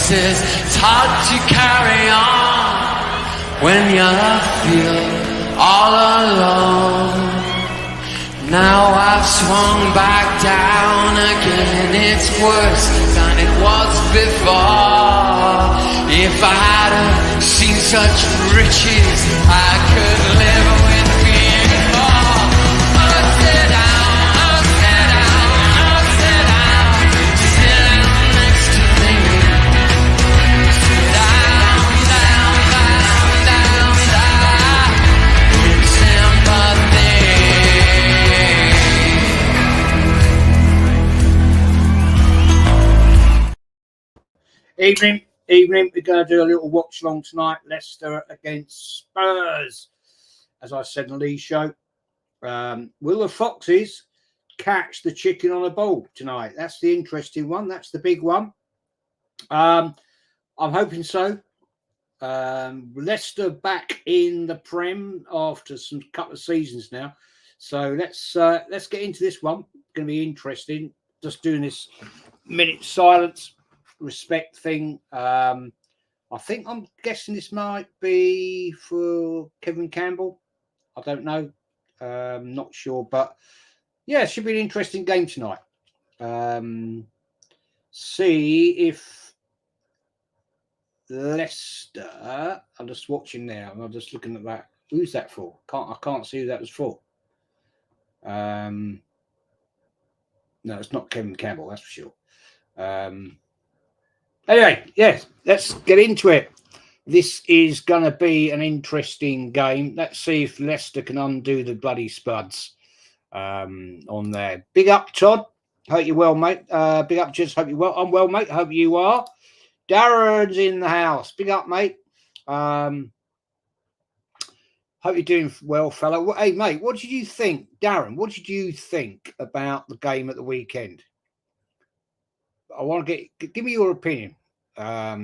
places. It's hard to carry on when you feel all alone. Now I've swung back down again. It's worse than it was before. If I had seen such riches, I could live with being poor. I'll sit down, I'll sit down, I'll sit down, sit down next to me. Sit down, down, down, down, down, in sympathy. Evening, we're going to do a little watch along tonight. Leicester against Spurs. As I said in Lee's show, will the Foxes catch the chicken on a ball tonight? That's the interesting one. That's the big one. I'm hoping so. Leicester back in the Prem after some couple of seasons now. So let's get into this one. It's going to be interesting. Just doing this minute silence. Respect thing. I'm guessing this might be for Kevin Campbell. I don't know. Not sure, but yeah, it should be an interesting game tonight. See if Leicester. I'm just watching now. I'm just looking at that. Who's that for? I can't see who that was for. No, it's not Kevin Campbell. That's for sure. Anyway, yes, let's get into it. This is going to be an interesting game. Let's see if Leicester can undo the bloody Spuds on there. Big up, Todd. Hope you're well, mate. Big up, Jess. Hope you're well. I'm well, mate. Hope you are. Darren's in the house. Big up, mate. Hope you're doing well, fella. Hey, mate, what did you think? Darren, what did you think about the game at the weekend? I want to give me your opinion. I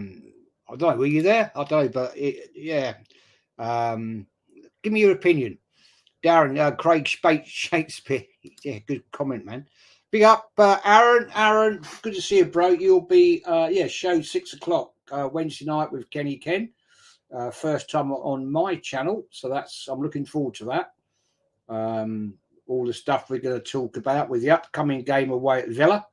don't know. Were you there? I don't know, but yeah. Give me your opinion, Darren. Craig Shakespeare. Yeah, good comment, man. Big up, Aaron. Aaron, good to see you, bro. You'll be show 6 o'clock Wednesday night with Kenny Ken. First time on my channel, so I'm looking forward to that. All the stuff we're going to talk about with the upcoming game away at Villa.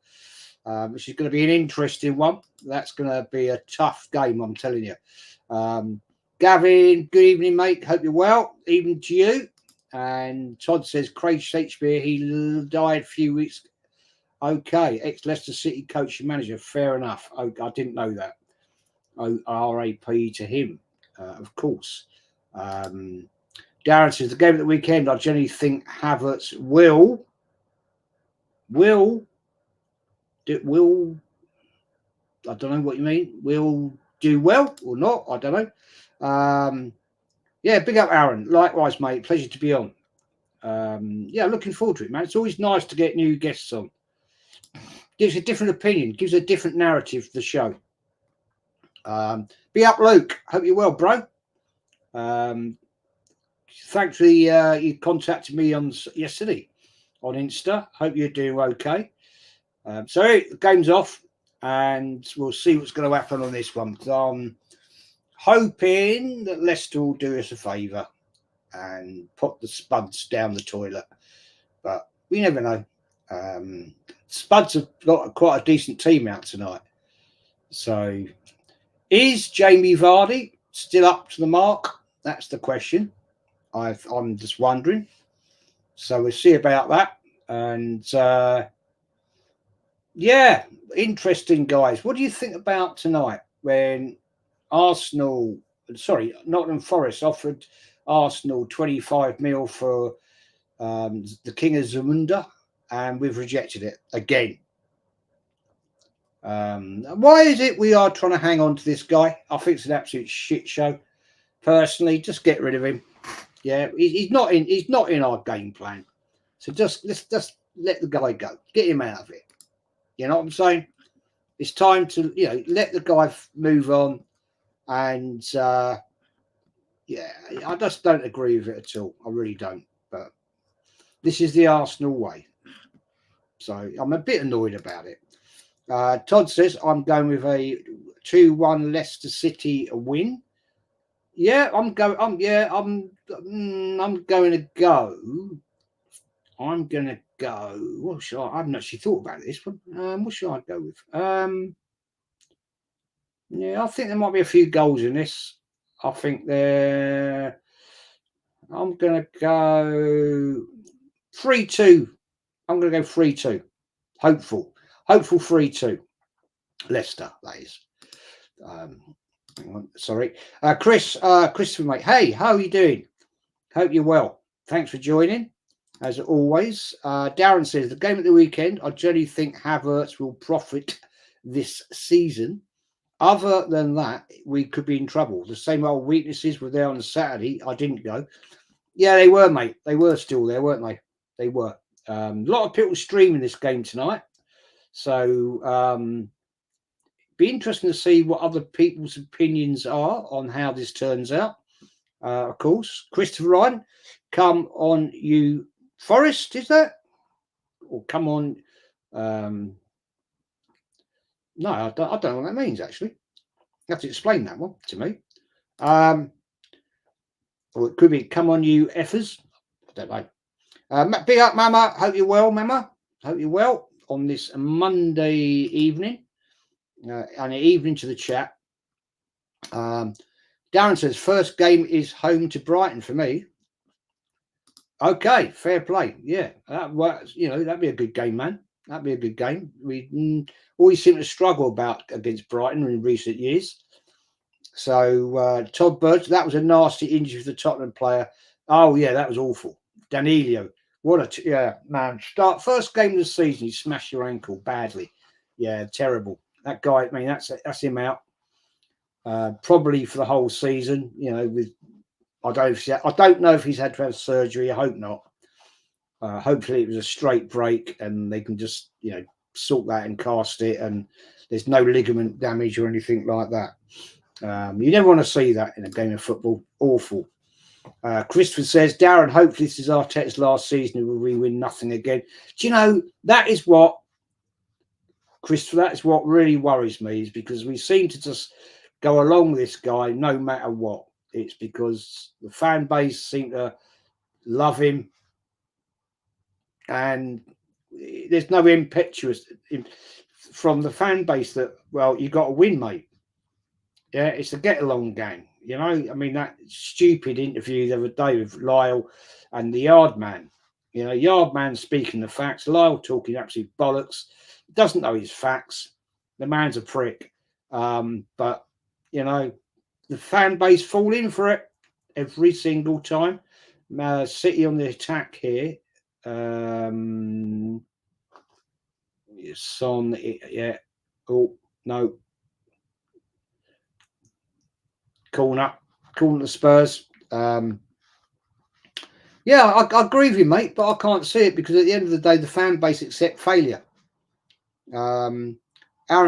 Which is going to be an interesting one. That's going to be a tough game, I'm telling you. Gavin, good evening, mate. Hope you're well. Evening to you. And Todd says, Craig Shakespeare, he died a few weeks. Okay, ex-Leicester City coach and manager. Fair enough. I didn't know that. RAP to him, of course. Darren says, the game of the weekend, I generally think Havertz will I don't know what you mean. Will do well or not? I don't know. Yeah, big up, Aaron. Likewise, mate. Pleasure to be on. Yeah, looking forward to it, man. It's always nice to get new guests on. Gives a different opinion. Gives a different narrative to the show. Big up, Luke. Hope you're well, bro. Thanks for you contacted me on yesterday on Insta. Hope you're doing okay. So the game's off, and we'll see what's going to happen on this one. I'm hoping that Leicester will do us a favour and put the Spuds down the toilet, but we never know. Spuds have got quite a decent team out tonight. So is Jamie Vardy still up to the mark? That's the question. I'm just wondering. So we'll see about that. And yeah, interesting, guys. What do you think about tonight when Nottingham Forest offered Arsenal 25 mil for the King of Zamunda, and we've rejected it again? Why is it we are trying to hang on to this guy? I think it's an absolute shit show. Personally, just get rid of him. Yeah, he's not in our game plan. So let's just let the guy go. Get him out of it. You know what I'm saying? It's time to, let the guy move on. And, I just don't agree with it at all. I really don't. But this is the Arsenal way. So I'm a bit annoyed about it. Todd says I'm going with a 2-1 Leicester City win. Yeah, I'm going. I'm going to go. I'm going to go. What should I haven't actually thought about this one. What should I go with? Yeah, I think there might be a few goals in this. I think there. I'm going to go 3-2. I'm going to go 3-2. Hopeful 3-2. Leicester, that is. Sorry. Christopher, mate. Hey, how are you doing? Hope you're well. Thanks for joining, as always. Darren says, the game at the weekend, I generally think Havertz will profit this season. Other than that, we could be in trouble. The same old weaknesses were there on Saturday. I didn't go. Yeah, they were, mate. They were still there, weren't they? They were. A lot of people streaming this game tonight. So, be interesting to see what other people's opinions are on how this turns out. Of course, Christopher Ryan, come on, you Forest, is that? Or come on? No, I don't know what that means. Actually, you have to explain that one to me. Or it could be come on, you effers. I don't know. Big up, Mama. Hope you're well, Mama. Hope you're well on this Monday evening. And an evening to the chat. Darren says first game is home to Brighton for me. Okay, fair play. Yeah, that works. You know, that'd be a good game, man. That'd be a good game. We always seem to struggle against Brighton in recent years. So Todd Birch, that was a nasty injury for the Tottenham player. Oh yeah, that was awful. Danilo, man. First game of the season, you smashed your ankle badly. Yeah, terrible. That guy. I mean, that's him out. Probably for the whole season. You know, I don't know if he's had to have surgery. I hope not. Hopefully it was a straight break and they can just, sort that and cast it and there's no ligament damage or anything like that. You never want to see that in a game of football. Awful. Christopher says, Darren, hopefully this is Arteta's last season and we win nothing again. Do you know, that is what, Christopher, that is what really worries me, is because we seem to just go along with this guy no matter what. It's because the fan base seem to love him and there's no impetuous from the fan base that, well, you got to win, mate. Yeah, it's a get along game. I mean, that stupid interview the other day with Lyle and the Yardman. Yardman speaking the facts, Lyle talking absolute bollocks. Doesn't know his facts. The man's a prick. But, the fan base fall in for it every single time. City on the attack here. Son, yeah. Oh, no. Corner the Spurs. Yeah, I agree with you, mate, but I can't see it because at the end of the day, the fan base accept failure. Aaron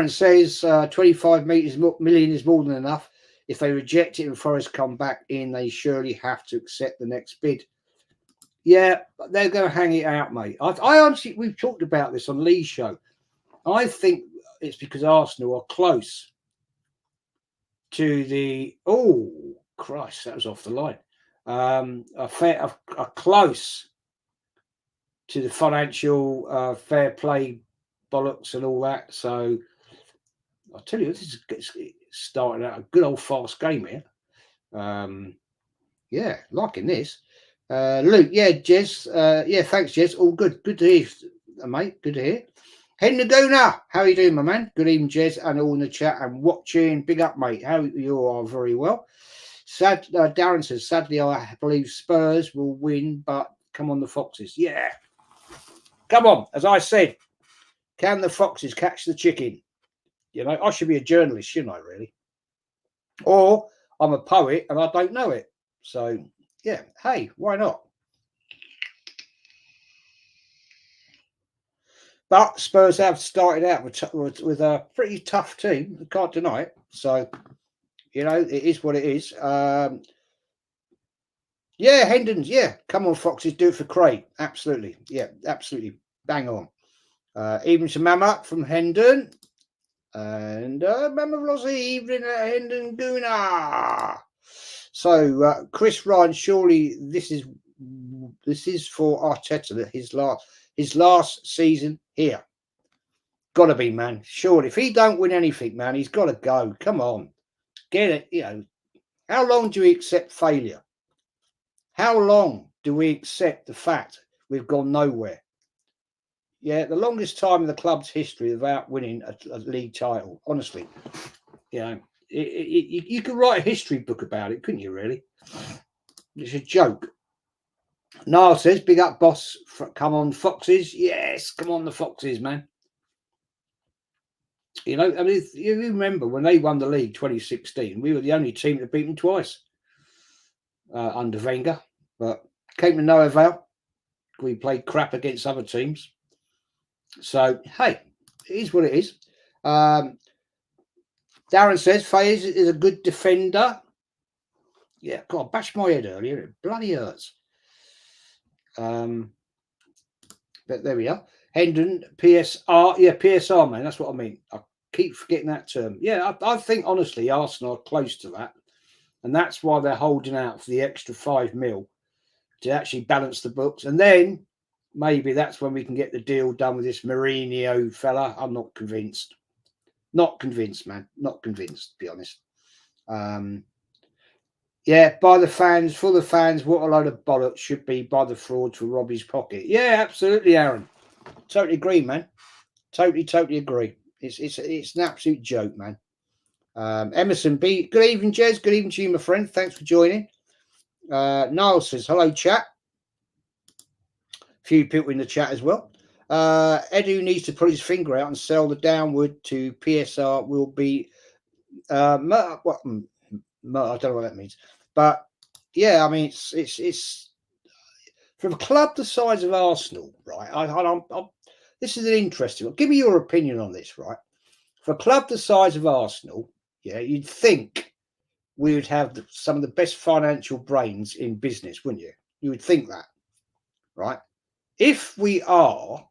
says 25 million is more than enough. If they reject it and Forest come back in, they surely have to accept the next bid. Yeah, they're going to hang it out, mate. I honestly, we've talked about this on Lee's show. I think it's because Arsenal are close to the. Oh, Christ, that was off the line. Are close to the financial fair play bollocks and all that. So I'll tell you, this is starting out a good old fast game here. Yeah, liking this. Luke, yeah, Jez, yeah, thanks, Jez. All good. Good to hear, mate. Good to hear. Hendagona, how are you doing, my man? Good evening, Jez, and all in the chat and watching. Big up, mate. How you are? Very well. Darren says, sadly, I believe Spurs will win, but come on, the Foxes. Yeah. Come on, as I said, can the Foxes catch the chicken? I should be a journalist, shouldn't I, really? Or I'm a poet and I don't know it. So, yeah, hey, why not? But Spurs have started out with a pretty tough team. I can't deny it. So, it is what it is. Yeah, Hendon's, yeah. Come on, Foxes, do it for Craig. Absolutely. Yeah, absolutely. Bang on. Even to Mama from Hendon. And Mamavlosi evening at Hendon Guna. So Chris Ryan, surely this is for Arteta, his last season here. Gotta be, man. Surely if he don't win anything, man, he's gotta go. Come on. Get it, you know. How long do we accept failure? How long do we accept the fact we've gone nowhere? Yeah, the longest time in the club's history without winning a league title. Honestly, you know, you could write a history book about it, couldn't you? Really, it's a joke. Niall says, "Big up, boss. Come on, Foxes. Yes, come on, the Foxes, man." You know, I mean, you remember when they won the league 2016? We were the only team to beat them twice under Wenger, but came to no avail. We played crap against other teams. So, hey, it is what it is. Darren says, Fayez is a good defender. Yeah, God, bashed my head earlier. It bloody hurts. But there we are. Hendon, PSR. Yeah, PSR, man. That's what I mean. I keep forgetting that term. Yeah, I think, honestly, Arsenal are close to that. And that's why they're holding out for the extra 5 mil to actually balance the books. And then maybe that's when we can get the deal done with this Mourinho fella. I'm not convinced. Not convinced, man. Not convinced, to be honest. Yeah, by the fans, for the fans, what a load of bollocks should be by the fraud for Robbie's pocket. Yeah, absolutely, Aaron. Totally agree, man. Totally agree. It's an absolute joke, man. Emerson B. Good evening, Jez. Good evening to you, my friend. Thanks for joining. Niall says, hello, chat. A few people in the chat as well. Edu needs to put his finger out and sell the downward to PSR will be I don't know what that means. But yeah, I mean it's from a club the size of Arsenal, right? This is an interesting one. Give me your opinion on this, right? For a club the size of Arsenal, yeah, you'd think we would have some of the best financial brains in business, wouldn't you? You would think that, right? If we are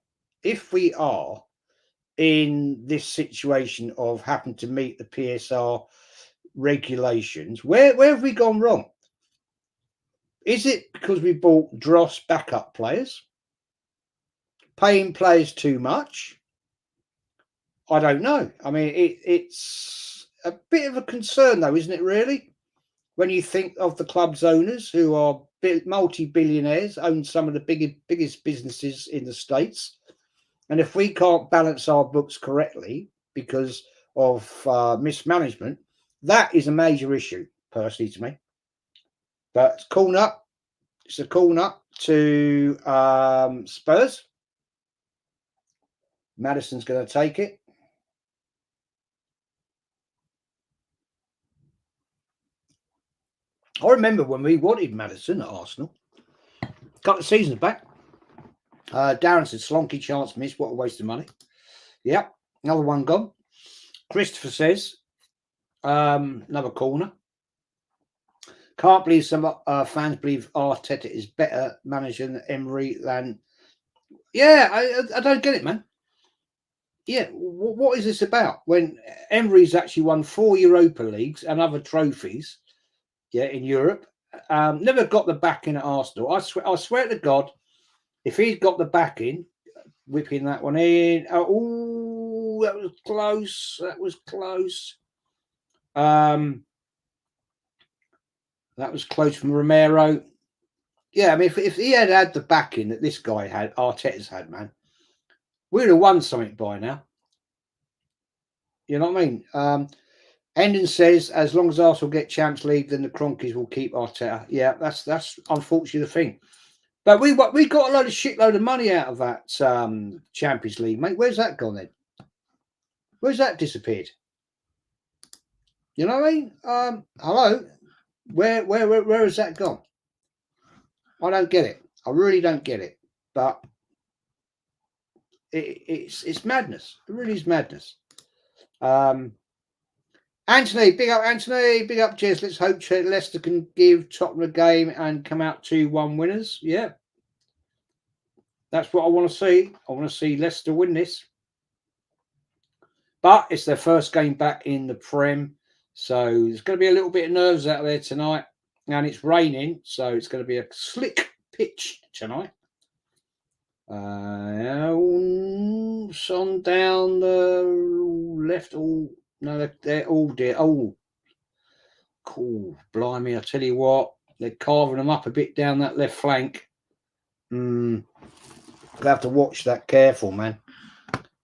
in this situation of having to meet the PSR regulations, where have we gone wrong? Is it because we bought dross backup players, paying players too much? I don't know. I mean, it's a bit of a concern, though, isn't it, really? When you think of the club's owners, who are multi-billionaires, own some of the biggest businesses in the States. And if we can't balance our books correctly because of mismanagement, that is a major issue, personally, to me. But it's a call nut to Spurs. Madison's going to take it. I remember when we wanted Madison at Arsenal a couple of seasons back. Darren said, slonky chance missed. What a waste of money. Yep, another one gone. Christopher says, another corner. Can't believe some fans believe Arteta is better manager than Emery than... Yeah, I don't get it, man. Yeah, what is this about? When Emery's actually won 4 Europa Leagues and other trophies, yeah, in Europe, never got the backing at Arsenal. I swear to God, if he'd got the backing, whipping that one in. Oh, that was close. That was close. That was close from Romero. Yeah, I mean, if he had the backing that this guy had, Arteta's had, man, we'd have won something by now. You know what I mean? Hendon says, as long as Arsenal get Champions League, then the Cronkies will keep Arteta. Yeah, that's unfortunately the thing. But we got a shitload of money out of that Champions League, mate. Where's that gone then? Where's that disappeared? You know what I mean? Hello, where has that gone? I don't get it. I really don't get it. But it's madness. It really is madness. Anthony, big up Anthony, big up Jez. Let's hope Leicester can give Tottenham a game and come out 2-1 winners. Yeah. That's what I want to see. I want to see Leicester win this. But it's their first game back in the Prem. So there's going to be a little bit of nerves out there tonight. And it's raining, so it's going to be a slick pitch tonight. On down the left. They're all dead. Oh, cool. Blimey, I tell you what, they're carving them up a bit down that left flank. I'll have to watch that. Careful, man.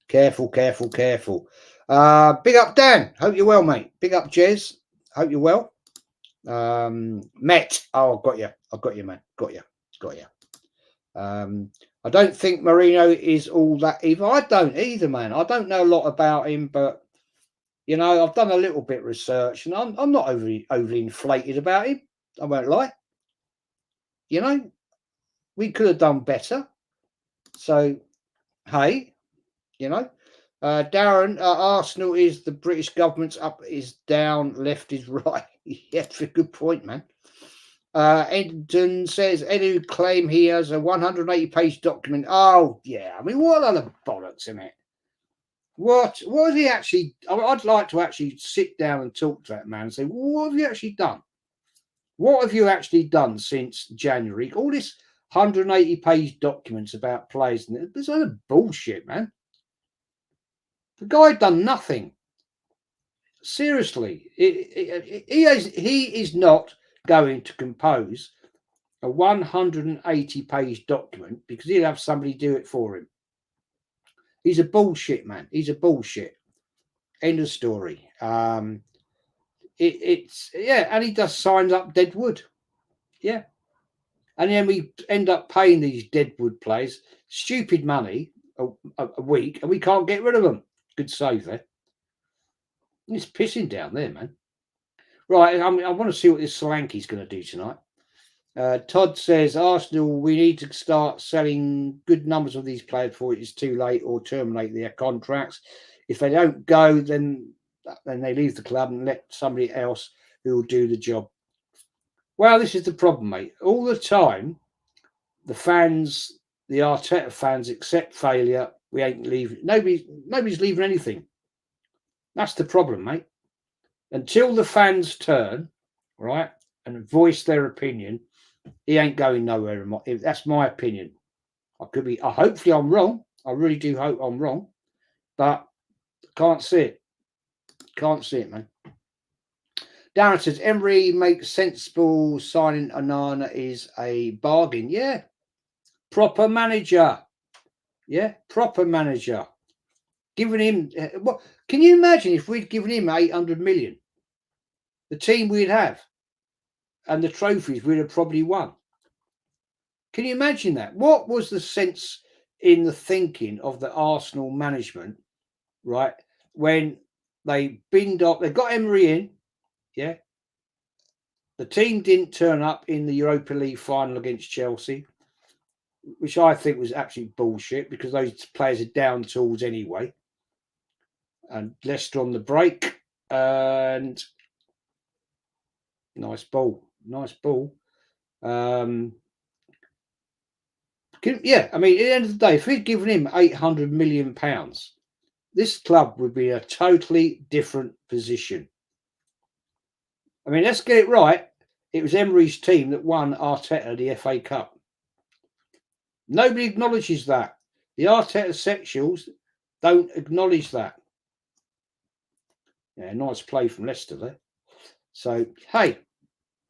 Careful. Big up, Dan. Hope you're well, mate. Big up, Jez. Hope you're well. Met. Oh, got you, man. Got you. I don't think Marino is all that evil. I don't either, man. I don't know a lot about him, but you know, I've done a little bit of research, and I'm not overly inflated about him. I won't lie. You know, we could have done better. So, hey, you know, Darren, Arsenal is the British government's up is down, left is right. Yeah, that's a good point, man. Edton says, Edu claim he has a 180-page document. Oh, yeah. I mean, what are the bollocks in it? What has he actually... I'd like to actually sit down and talk to that man and say, what have you actually done? What have you actually done since January? All this 180-page documents about players. There's other bullshit, man. The guy done nothing. Seriously. He is not going to compose a 180-page document because he'll have somebody do it for him. He's a bullshit, man. He's a bullshit. End of story. It's and he just signs up Deadwood. Yeah. And then we end up paying these Deadwood players stupid money a week, and we can't get rid of them. Good save there. It's pissing down there, man. Right, I want to see what this Solanke's going to do tonight. Todd says, Arsenal, we need to start selling good numbers of these players before it is too late or terminate their contracts. If they don't go, then they leave the club and let somebody else who will do the job. Well, this is the problem, mate. All the time, the fans, the Arteta fans, accept failure. We ain't leaving. Nobody's leaving anything. That's the problem, mate. Until the fans turn, right, and voice their opinion, he ain't going nowhere. That's my opinion. I could be. Hopefully, I'm wrong. I really do hope I'm wrong, but can't see it. Can't see it, man. Darren says Emery makes sensible signing. Onana is a bargain. Yeah, proper manager. Yeah, proper manager. Giving him what? Can you imagine if we'd given him 800 million? The team we'd have, and the trophies we'd have probably won. Can you imagine that? What was the sense in the thinking of the Arsenal management, right, when they binned up, they got Emery in, yeah? The team didn't turn up in the Europa League final against Chelsea, which I think was absolute bullshit because those players are down tools anyway. And Leicester on the break, and nice ball. Yeah, I mean, at the end of the day, if we'd given him £800 million, this club would be in a totally different position. I mean, let's get it right. It was Emery's team that won Arteta the FA Cup. Nobody acknowledges that. The Arteta sexuals don't acknowledge that. Yeah, nice play from Leicester there. So, hey,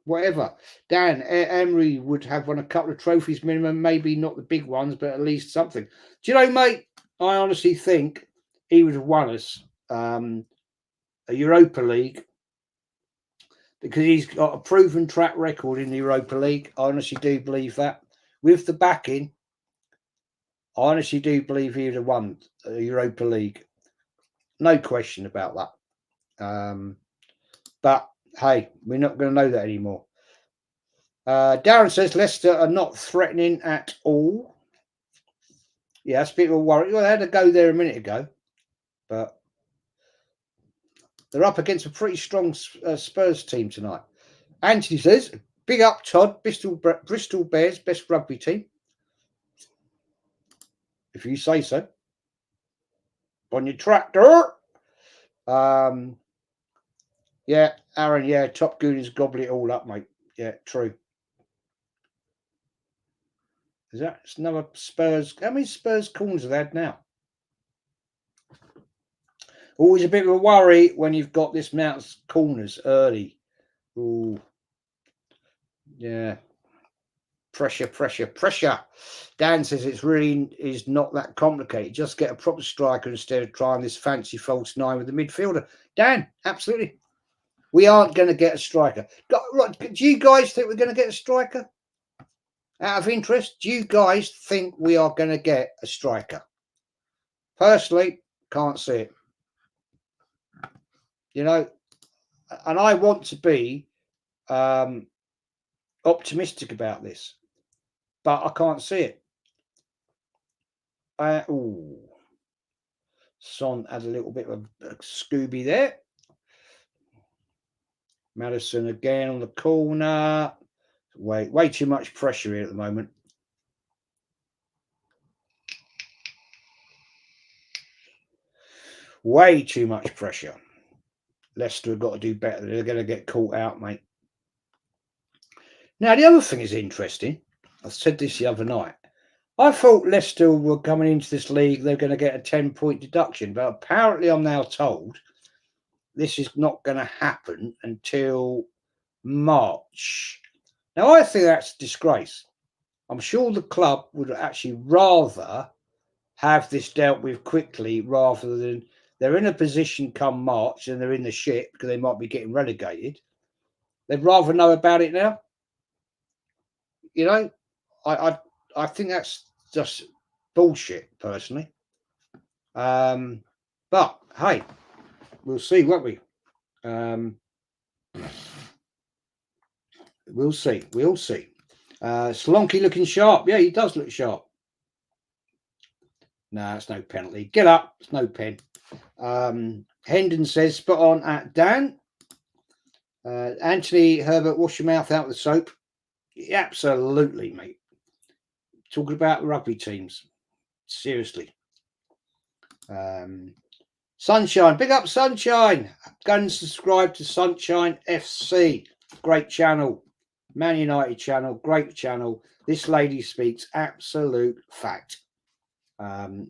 whatever. Dan, Emery would have won a couple of trophies minimum, maybe not the big ones, but at least something. Do you know, mate, I honestly think he would have won us a Europa League because he's got a proven track record in the Europa League. I honestly do believe that. With the backing, I honestly do believe he would have won a Europa League. No question about that. But hey, we're not going to know that anymore. Darren says Leicester are not threatening at all. Yeah, that's a bit of a worry. Well, they had to go there a minute ago, but they're up against a pretty strong Spurs team tonight. Anthony says, big up, Todd. Bristol Bears, best rugby team. If you say so. On your tractor. Yeah, Aaron, yeah, Top Goonies gobble it all up, mate. Yeah, true. Is that it's another Spurs? How many Spurs corners have they had now? Always a bit of a worry when you've got this amount of corners early. Ooh, yeah. Pressure. Dan says it's really is not that complicated. Just get a proper striker instead of trying this fancy false nine with the midfielder. Dan, absolutely. We aren't going to get a striker. Do you guys think we're going to get a striker? Out of interest, do you guys think we are going to get a striker? Personally, can't see it. You know, and I want to be optimistic about this, but I can't see it. Son had a little bit of a Scooby there. Madison again on the corner. Way too much pressure here at the moment. Way too much pressure. Leicester have got to do better. They're going to get caught out, mate. Now, the other thing is interesting. I said this the other night. I thought Leicester were coming into this league, they're going to get a 10-point deduction. But apparently I'm now told this is not going to happen until March. Now, I think that's a disgrace. I'm sure the club would actually rather have this dealt with quickly rather than they're in a position come March and they're in the shit because they might be getting relegated. They'd rather know about it now. You know, I think that's just bullshit, personally. But hey, we'll see, won't we? We'll see. Slonky looking sharp. Yeah, he does look sharp. No, it's no penalty. Get up. It's no pen. Hendon says, spot on at Dan. Anthony Herbert, wash your mouth out with soap. Yeah, absolutely, mate. Talking about rugby teams. Seriously. Sunshine. Big up Sunshine. Go and subscribe to Sunshine FC. Great channel. Man United channel. Great channel. This lady speaks absolute fact.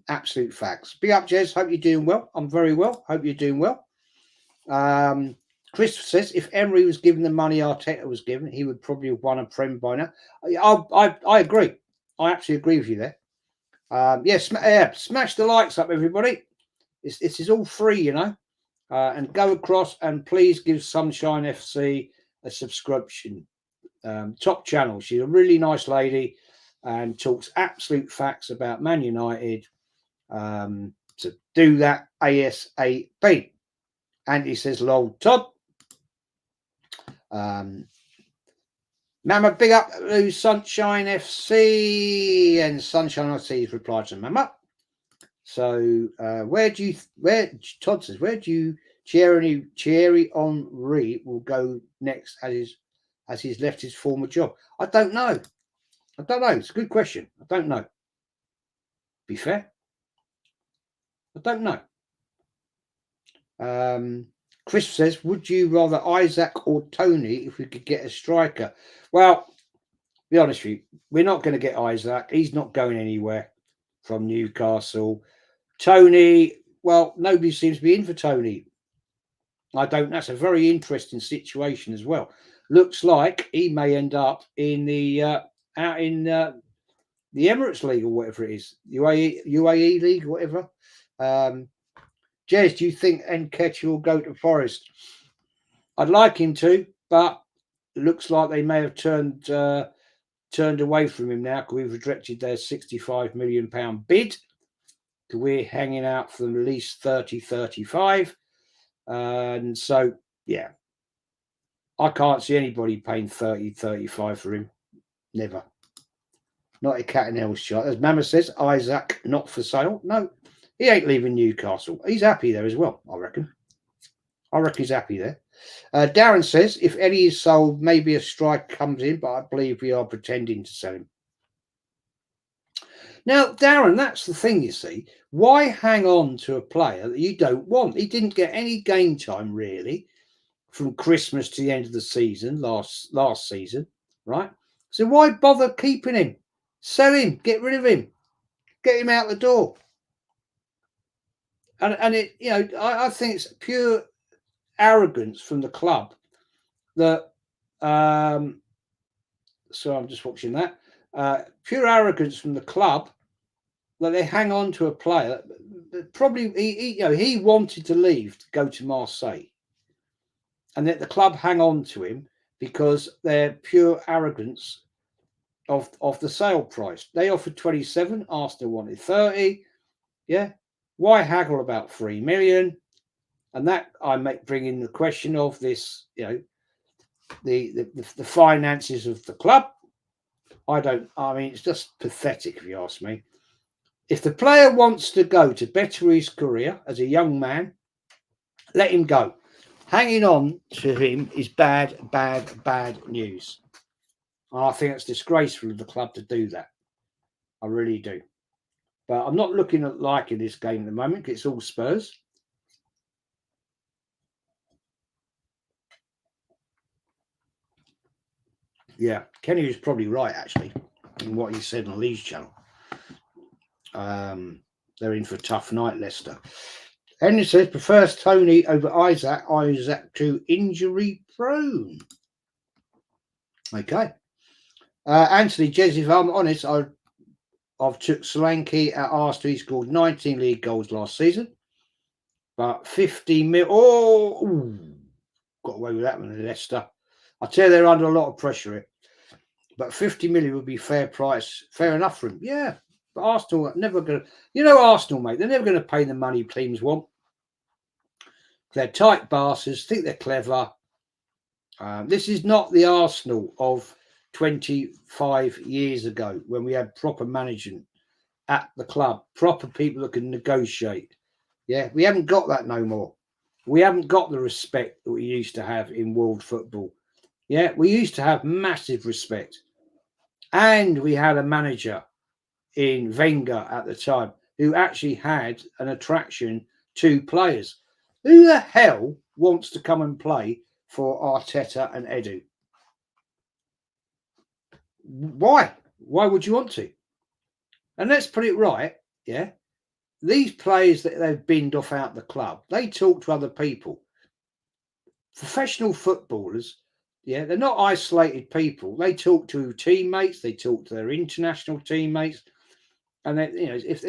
Absolute facts. Big up, Jez. Hope you're doing well. I'm very well. Hope you're doing well. Chris says if Emery was given the money Arteta was given, he would probably have won a Prem by now. I agree. I absolutely agree with you there. Smash the likes up, everybody. This is all free, you know. And go across and please give Sunshine FC a subscription. Top channel. She's a really nice lady and talks absolute facts about Man United. So do that ASAP. Andy says, lol, Todd. Mama, big up to Sunshine FC. And Sunshine FC's replied to Mama. So Todd says, where do you Thierry Henry will go next as he's left his former job? I don't know. It's a good question. I don't know. Be fair. I don't know. Chris says, would you rather Isaac or Tony if we could get a striker? Well, be honest with you, we're not going to get Isaac. He's not going anywhere from Newcastle. Tony, well, nobody seems to be in for Tony. That's a very interesting situation as well. Looks like he may end up in the out in the Emirates League or whatever it is, UAE League, whatever. Jez, do you think Nketiah will go to Forest? I'd like him to, but it looks like they may have turned away from him now because we've rejected their £65 million bid. We're hanging out for at least 30, 35. And so, yeah, I can't see anybody paying 30, 35 for him. Never. Not a cat and hell's shot. As Mama says, Isaac not for sale. No, he ain't leaving Newcastle. He's happy there as well, I reckon. He's happy there. Darren says, if Eddie is sold, maybe a strike comes in, but I believe we are pretending to sell him. Now, Darren, that's the thing, you see. Why hang on to a player that you don't want? He didn't get any game time, really, from Christmas to the end of the season, last season, right? So why bother keeping him? Sell him, get rid of him, get him out the door. And it, you know, I think it's pure arrogance from the club that, so I'm just watching that, pure arrogance from the club that they hang on to a player that probably he wanted to leave to go to Marseille, and that the club hang on to him because they're pure arrogance of the sale price. They offered 27, Arsenal wanted 30. Yeah, why haggle about 3 million? And that bring in the question of this, you know, the finances of the club. I mean, it's just pathetic if you ask me. If the player wants to go to better his career as a young man, let him go. Hanging on to him is bad news. And I think it's disgraceful of the club to do that. I really do. But I'm not looking at liking this game at the moment. It's all Spurs. Yeah, Kenny was probably right, actually, in what he said on Lee's channel. They're in for a tough night, Leicester. Henry says, prefers Tony over Isaac. Isaac too injury prone. Okay. Anthony, Jez, if I'm honest, I've took Solanke at Arsenal. He scored 19 league goals last season. But 50 mil. Got away with that one in Leicester. I tell you, they're under a lot of pressure here. But 50 million would be fair price, fair enough for him. Yeah. But Arsenal are never going to, you know, Arsenal, mate, they're never going to pay the money teams want. They're tight bastards, think they're clever. This is not the Arsenal of 25 years ago when we had proper management at the club, proper people that can negotiate. Yeah, we haven't got that no more. We haven't got the respect that we used to have in world football. Yeah, we used to have massive respect. And we had a manager in Wenger at the time who actually had an attraction to players. Who the hell wants to come and play for Arteta and Edu? Why? Why would you want to? And let's put it right, yeah. These players that they've binned off out the club, they talk to other people. Professional footballers, yeah, they're not isolated people. They talk to teammates, they talk to their international teammates, and then, you know, if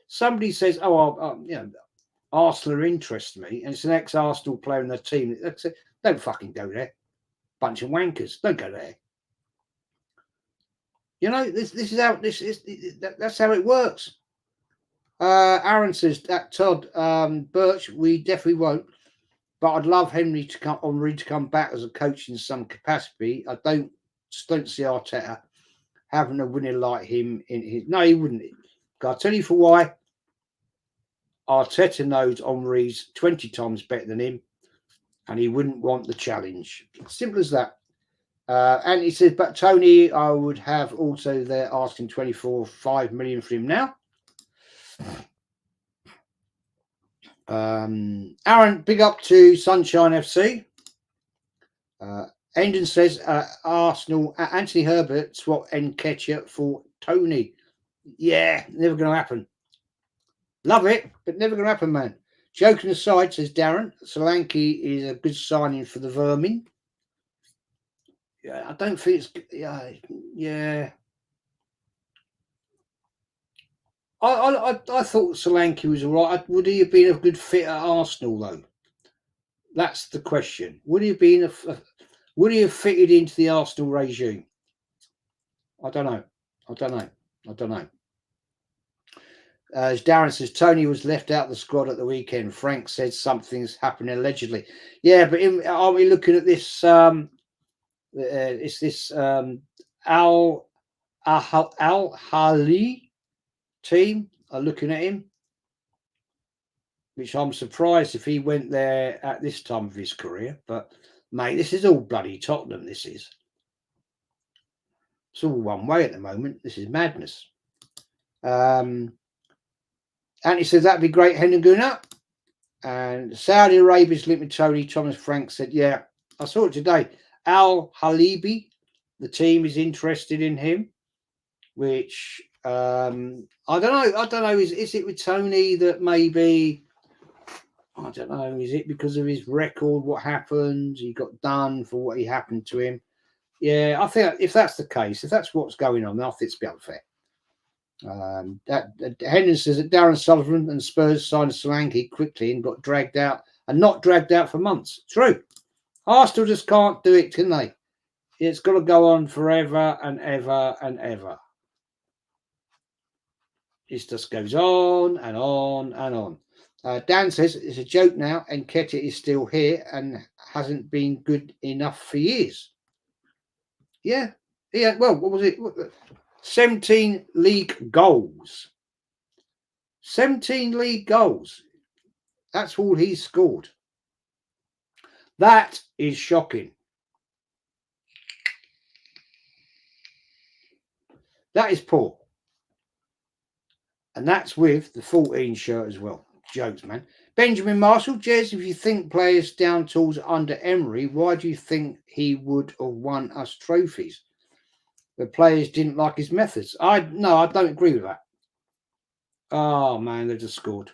somebody says, "Oh, you know, Arsenal are interested in me," and it's an ex-Arsenal player in their team, don't fucking go there. Bunch of wankers, don't go there. You know, this is how that's how it works. Aaron says that Todd Birch, we definitely won't. But I'd love Henry to come back as a coach in some capacity. I don't see Arteta having a winner like him in his. No, he wouldn't. I'll tell you for why. Arteta knows Henry's 20 times better than him, and he wouldn't want the challenge. Simple as that. And he says, but Tony, I would have also they're asking 5 million for him now. Aaron, big up to Sunshine FC. Endon says Arsenal, Anthony Herbert swap Nketiah for Tony. Yeah, never going to happen. Love it, but never going to happen, man. Joking aside, says Darren, Solanke is a good signing for the Vermin. Yeah, I don't think it's. Yeah. I thought Solanke was all right. Would he have been a good fit at Arsenal, though? That's the question. Would he have been would he have fitted into the Arsenal regime? I don't know. As Darren says, Tony was left out of the squad at the weekend. Frank said something's happening allegedly. Yeah, but are we looking at this? It's this Al Ahly team are looking at him, which I'm surprised if he went there at this time of his career. But mate, this is all bloody Tottenham. It's all one way at the moment. This is madness. Anthony says that'd be great, Hendon. And Saudi Arabia's linked with Tony. Thomas Frank said, yeah, I saw it today. Al Halibi, the team is interested in him, which I don't know. Is it with Tony that maybe, I don't know, is it because of his record, what happened? He got done for what he happened to him. Yeah, I think if that's the case, if that's what's going on, then I think it's a bit unfair. Hendon says that Darren Sullivan and Spurs signed Solanke quickly and got dragged out and not dragged out for months. True. Arsenal just can't do it, can they? It's got to go on forever and ever and ever. It just goes on and on and on. Dan says it's a joke now, and Nketiah is still here and hasn't been good enough for years. Yeah. Well, what was it? 17 league goals. 17 league goals. That's all he's scored. That is shocking. That is poor. And that's with the 14 shirt as well. Jokes, man. Benjamin Marshall, Jez, if you think players down tools under Emery, why do you think he would have won us trophies? The players didn't like his methods. No, I don't agree with that. Oh, man, they just scored.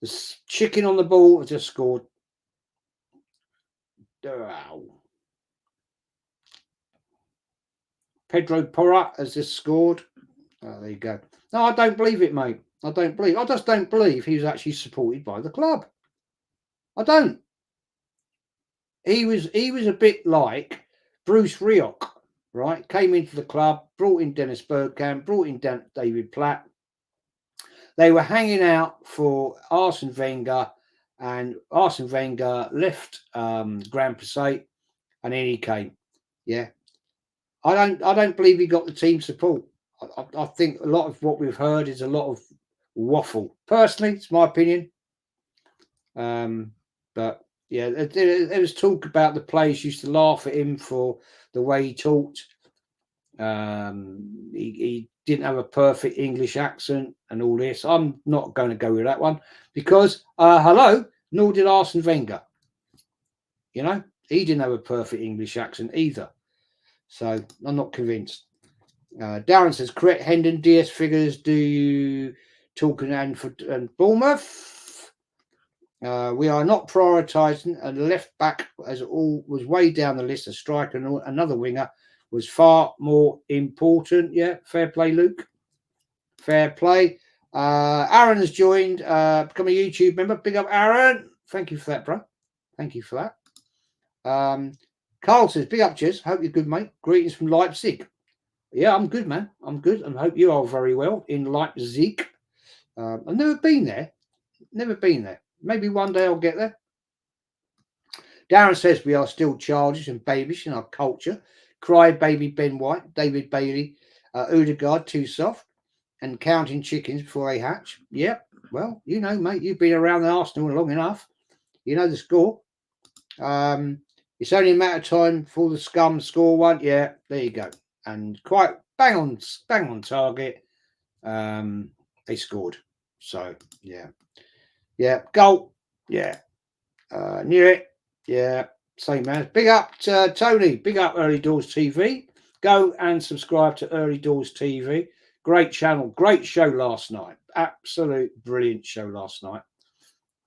The chicken on the ball has just scored. Wow. Pedro Porra has just scored. Oh, there you go. No, I don't believe it, mate. I just don't believe he was actually supported by the club. I don't. He was a bit like Bruce Rioch, right? Came into the club, brought in Dennis Bergkamp, brought in David Platt. They were hanging out for Arsene Wenger, and Arsene Wenger left Grand Passat, and in he came. Yeah, I don't believe he got the team support. I think a lot of what we've heard is a lot of waffle. Personally, it's my opinion. But yeah, there was talk about the players used to laugh at him for the way he talked. He didn't have a perfect English accent and all this. I'm not going to go with that one because, hello, nor did Arsene Wenger. You know, he didn't have a perfect English accent either. So I'm not convinced. Darren says, correct, Hendon, DS figures, do you talk and Bournemouth? We are not prioritising, and left back as all was way down the list. A striker and another winger was far more important. Yeah, fair play, Luke. Fair play. Aaron has joined, become a YouTube member. Big up, Aaron. Thank you for that, bro. Thank you for that. Carl says, big up, Jez. Hope you're good, mate. Greetings from Leipzig. Yeah, I'm good, man. I'm good, and hope you are very well in Leipzig. I've never been there. Never been there. Maybe one day I'll get there. Darren says we are still childish and babyish in our culture. Cry baby Ben White, David Bailey, Odegaard too soft, and counting chickens before they hatch. Yep. Well, you know, mate, you've been around the Arsenal long enough. You know the score. It's only a matter of time for the scum score one. Yeah, there you go. And quite bang on target. They scored. So yeah, goal. Yeah, knew it. Yeah, same man. Big up to Tony. Big up Early Doors TV. Go and subscribe to Early Doors TV. Great channel. Great show last night. Absolute brilliant show last night.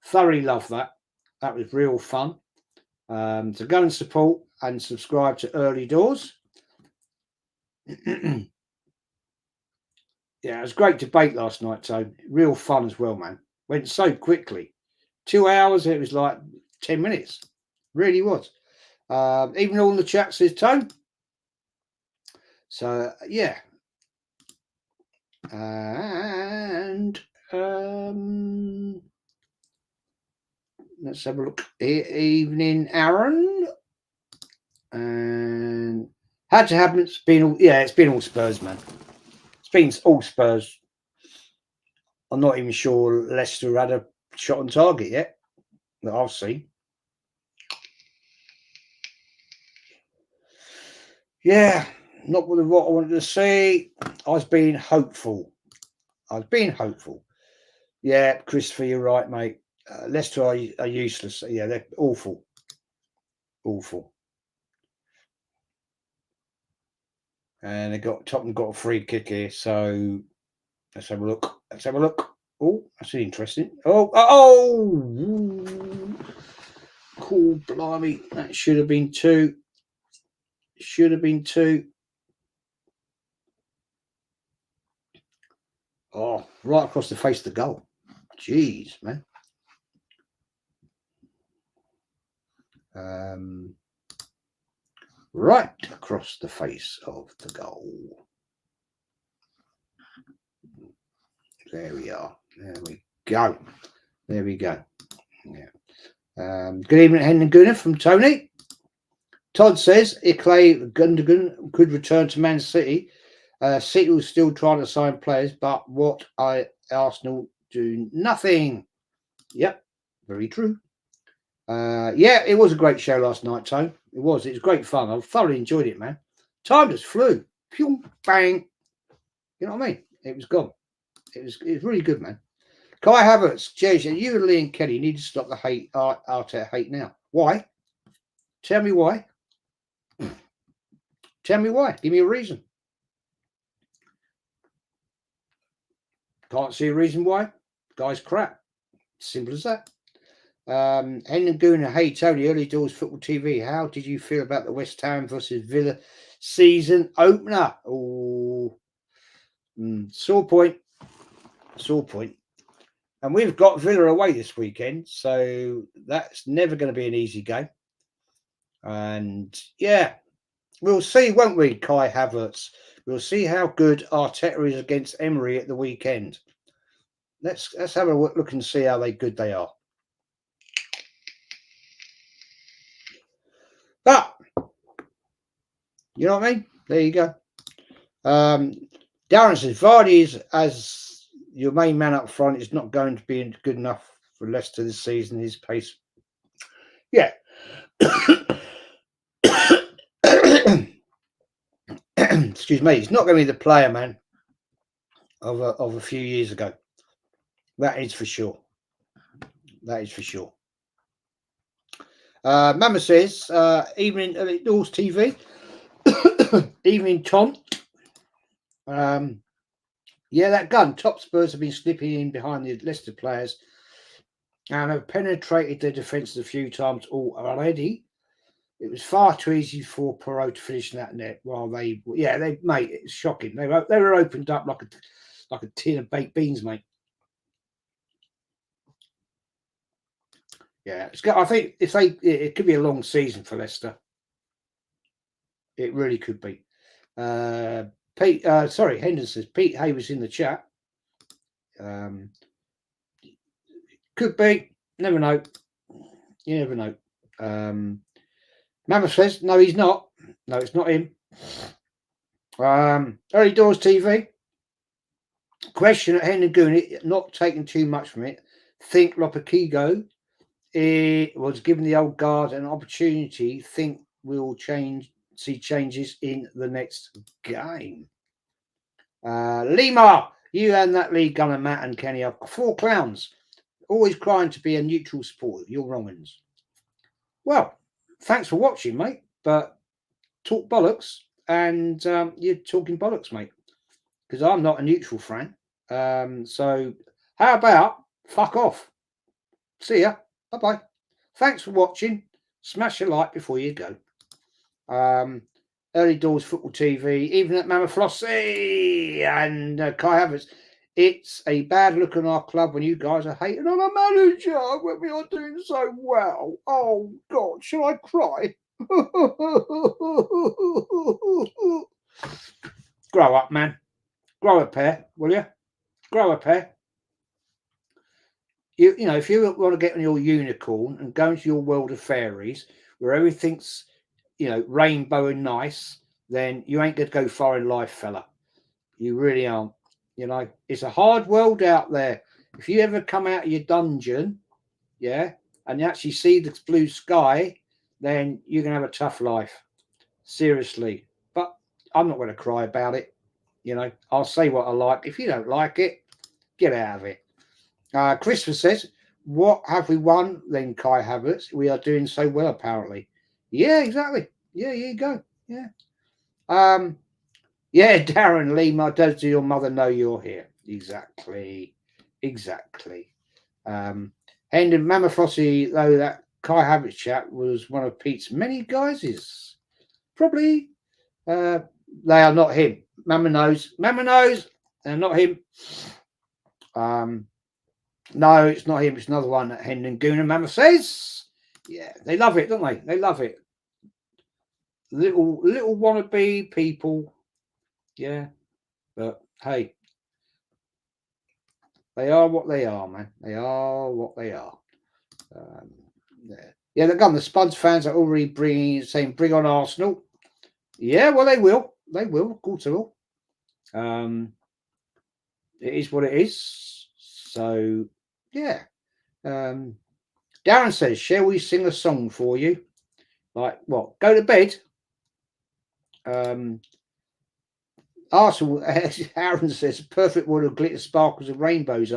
Thoroughly love that. That was real fun. So go and support and subscribe to Early Doors. Yeah, it was great debate last night, so real fun as well, man. Went so quickly. 2 hours, it was like 10 minutes. Really was. Even all in the chat says Tone. So yeah. And let's have a look. Evening, Aaron. And had to happen. It's been all Spurs, man. It's been all Spurs. I'm not even sure Leicester had a shot on target yet that I've seen. Yeah, not what I wanted to see. I was being hopeful. Yeah, Christopher, you're right, mate. Leicester are useless. Yeah, they're awful. And Tottenham got a free kick here, so let's have a look. Oh, that's interesting. Cool, blimey. That should have been two. Oh, right across the face of the goal. Jeez, man. Right across the face of the goal. There we are. There we go. Yeah. Good evening, Hen and Gunnar from Tony. Todd says Ilkay Gundogan could return to Man City. City was still trying to sign players, but Arsenal do nothing. Yep, very true. Yeah, it was a great show last night, Tone. It was great fun. I thoroughly enjoyed it, man. Time just flew. Pew, bang. You know what I mean? It was gone. It was really good, man. Kai Havertz, Jason, you and Lee and Kelly need to stop the hate, Arteta hate now. Why? Tell me why. Tell me why. Give me a reason. Can't see a reason why. Guy's crap. Simple as that. Hen and Guna, hey Tony, early doors football TV. How did you feel about the West Ham versus Villa season opener? Oh, sore point. And we've got Villa away this weekend, so that's never going to be an easy game. And yeah, we'll see, won't we, Kai Havertz? We'll see how good Arteta is against Emery at the weekend. Let's have a look and see how good they are. But you know what I mean? There you go. Darren says Vardy is, as your main man up front, is not going to be good enough for Leicester this season. His pace, yeah. Excuse me. He's not going to be the player, man, of a few years ago. That is for sure. Mama says, evening Doors TV. Evening, Tom. Yeah, that gun. Top Spurs have been slipping in behind the Leicester players and have penetrated their defences a few times already. It was far too easy for Perot to finish that net while mate, it's shocking. They were opened up like a tin of baked beans, mate. Yeah, I think it could be a long season for Leicester. It really could be. Pete, Hendon says Pete Hay was in the chat. Could be. Never know. You never know. Mammoth says, no, he's not. No, it's not him. Early Doors TV. Question at Hendon Gooney, not taking too much from it. Think Lopetegui was given the old guard an opportunity. Think we'll see changes in the next game. Lima, you and that Lee Gunner, Matt and Kenny are 4 clowns, always crying to be a neutral supporter. You're wrong uns. Well, thanks for watching, mate. But talk bollocks, and you're talking bollocks, mate. Because I'm not a neutral fan. So how about fuck off? See ya. Bye-bye. Thanks for watching. Smash a like before you go. Early Doors Football TV, even at Mama Flossie and Kai Havertz. It's a bad look on our club when you guys are hating on a manager when we are doing so well. Oh, God, shall I cry? Grow up, man. Grow a pair, will you? Grow a pair. You know, if you want to get on your unicorn and go into your world of fairies where everything's, rainbow and nice, then you ain't going to go far in life, fella. You really aren't. It's a hard world out there. If you ever come out of your dungeon, and you actually see the blue sky, then you're going to have a tough life. Seriously. But I'm not going to cry about it. You know, I'll say what I like. If you don't like it, get out of it. Christopher says, what have we won then, Kai Havertz? We are doing so well, apparently. Yeah, exactly. Yeah, here you go. Yeah. Yeah, Darren Lee, does your mother know you're here? Exactly. Hendon Mamafrossi, though, that Kai Havertz chat was one of Pete's many guises. Probably they are not him. Mama knows. They're not him. No, it's not him. It's another one that Hendon Gooner Mama says. Yeah, they love it, don't they? They love it. Little wannabe people. Yeah, but hey, they are what they are, man. They are what they are. Yeah, the Spurs fans are already saying, bring on Arsenal. Yeah, well, they will. They will. Of course they will. It is what it is. So, yeah. Darren says, shall we sing a song for you? Like, what? Go to bed? Arsenal, Aaron says, perfect word of glitter, sparkles, and rainbows,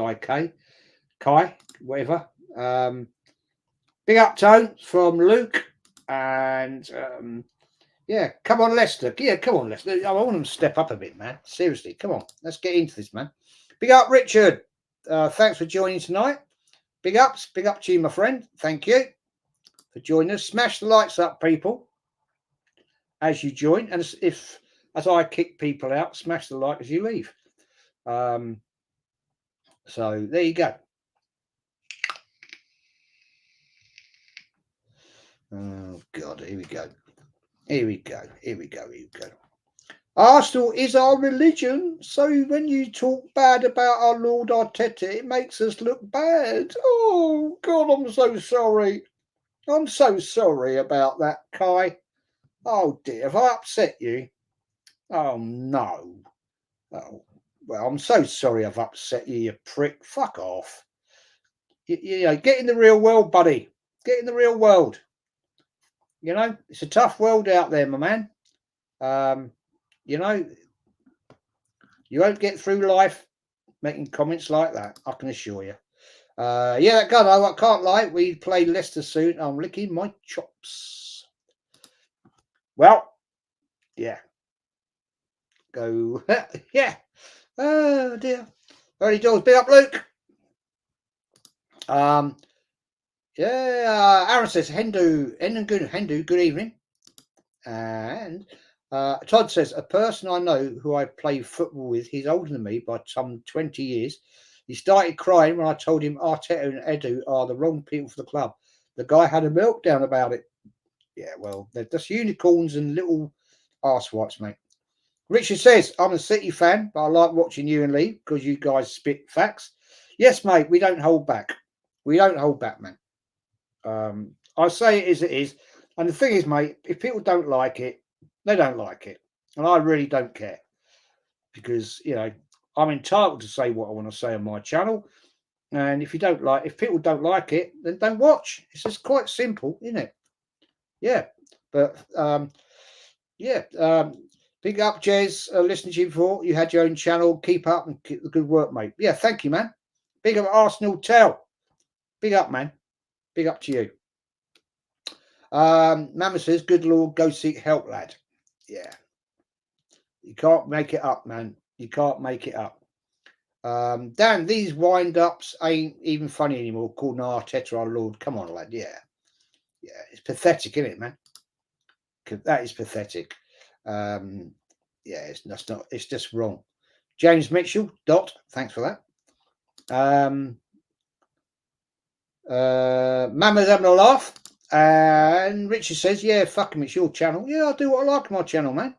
Kai, whatever. Big up tones from Luke. And, yeah, come on, Leicester. Yeah, come on, Leicester. I want them to step up a bit, man. Seriously, come on. Let's get into this, man. Big up, Richard. Thanks for joining tonight. Big ups. Big up to you, my friend. Thank you for joining us. Smash the lights up, people, as you join. And as I kick people out, smash the like as you leave. So there you go. Oh, God. Here we go. Arsenal is our religion, so when you talk bad about our Lord Arteta, it makes us look bad. Oh, God, I'm so sorry. I'm so sorry about that, Kai. Oh, dear, have I upset you? Oh, no. Oh, well, I'm so sorry I've upset you, you prick. Fuck off. You know, get in the real world, buddy. Get in the real world. You know, it's a tough world out there, my man. You know, you won't get through life making comments like that, I can assure you. Yeah, God, I can't lie. We play Leicester soon. I'm licking my chops. Well, yeah. Go. Yeah. Oh, dear. Early doors. Big up, Luke. Yeah. Aaron says, Hendu, good evening. And Todd says, a person I know who I play football with, he's older than me by some 20 years. He started crying when I told him Arteta and Edu are the wrong people for the club. The guy had a meltdown about it. Yeah, well, they're just unicorns and little arsewites, mate. Richard says, I'm a City fan, but I like watching you and Lee because you guys spit facts. Yes, mate, we don't hold back. We don't hold back, man. I say it as it is. And the thing is, mate, if people don't like it, they don't like it. And I really don't care. Because, you know, I'm entitled to say what I want to say on my channel. And if people don't like it, then don't watch. It's just quite simple, isn't it? Yeah. But, big up, Jez. Listening to you before. You had your own channel. Keep up and keep the good work, mate. Yeah, thank you, man. Big up, Arsenal Tell. Big up, man. Big up to you. Mama says, good Lord, go seek help, lad. Yeah. You can't make it up, man. You can't make it up. Dan, these wind-ups ain't even funny anymore, calling Arteta our Lord. Come on, lad. Yeah. Yeah, it's pathetic, isn't it, man? That is pathetic. Yeah, it's just wrong. James Mitchell, thanks for that. Mama's having a laugh. And Richard says, yeah, fuck him, it's your channel. Yeah, I do what I like on my channel, man.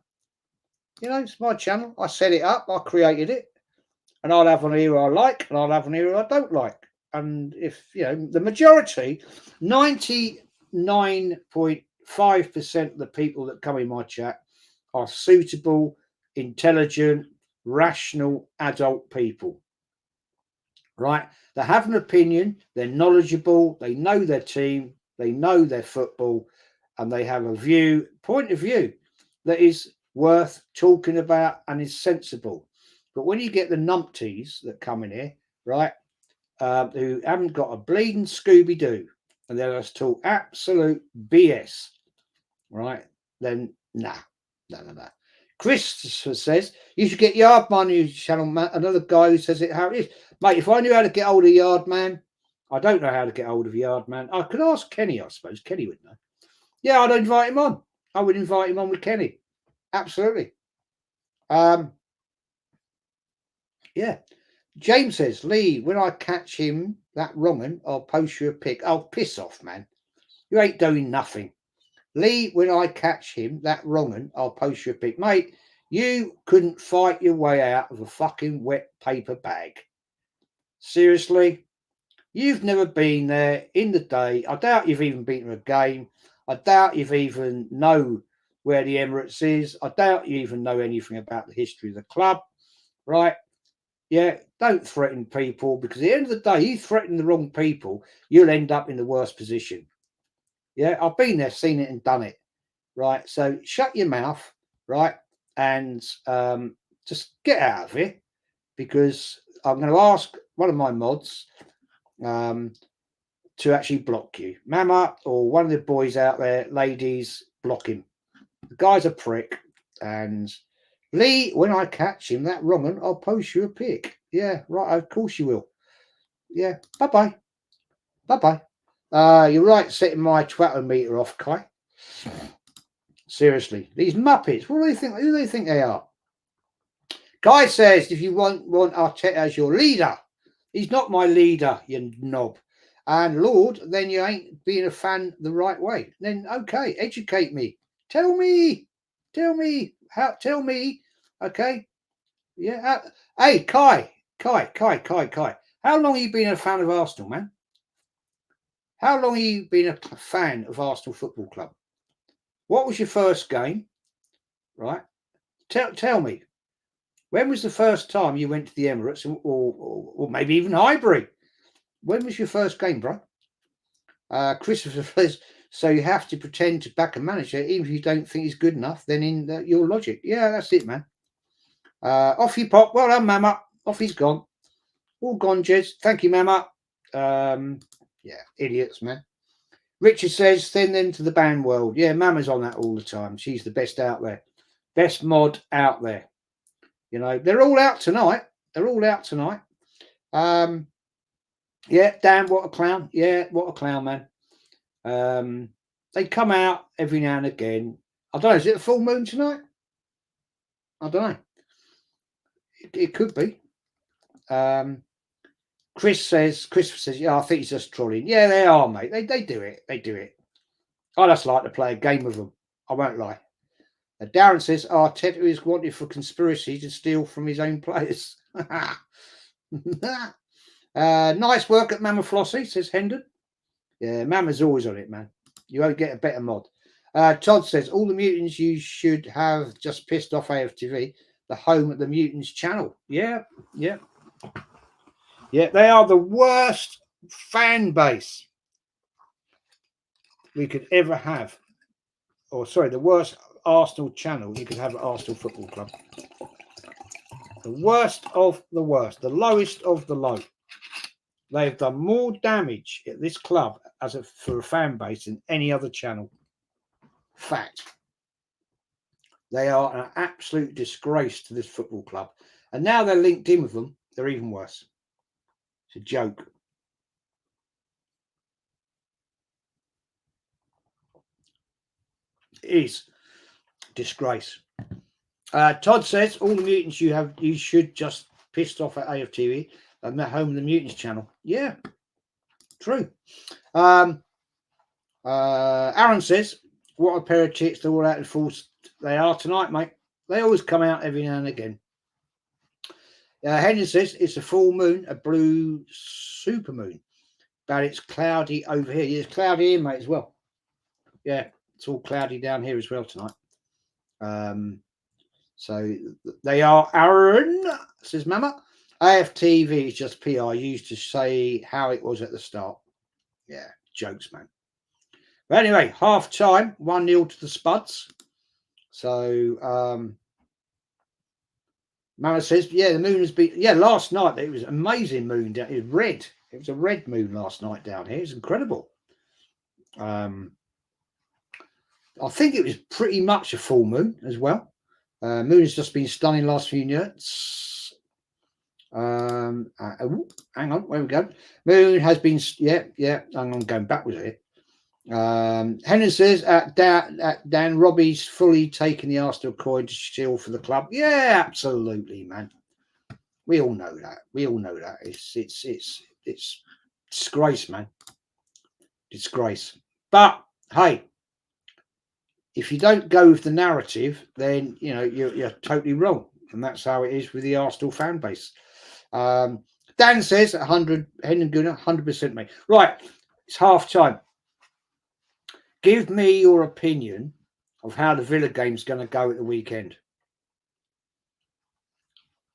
You know, it's my channel. I set it up. I created it. And I'll have one here I like, and I'll have one here I don't like. And if, you know, the majority, 99.5% of the people that come in my chat are suitable, intelligent, rational, adult people. Right? They have an opinion. They're knowledgeable. They know their team. They know their football. And they have a point of view that is worth talking about and is sensible. But when you get the numpties that come in here, right, who haven't got a bleeding Scooby-Doo and they'll just talk absolute BS, right, then no. Christopher says, you should get Yardman on your channel, man. Another guy who says it how it is. Mate, if I knew how to get hold of Yardman, I don't know how to get hold of Yardman. I could ask Kenny, I suppose. Kenny would know. Yeah, I'd invite him on. I would invite him on with Kenny. Absolutely. Yeah. James says, Lee, when I catch him, that wrong'un, I'll post you a pic. Oh, piss off, man. You ain't doing nothing. Lee, when I catch him, that wrong'un, I'll post you a pic. Mate, you couldn't fight your way out of a fucking wet paper bag. Seriously? You've never been there in the day. I doubt you've even been to a game. I doubt you've even know where the Emirates is. I doubt you even know anything about the history of the club, right? Yeah, don't threaten people, because at the end of the day, you threaten the wrong people, you'll end up in the worst position. Yeah, I've been there, seen it and done it, right? So shut your mouth, right? And just get out of it, because I'm going to ask one of my mods to actually block you. Mama or one of the boys out there, ladies, block him. The guy's a prick. And Lee, when I catch him, that wrong'un, I'll post you a pic. Yeah, right, of course you will. Yeah, bye-bye. Bye-bye. You're right, setting my twattometer off, Kai. Seriously, these Muppets, what do they think? Who do they think they are? Kai says, if you want Arteta as your leader, he's not my leader, you knob. And Lord, then you ain't being a fan the right way. Then okay, educate me. Tell me. Okay. Yeah. Hey, Kai. How long have you been a fan of Arsenal, man? How long have you been a fan of Arsenal Football Club? What was your first game? Right. Tell me. When was the first time you went to the Emirates, or maybe even Highbury? When was your first game, bro? Christopher says, so you have to pretend to back a manager even if you don't think he's good enough, then in your logic. Yeah, that's it, man. Off you pop. Well done, Mama. Off he's gone. All gone, Jez. Thank you, Mama. Yeah, idiots, man. Richard says, send them to the band world. Yeah, Mama's on that all the time. She's the best out there. Best mod out there. You know, they're all out tonight. Yeah, damn, what a clown. Yeah, what a clown, man. They come out every now and again. I don't know, is it a full moon tonight? I don't know. It could be. Christopher says, yeah, I think he's just trolling. Yeah, they are, mate. They do it. I just like to play a game with them. I won't lie. Darren says, Arteta is wanted for conspiracy to steal from his own players. Nice work at Mama Flossie, says Hendon. Yeah, Mama's always on it, man. You won't get a better mod. Todd says, all the mutants you should have just pissed off AFTV, the home of the mutants channel. Yeah. They are the worst fan base we could ever have. Or, sorry, the worst Arsenal channel you could have at Arsenal Football Club. The worst of the worst. The lowest of the low. They have done more damage at this club for a fan base than any other channel. Fact. They are an absolute disgrace to this football club. And now they're linked in with them, they're even worse. It's a joke. It is disgrace. Todd says, all the mutants you should just pissed off at AFTV and the home of the mutants channel. Yeah, true. Aaron says, what a pair of chicks, they're all out in force. They are tonight, mate. They always come out every now and again. Henry says, it's a full moon, a blue supermoon, but it's cloudy over here. Yeah, it's cloudy here, mate, as well. Yeah, it's all cloudy down here as well tonight. So they are Aaron, says Mama. AFTV is just PR used to say how it was at the start. Yeah, jokes, man. But anyway, half time, 1-0 to the Spuds. So Mama says, yeah, the moon has been, last night it was an amazing moon down. It was red. It was a red moon last night down here. It's incredible. I think it was pretty much a full moon as well. Moon has just been stunning last few nights. Hang on, where we go? Moon has been, I'm going backwards here. Henry says Dan Robbie's fully taken the Arsenal coin to steal for the club. Yeah, absolutely, man. We all know that. It's disgrace, man. Disgrace. But hey, if you don't go with the narrative, then you're totally wrong, and that's how it is with the Arsenal fan base. Dan says 100 Hendon Gunnar, 100%, mate. Right, it's half time. Give me your opinion of how the Villa game's going to go at the weekend.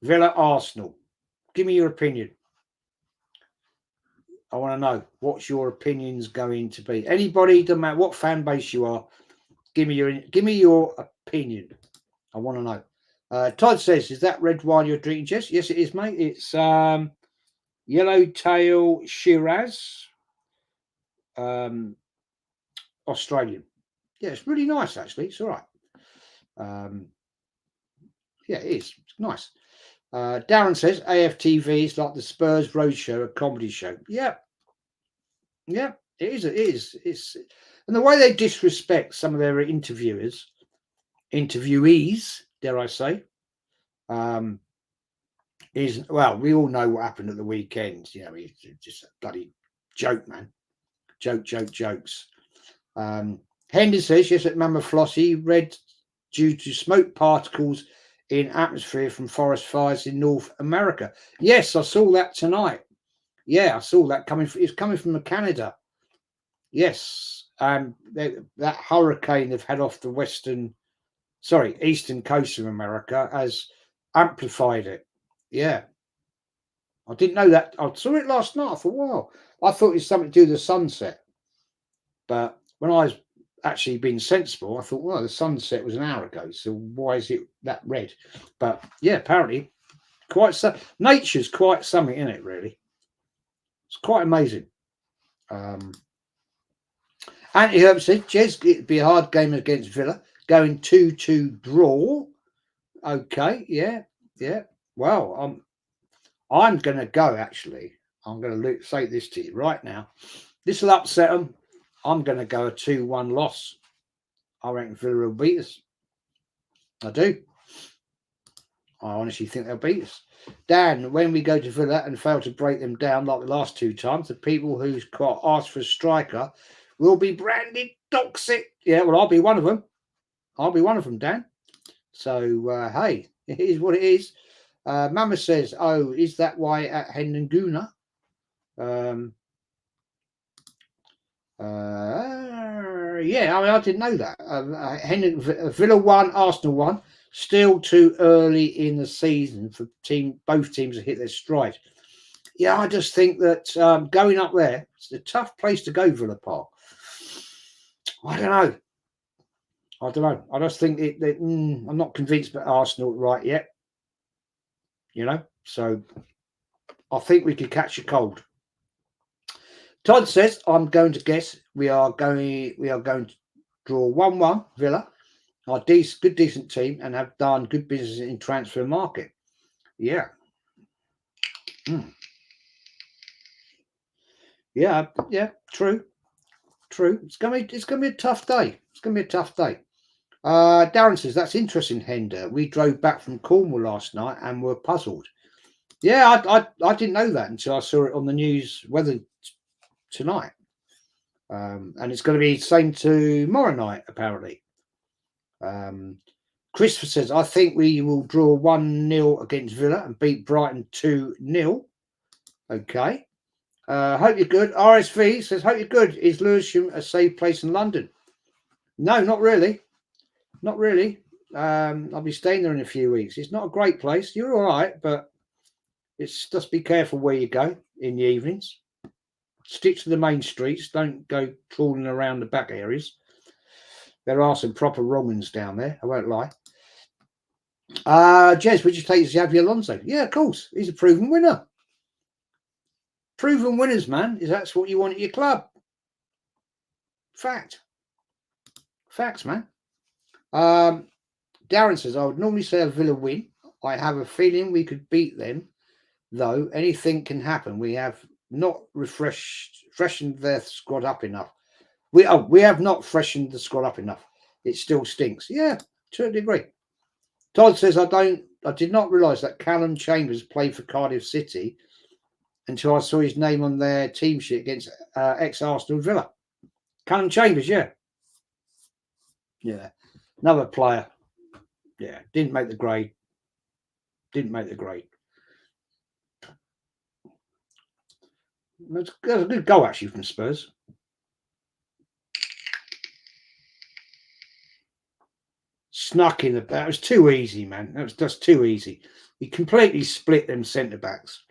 Villa Arsenal. Give me your opinion. I want to know what's your opinions going to be. Anybody, doesn't matter what fan base you are, give me your opinion. I want to know. Todd says, "Is that red wine you're drinking, Jess?" Yes, it is, mate. It's Yellowtail Shiraz, Australian. Yeah, it's really nice actually. It's all right. Yeah, it is. It's nice. Darren says AFTV is like the Spurs Roadshow, a comedy show. Yeah, it is. It's and the way they disrespect some of their interviewees, dare I say, is, well, we all know what happened at the weekend. It's just a bloody joke, man. Jokes. Hendon says, yes, at Mama Flossie, red due to smoke particles in atmosphere from forest fires in North America. Yes, I saw that tonight. Yeah, I saw that coming. It's coming from Canada. Yes, that hurricane they've had off the eastern coast of America has amplified it. Yeah, I didn't know that. I saw it last night. I thought, wow, I thought it was something to do with the sunset. But when I was actually being sensible, I thought, well, the sunset was an hour ago, so why is it that red? But yeah, apparently, nature's quite something in it, really. It's quite amazing. Andy Herb said, Jez, it'd be a hard game against Villa, going 2-2 draw. Okay, yeah. Well, I'm going to go, actually. I'm going to say this to you right now. This will upset them. I'm going to go a 2-1 loss. I reckon Villa will beat us. I do. I honestly think they'll beat us. Dan, when we go to Villa and fail to break them down like the last two times, the people who asked for a striker will be branded toxic. Yeah, well, I'll be one of them. Dan. So, hey, it is what it is. Mama says, oh, is that why at Hendon Gunnar? Yeah, I mean, I didn't know that. Villa 1, Arsenal 1. Still too early in the season for both teams to hit their stride. Yeah, I just think that going up there, it's a tough place to go, Villa Park. I don't know. I just think I'm not convinced that Arsenal right yet. So I think we could catch a cold. Todd says, I'm going to guess we are going to draw 1-1 Villa. Are good decent team and have done good business in transfer market. Yeah. Yeah, true. It's gonna be a tough day. Darren says, that's interesting, Hender. We drove back from Cornwall last night and were puzzled. Yeah, I didn't know that until I saw it on the news weather tonight. And it's going to be the same tomorrow night, apparently. Christopher says, I think we will draw 1-0 against Villa and beat Brighton 2-0. Okay. Hope you're good. RSV says, hope you're good. Is Lewisham a safe place in London? No, not really. I'll be staying there in a few weeks. It's not a great place. You're all right, but it's just be careful where you go in the evenings. Stick to the main streets. Don't go trawling around the back areas. There are some proper wrong-uns down there, I won't lie. Jez, would you take Xavi Alonso? Yeah, of course. He's a proven winner. Proven winners, man. That's what you want at your club. Fact. Facts, man. Darren says, I would normally say a Villa win. I have a feeling we could beat them, though anything can happen. We have not freshened their squad up enough. We have not freshened the squad up enough. It still stinks. Yeah, to a degree. Todd says, I did not realise that Callum Chambers played for Cardiff City until I saw his name on their team sheet against ex-Arsenal Villa. Callum Chambers, yeah. Yeah. Another player. Yeah. Didn't make the grade. That's a good goal, actually, from Spurs. Snuck in that was too easy, man. That was just too easy. He completely split them centre backs.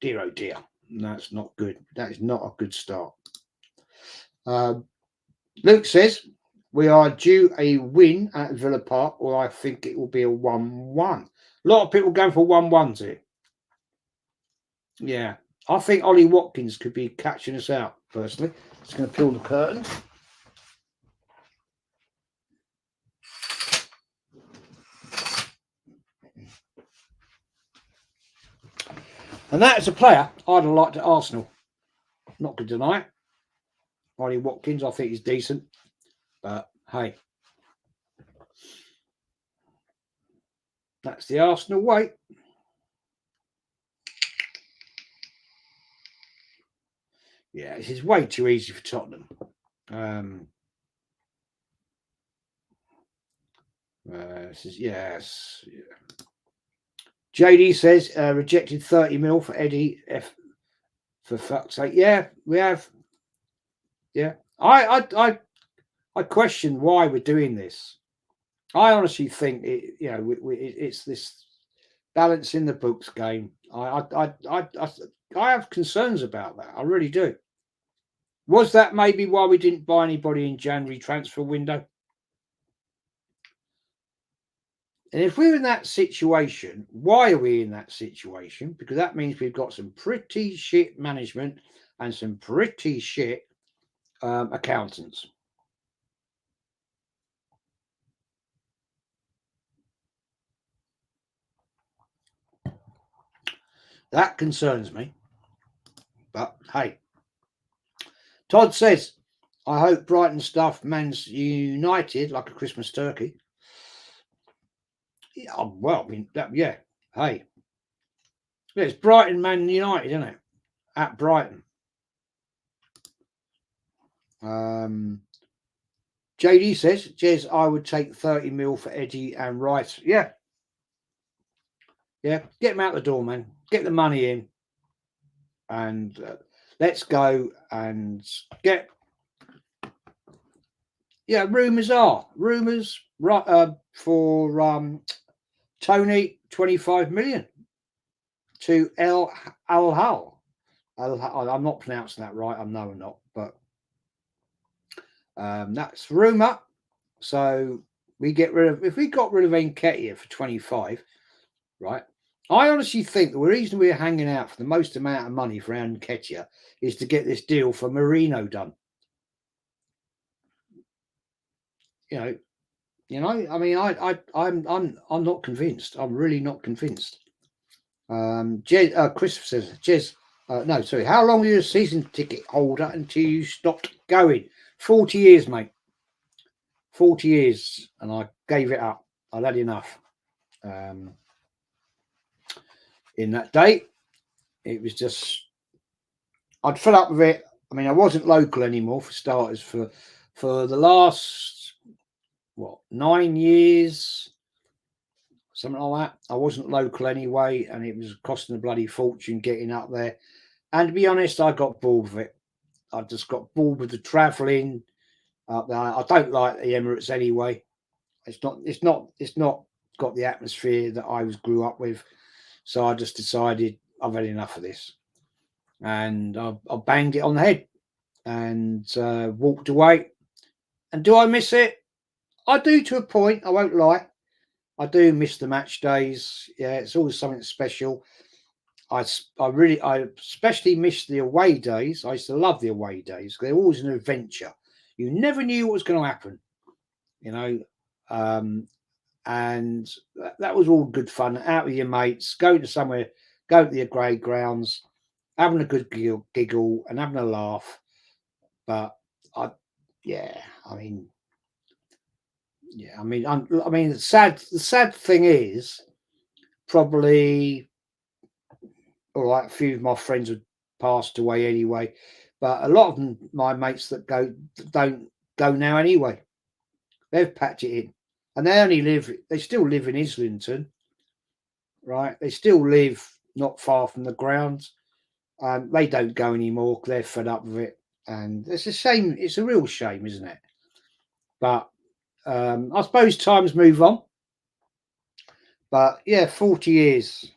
Dear oh dear. That's not good. That is not a good start. Luke says we are due a win at Villa Park, or I think it will be a 1-1. A lot of people going for 1-1s here. Yeah. I think Ollie Watkins could be catching us out, personally. Just going to peel the curtain. And that is a player I'd have liked at Arsenal. Not going to deny it. Ollie Watkins, I think he's decent. But hey, that's the Arsenal way. Yeah, this is way too easy for Tottenham. This is, yes. Yeah. JD says rejected 30 mil for Eddie. For fuck's sake, yeah, we have. Yeah, I question why we're doing this. I honestly think it's this balance in the books game. I have concerns about that. I really do. Was that maybe why we didn't buy anybody in January transfer window? And if we're in that situation, why are we in that situation? Because that means we've got some pretty shit management and some pretty shit accountants. That concerns me. But hey, Todd says, I hope Brighton stuff Man's United like a Christmas turkey. Yeah, well, I mean, yeah. Hey, yeah, it's Brighton Man United, isn't it? At Brighton. JD says, Jez, I would take 30 mil for Eddie and Rice. Yeah. Yeah, get them out the door, man. Get the money in. And let's go and get. Yeah, rumours for Tony, 25 million to Al Hal. I'm not pronouncing that right. I know I'm not, but that's rumour. So we get rid of, if we got rid of Nketiah for 25, right? I honestly think the reason we're hanging out for the most amount of money for Nketiah is to get this deal for Marino done. You know. I mean, I'm not convinced. I'm really not convinced. Christopher says, Jez, no, sorry. How long were you a season ticket holder until you stopped going? 40 years, mate. 40 years, and I gave it up. I'd had enough. In that day, it was just, I'd fill up with it. I mean, I wasn't local anymore for starters for the last 9 years, something like that. I wasn't local anyway, and it was costing a bloody fortune getting up there. And to be honest, I got bored with it. I just got bored with the travelling up there. I don't like the Emirates anyway. It's not got the atmosphere that I grew up with. So I just decided I've had enough of this, and I banged it on the head and walked away. And do I miss it? I do, to a point. I won't lie. I do miss the match days. Yeah, it's always something special. I especially miss the away days. I used to love the away days. They're always an adventure. You never knew what was going to happen, you know. And that was all good fun. Out with your mates, going to somewhere, go to the grade grounds, having a good giggle and having a laugh. But yeah, I mean, the sad thing is probably, all right, a few of my friends have passed away anyway, but a lot of them, my mates that don't go now anyway. They've packed it in, and they still live in Islington, right? They still live not far from the grounds. They don't go anymore. They're fed up with it, and it's a shame. It's a real shame, isn't it? But I suppose times move on. But yeah, 40 years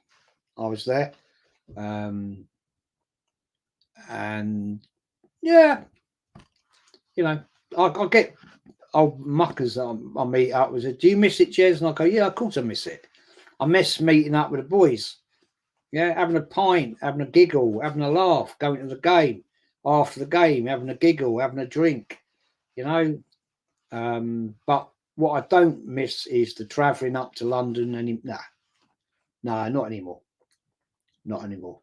I was there. And yeah, I'll get old muckers that I meet up with. Do you miss it, Jez? And I go, yeah, of course I miss it. I miss meeting up with the boys. Yeah, having a pint, having a giggle, having a laugh, going to the game, after the game, having a giggle, having a drink, But what I don't miss is the travelling up to London. No, not anymore. Not anymore.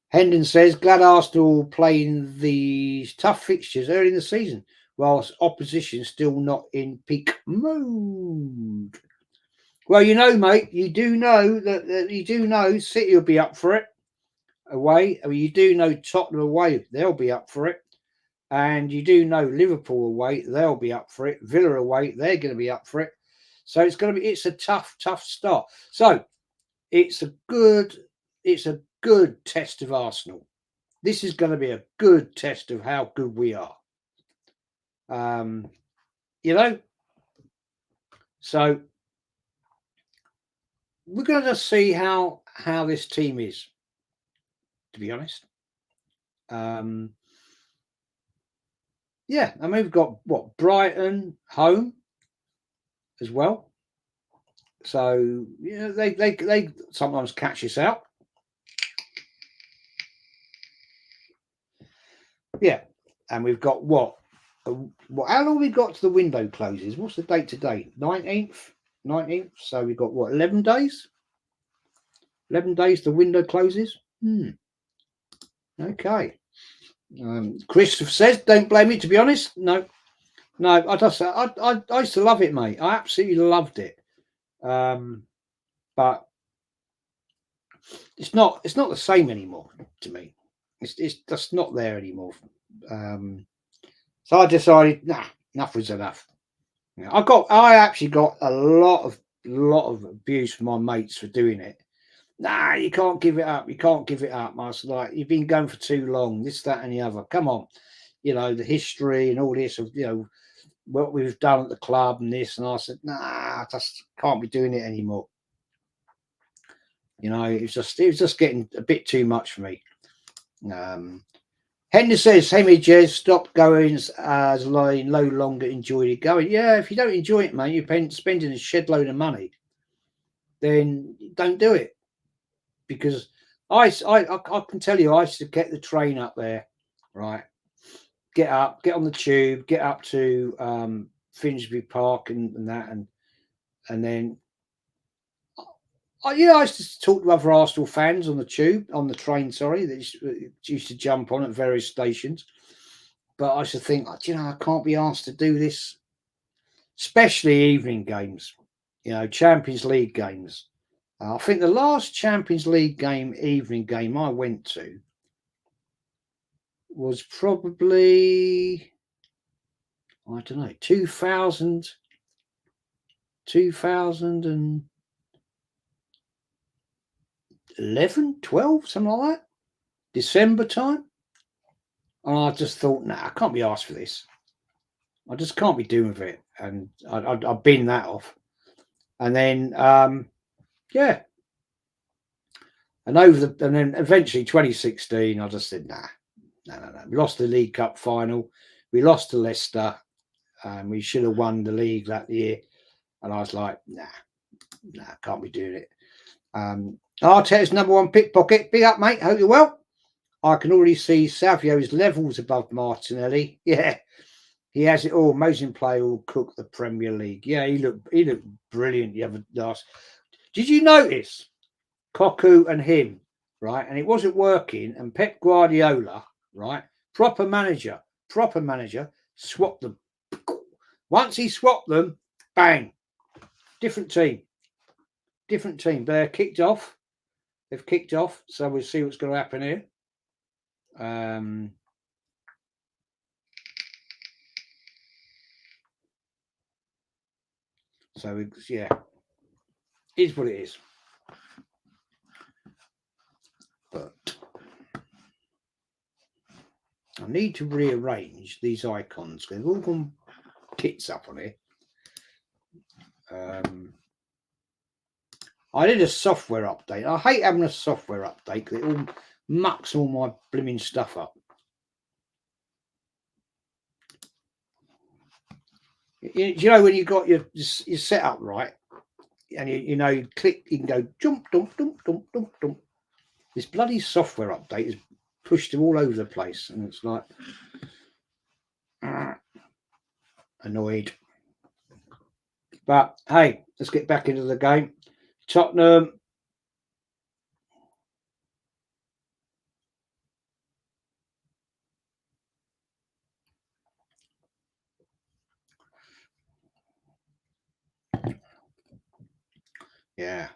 Hendon says, glad Arsenal playing the tough fixtures early in the season, whilst opposition still not in peak mode. Well, mate, you do know that City will be up for it away. I mean, you do know Tottenham away, they'll be up for it. And you do know Liverpool away, they'll be up for it. Villa away, they're going to be up for it. So it's a tough start. So it's a good test of Arsenal. This is going to be a good test of how good we are. So we're going to see how this team is, to be honest. Yeah, I mean, we've got Brighton home as well. So they sometimes catch us out. Yeah, and we've got how long have we got to the window closes? What's the date today? 19th. So we've got 11 days? 11 days the window closes. Okay. Chris says, don't blame me, to be honest. No, I used to love it, mate. I absolutely loved it. But it's not the same anymore to me. It's just not there anymore. So I decided, enough was enough. I actually got a lot of abuse from my mates for doing it. You can't give it up. You can't give it up. I was like, you've been going for too long. This, that, and the other. Come on, the history and all this of what we've done at the club and this. And I said, I just can't be doing it anymore. It was just getting a bit too much for me. Henry says, hey, me, Jez, stop going as I no longer enjoy it going. Yeah, if you don't enjoy it, mate, you're spending a shed load of money, then don't do it. Because I can tell you, I used to get the train up there, right? Get on the tube, get up to Finsbury Park and that, and then I used to talk to other Arsenal fans on the train, that used to jump on at various stations. But I used to think, I can't be asked to do this, especially evening games, Champions League games. I think the last Champions League evening game I went to was probably, I don't know, 2000 and 11, 12, something like that, December time. And I just thought, I can't be asked for this. I just can't be doing with it. And I've been that off. And then, yeah. And then eventually 2016, I just said, no. We lost the League Cup final. we lost to Leicester, and we should have won the league that year. And I was like, nah, can't be doing it. Arteta's number one pickpocket. Big up, mate. Hope you're well. I can already see Savio's levels above Martinelli. Yeah, he has it all. Amazing player will cook the Premier League. Yeah, he looked brilliant the other last. Did you notice Koku and him, right? And it wasn't working. And Pep Guardiola, right? Proper manager, swapped them. Once he swapped them, bang, different team. They're kicked off. They've kicked off. So we'll see what's going to happen here. So yeah, it is what it is. But I need to rearrange these icons because they've all gone tits up on here. I did a software update. I hate having a software update because it all mucks all my blooming stuff up. You know when you got your setup right, and you click, you can go jump, dump, dump, dump, dump, dump. This bloody software update is pushed them all over the place, and it's like annoyed. But hey, let's get back into the game. Tottenham. Yeah.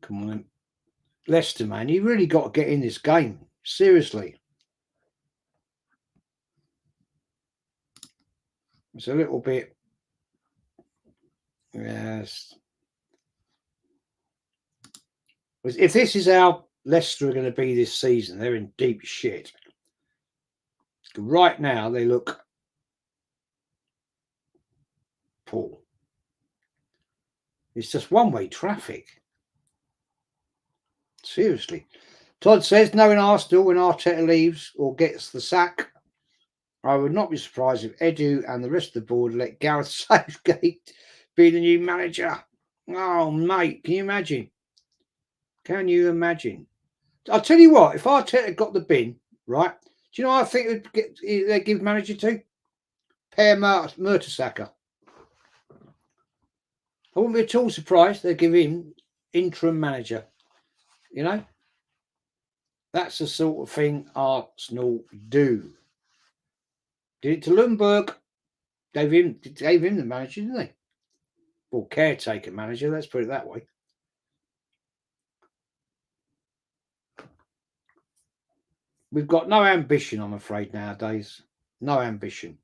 Come on then. Leicester, man, you really got to get in this game. Seriously. It's a little bit. Yes. If this is how Leicester are going to be this season, they're in deep shit. Right now, they look poor. It's just one-way traffic. Seriously. Todd says, knowing Arsenal when Arteta leaves or gets the sack, I would not be surprised if Edu and the rest of the board let Gareth Southgate be the new manager. Oh, mate, can you imagine? I'll tell you what, if Arteta got the bin, right, do you know what I think they'd give manager to? Per Mertesacker. I wouldn't be at all surprised they'd give him interim manager. You know? That's the sort of thing Arsenal do. Did it to Lundberg. Gave him the manager, didn't they? Or caretaker manager, let's put it that way. We've got no ambition, I'm afraid, nowadays. No ambition.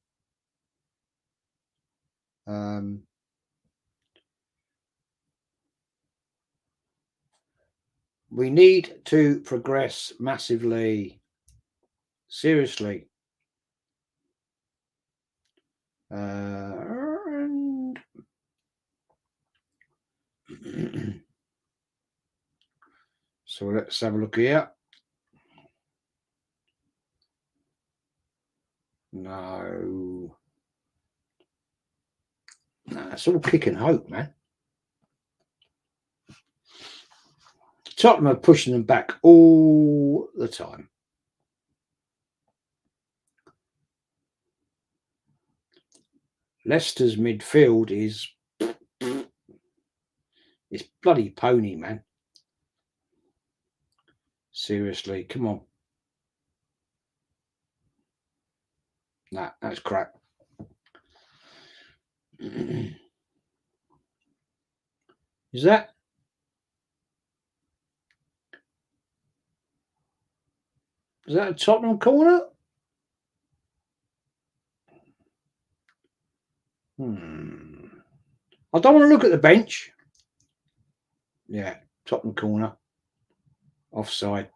We need to progress massively. Seriously. And so let's have a look here. No, it's all kick and hope, man. Tottenham are pushing them back all the time. Leicester's midfield is it's bloody pony, man. Seriously, come on. Nah, that's crap. Is that a Tottenham corner? I don't want to look at the bench. Yeah, Tottenham corner. Offside.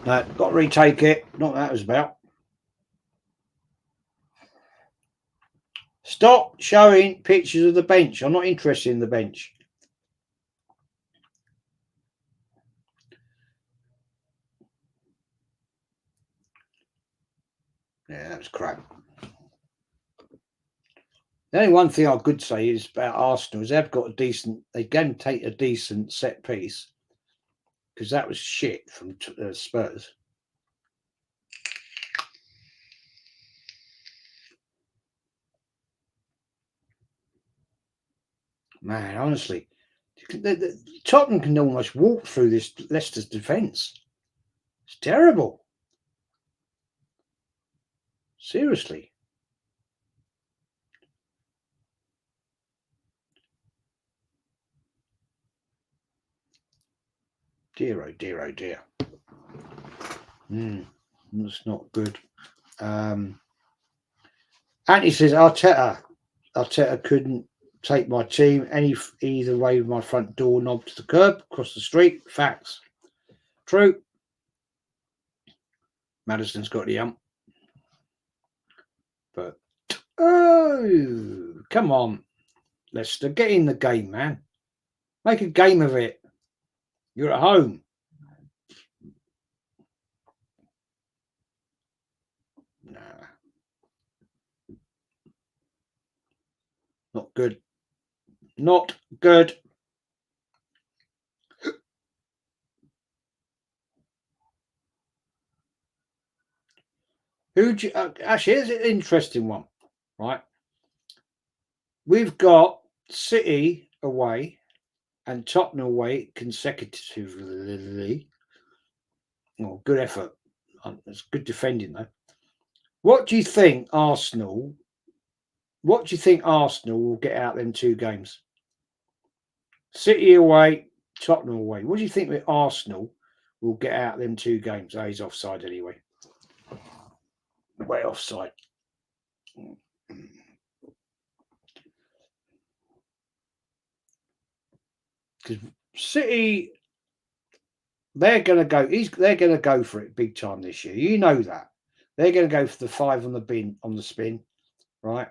No, got to retake it. Not what that was about. Stop showing pictures of the bench. I'm not interested in the bench. Yeah, that was crap. The only one thing I could say is about Arsenal is they've got a decent. They can take a decent set piece because that was shit from Spurs. Man, honestly, Tottenham can almost walk through this Leicester's defence. It's terrible. Seriously. Dear, oh dear, oh dear. That's not good. Anthony says Arteta couldn't take my team either way with my front door knob to the curb across the street. Facts. True. Madison's got the ump. But oh, come on, Leicester, get in the game, man. Make a game of it. You're at home. Nah. Not good. Not good. Actually, here's an interesting one, right? We've got City away and Tottenham away consecutively. Oh, good effort. It's good defending, though. What do you think Arsenal will get out of them two games? City away, Tottenham away. What do you think that Arsenal will get out of them two games? Oh, he's offside anyway. Way offside. Because City, they're going to go. They're going to go for it big time this year. You know that they're going to go for the 5 on the spin, right?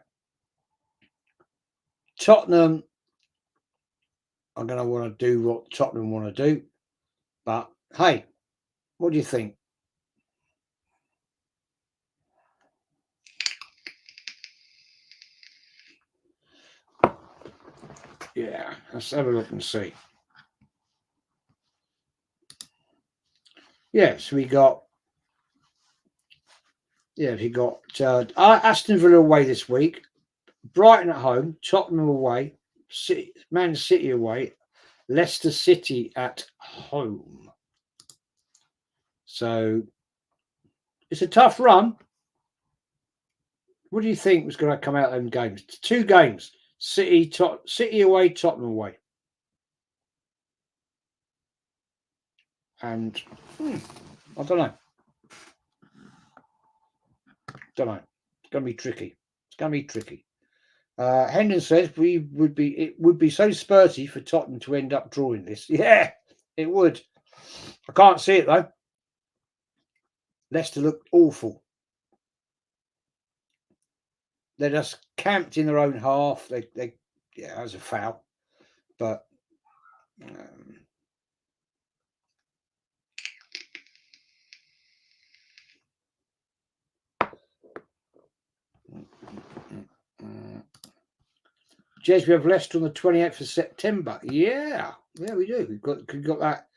Tottenham are going to want to do what Tottenham want to do, but hey, what do you think? Yeah, let's have a look and see. Yes, we got Aston Villa away this week, Brighton at home, Tottenham away, Man City away, Leicester City at home. So it's a tough run. What do you think was going to come out of them games? 2 games: City away, Tottenham away, and I don't know. It's going to be tricky. Hendon says it would be so Spursy for Tottenham to end up drawing this. Yeah, it would. I can't see it though. Leicester looked awful. They're just camped in their own half. They that was a foul, but Jez, we have Leicester on the 28th of September. Yeah, we do. We've got that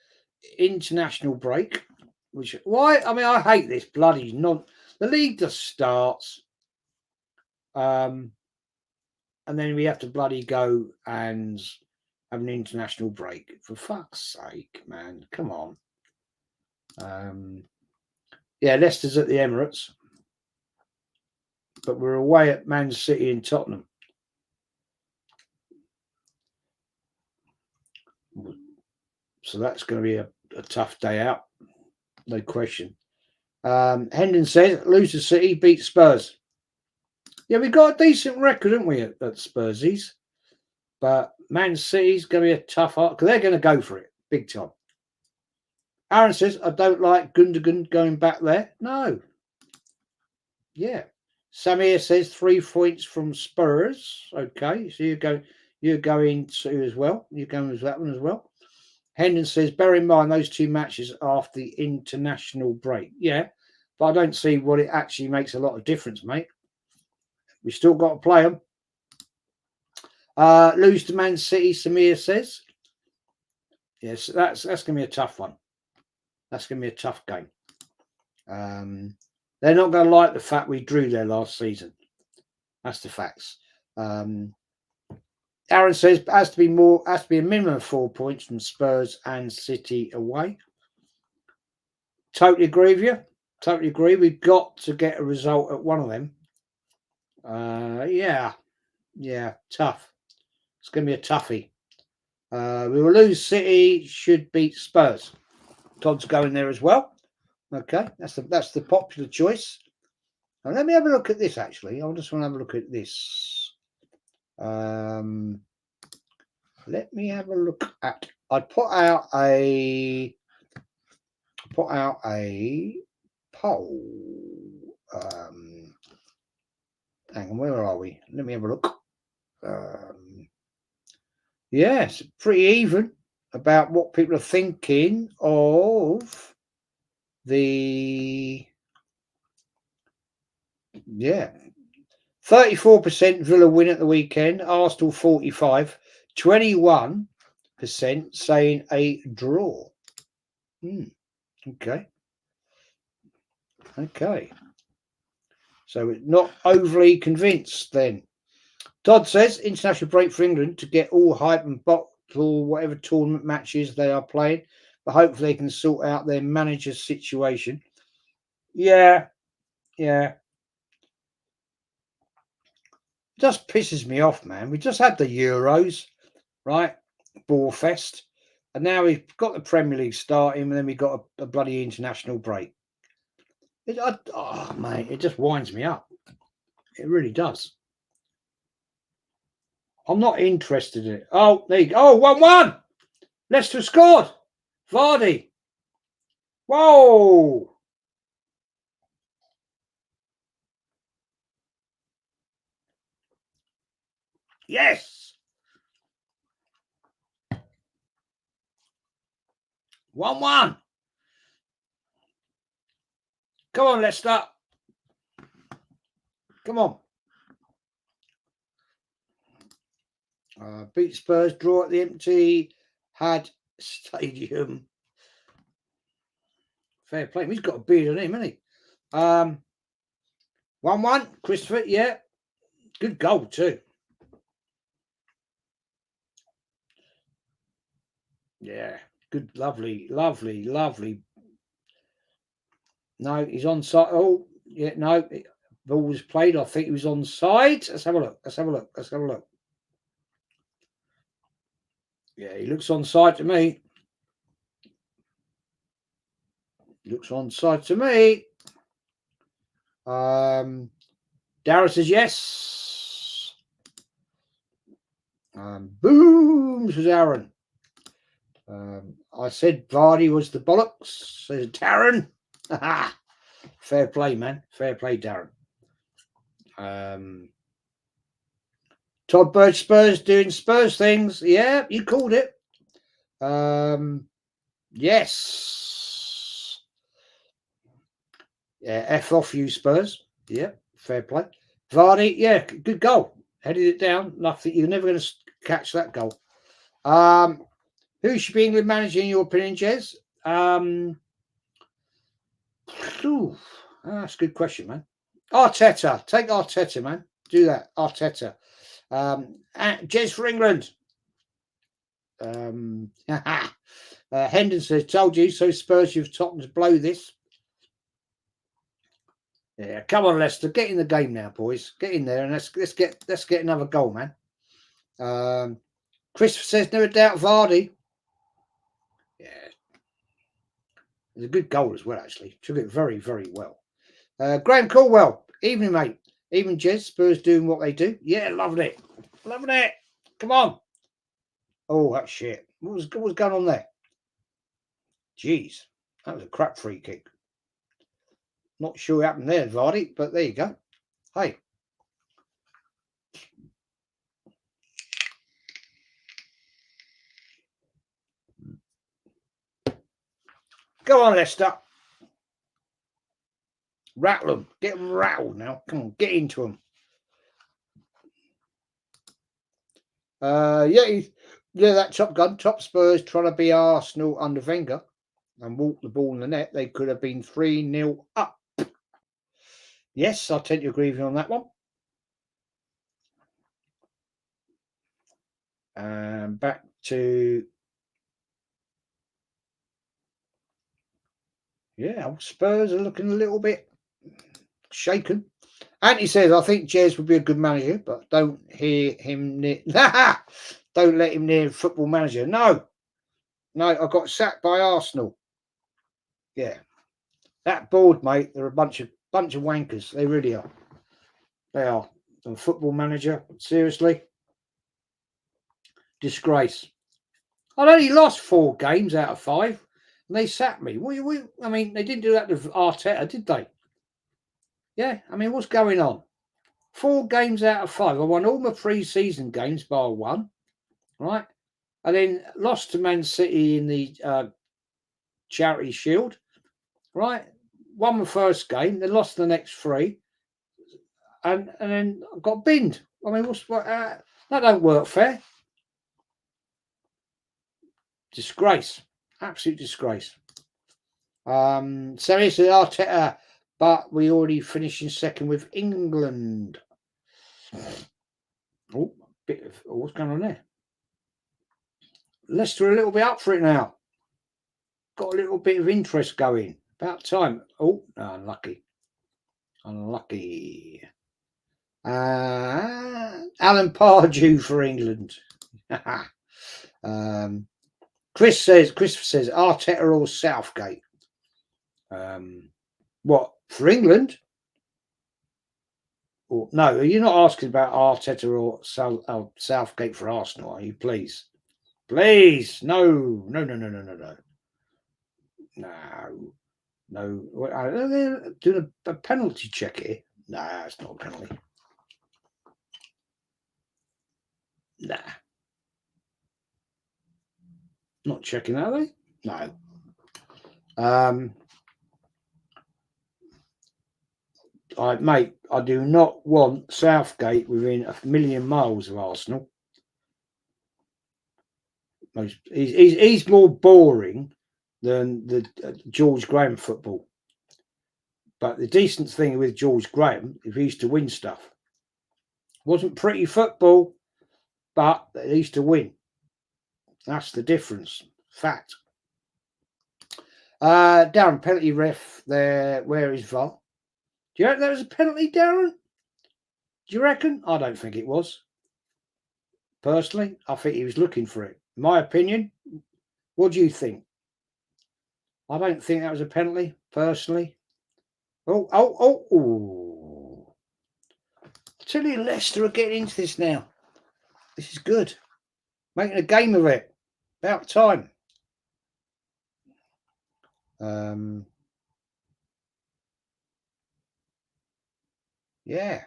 international break. I hate this bloody the league just starts, and then we have to bloody go and have an international break. For fuck's sake, man, come on. Leicester's at the Emirates, but we're away at Man City and Tottenham. So that's going to be a tough day out, no question. Hendon says, lose to City, beat Spurs. Yeah, we got a decent record, haven't we, at Spursies? But Man City's going to be a tough art because they're going to go for it big time. Aaron says, I don't like Gundogan going back there. No. Yeah. Samir says 3 points from Spurs. Okay, so you're going to as well. You're going with that one as well. Hendon says, bear in mind those 2 matches after the international break. Yeah, but I don't see what it actually makes a lot of difference, mate. We still got to play them. Lose to Man City, Samir says. Yes, that's going to be a tough one. That's going to be a tough game. They're not going to like the fact we drew there last season. That's the facts. Aaron says has to be a minimum of 4 points from Spurs and City away. Totally agree with you. Totally agree. We've got to get a result at one of them. Yeah, tough. It's going to be a toughie. We will lose City. Should beat Spurs. Todd's going there as well. Okay, that's the popular choice. Now, let me have a look at this. Actually, I just want to have a look at this. Let me have a look at. I put out a poll. Hang on, where are we? Let me have a look. Yes, pretty even about what people are thinking of the 34% Villa win at the weekend, Arsenal 45, 21% saying a draw. Okay. So it's not overly convinced then. Todd says international break for England to get all hype and bottle whatever tournament matches they are playing, but hopefully they can sort out their manager's situation. Yeah. Just pisses me off, man. We just had the Euros, right? Borefest. And now we've got the Premier League starting, and then we got a bloody international break. Mate, it just winds me up. It really does. I'm not interested in it. Oh, there you go. Oh, 1-1. Leicester scored. Vardy. Whoa. Yes. 1-1. Come on, Leicester. Come on. Beat Spurs, draw at the empty had stadium. Fair play. He's got a beard on him, hasn't he? 1-1. Christopher, yeah. Good goal too. Yeah. Good, lovely. No, he's on side. Oh, yeah, no. Ball was played. I think he was on side. Let's have a look. Yeah, he looks on side to me. Dara says yes. Boom, says Aaron. I said Vardy was the bollocks, says Darren. Fair play, man. Fair play, Darren. Todd Bird Spurs doing Spurs things. Yeah, you called it. Yes. Yeah, F off you, Spurs. Yeah, fair play. Vardy, yeah, good goal. Headed it down. Nothing. You're never going to catch that goal. Who should be England manager in your opinion, Jez? That's a good question, man. Arteta. Take Arteta, man. Do that. Arteta. Jez for England. Hendon says, told you, so Spurs, you've Tottenham to blow this. Yeah, come on, Leicester. Get in the game now, boys. Get in there and let's get another goal, man. Christopher says, never doubt Vardy. Yeah. It's a good goal as well, actually. Took it very, very well. Graham Caldwell. Evening, mate. Even Jez, Spurs doing what they do. Yeah, loving it. Come on. Oh, that's shit. What was going on there? Jeez. That was a crap free kick. Not sure what happened there, Vardy, but there you go. Hey. Go on, Leicester. Rattle them. Get them rattled now. Come on, get into them. That Top Gun, top Spurs trying to be Arsenal under Wenger and walk the ball in the net. They could have been 3-0 up. Yes, I tend to agree with you on that one. Back to Spurs are looking a little bit shaken. Anthony says, I think Jez would be a good manager, but don't hear him near. Don't let him near Football Manager. No, I got sacked by Arsenal. Yeah, that board, mate. They're a bunch of wankers. They really are. They are. And Football Manager, seriously, disgrace. I'd only lost 4 games out of 5, and they sacked me. I mean, they didn't do that to Arteta, did they? Yeah, I mean, what's going on? 4 games out of 5. I won all my pre-season games bar 1, right? And then lost to Man City in the Charity Shield, right? Won my first game, then lost the next 3, and then got binned. I mean, that don't work fair. Disgrace, absolute disgrace. So it's Arteta, but we already finished in second with England. Oh, what's going on there? Leicester a little bit up for it now. Got a little bit of interest going. About time. Oh, no, unlucky. Alan Pardew for England. Chris says Arteta or Southgate. What for England? Or no, you're not asking about Arteta or Southgate for Arsenal, are you? Please, no. They're doing a penalty check here. Nah, it's not a penalty. Nah. Not checking, are they? No. Mate, I do not want Southgate within a million miles of Arsenal. He's more boring than the George Graham football. But the decent thing with George Graham, if he used to win stuff, wasn't pretty football, but he used to win. That's the difference. Fact. Darren, penalty ref there. Where is VAR? Do you reckon that was a penalty, Darren? Do you reckon? I don't think it was. Personally, I think he was looking for it. My opinion. What do you think? I don't think that was a penalty, personally. Oh. I tell you, Leicester are getting into this now. This is good. Making a game of it. About time. Yeah.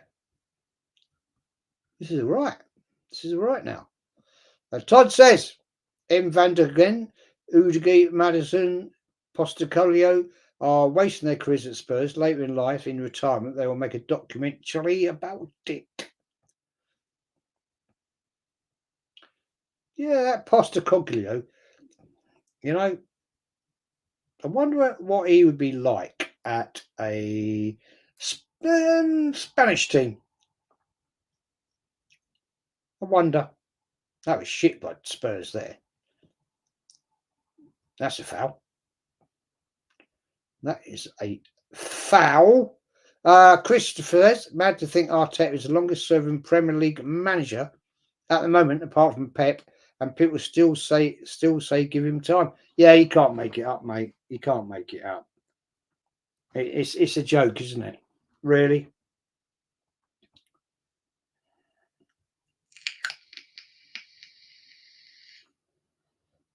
This is all right now. Todd says, M. van der Gen, Udegaard, Madison, Postecoglou are wasting their careers at Spurs. Later in life, in retirement, they will make a documentary about it. Yeah, that Postecoglou, I wonder what he would be like at a Spanish team. I wonder. That was shit by Spurs there. That's a foul. That is a foul. Christopher says, mad to think Arteta is the longest serving Premier League manager at the moment, apart from Pep, and people still say give him time. Yeah, he can't make it up, mate. He can't make it up. It's a joke, isn't it? Really?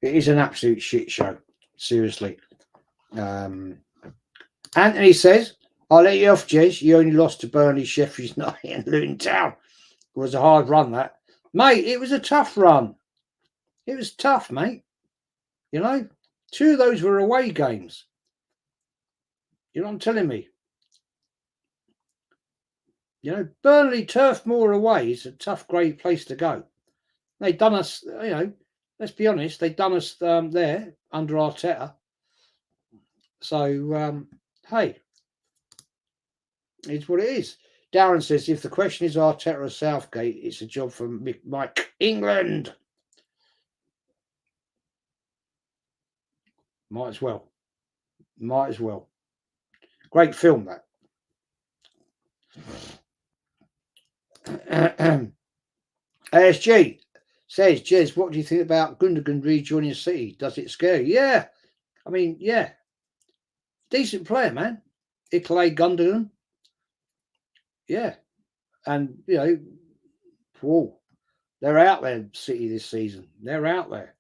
It is an absolute shit show. Seriously. Anthony says, I'll let you off, Jez. You only lost to Burnley, Sheffield United and Luton Town. It was a hard run, that. Mate, it was a tough run. It was tough, mate. You know, 2 of those were away games. You know what I'm telling me? You know, Burnley, Turf Moor away is a tough, great place to go. They done us, you know, let's be honest, they done us there under Arteta. So, hey, it's what it is. Darren says, if the question is Arteta or Southgate, it's a job for Mike England. Might as well. Might as well. Great film, that. ASG says, Jez, what do you think about Gundogan rejoining City? Does it scare you? Yeah. I mean, yeah. Decent player, man. Ilkay Gundogan. Yeah. And, you know, whoa, they're out there, City, this season. They're out there.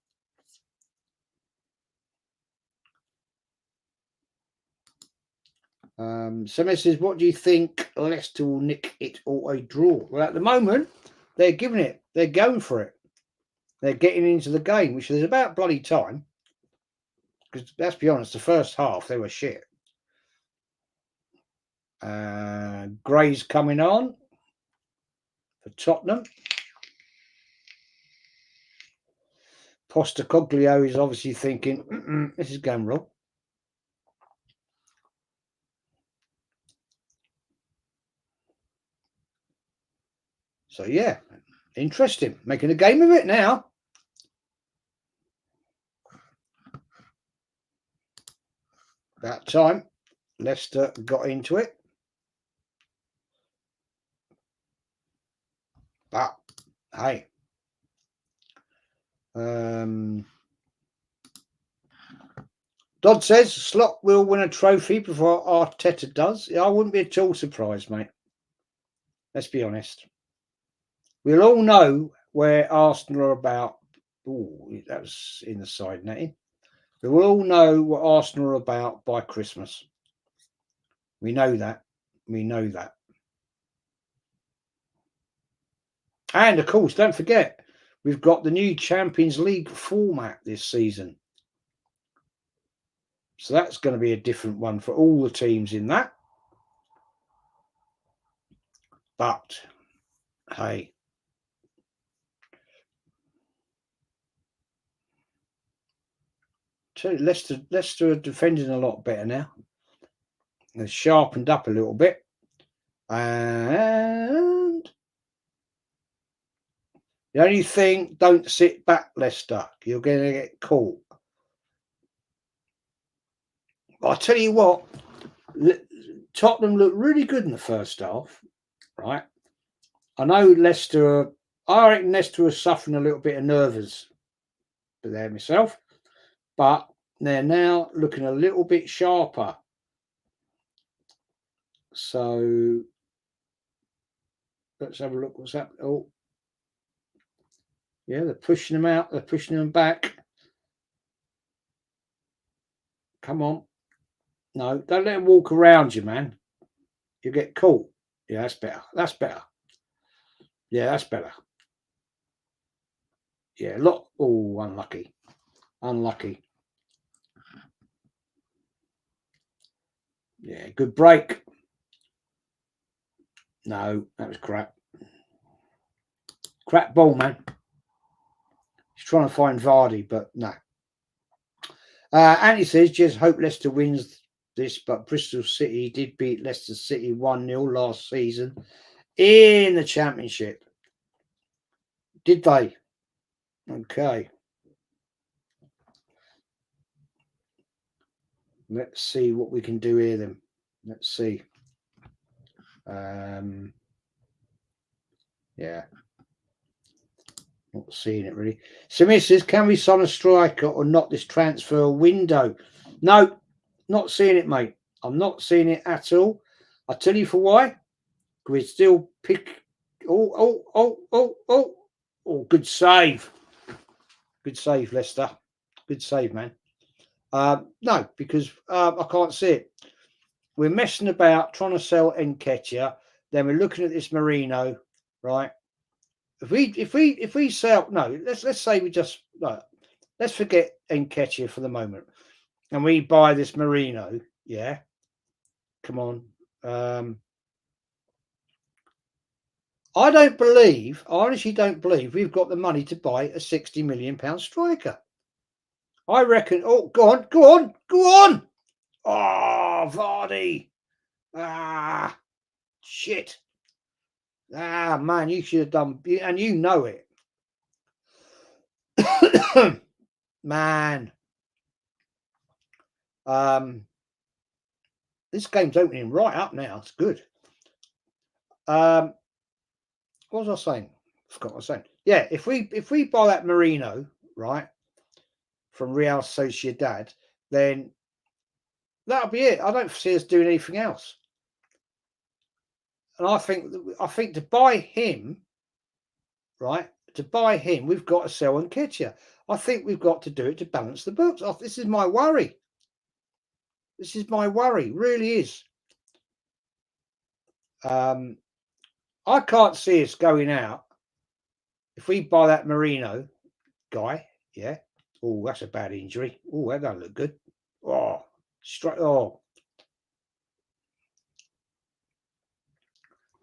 Somebody says, what do you think Leicester will nick it or a draw? Well, at the moment, they're giving it. They're going for it. They're getting into the game, which is about bloody time. Because let's be honest, the first half, they were shit. Gray's coming on for Tottenham. Postecoglou is obviously thinking, this is going wrong. So, yeah, interesting. Making a game of it now. About time Leicester got into it. But, hey. Dodd says Slot will win a trophy before Arteta does. I wouldn't be at all surprised, mate. Let's be honest. We'll all know where Arsenal are about. Oh, that was in the side netting. We will all know what Arsenal are about by Christmas. We know that. We know that. And, of course, don't forget, we've got the new Champions League format this season. So that's going to be a different one for all the teams in that. But, hey. Leicester are defending a lot better now. They're sharpened up a little bit. And the only thing, don't sit back, Leicester. You're going to get caught. I'll tell you what, Tottenham looked really good in the first half, right? I know I reckon Leicester are suffering a little bit of nerves there myself, but they're now looking a little bit sharper. So let's have a look what's happening. Oh, yeah, they're pushing them out. They're pushing them back. Come on. No, don't let them walk around you, man. You get caught. Yeah, that's better. That's better. Yeah, that's better. Yeah, oh, unlucky. Unlucky. Yeah, good break. No, that was crap. Crap ball, man. He's trying to find Vardy, but no. Andy says, just hope Leicester wins this, but Bristol City did beat Leicester City 1-0 last season in the Championship. Did they? Okay. Let's see what we can do here then. Let's see. Yeah. Not seeing it really. Samir says, can we sign a striker or not this transfer window? No, not seeing it, mate. I'm not seeing it at all. I'll tell you for why. We still pick. Oh, good save. Good save, Leicester. Good save, man. No, because I can't see it. we're messing about trying to sell Nketiah. Then we're looking at this Merino, right? If we sell, no, let's say we just no, let's forget Nketiah for the moment, and we buy this Merino. Yeah, come on. I honestly don't believe we've got the money to buy a £60 million striker. I reckon. Oh, go on. Oh, Vardy. Ah, shit. Ah, man, you should have done, and you know it. Man. This game's opening right up now. It's good. What was I saying? Forgot what I was saying. Yeah, if we buy that Merino, right, from Real Sociedad, then that'll be it. I don't see us doing anything else. And I think to buy him, right, we've got to sell Nketiah. I think we've got to do it to balance the books. This is my worry. Really is. I can't see us going out if we buy that Merino guy. Yeah. Oh, that's a bad injury. Oh, that don't look good. Oh, straight. Oh,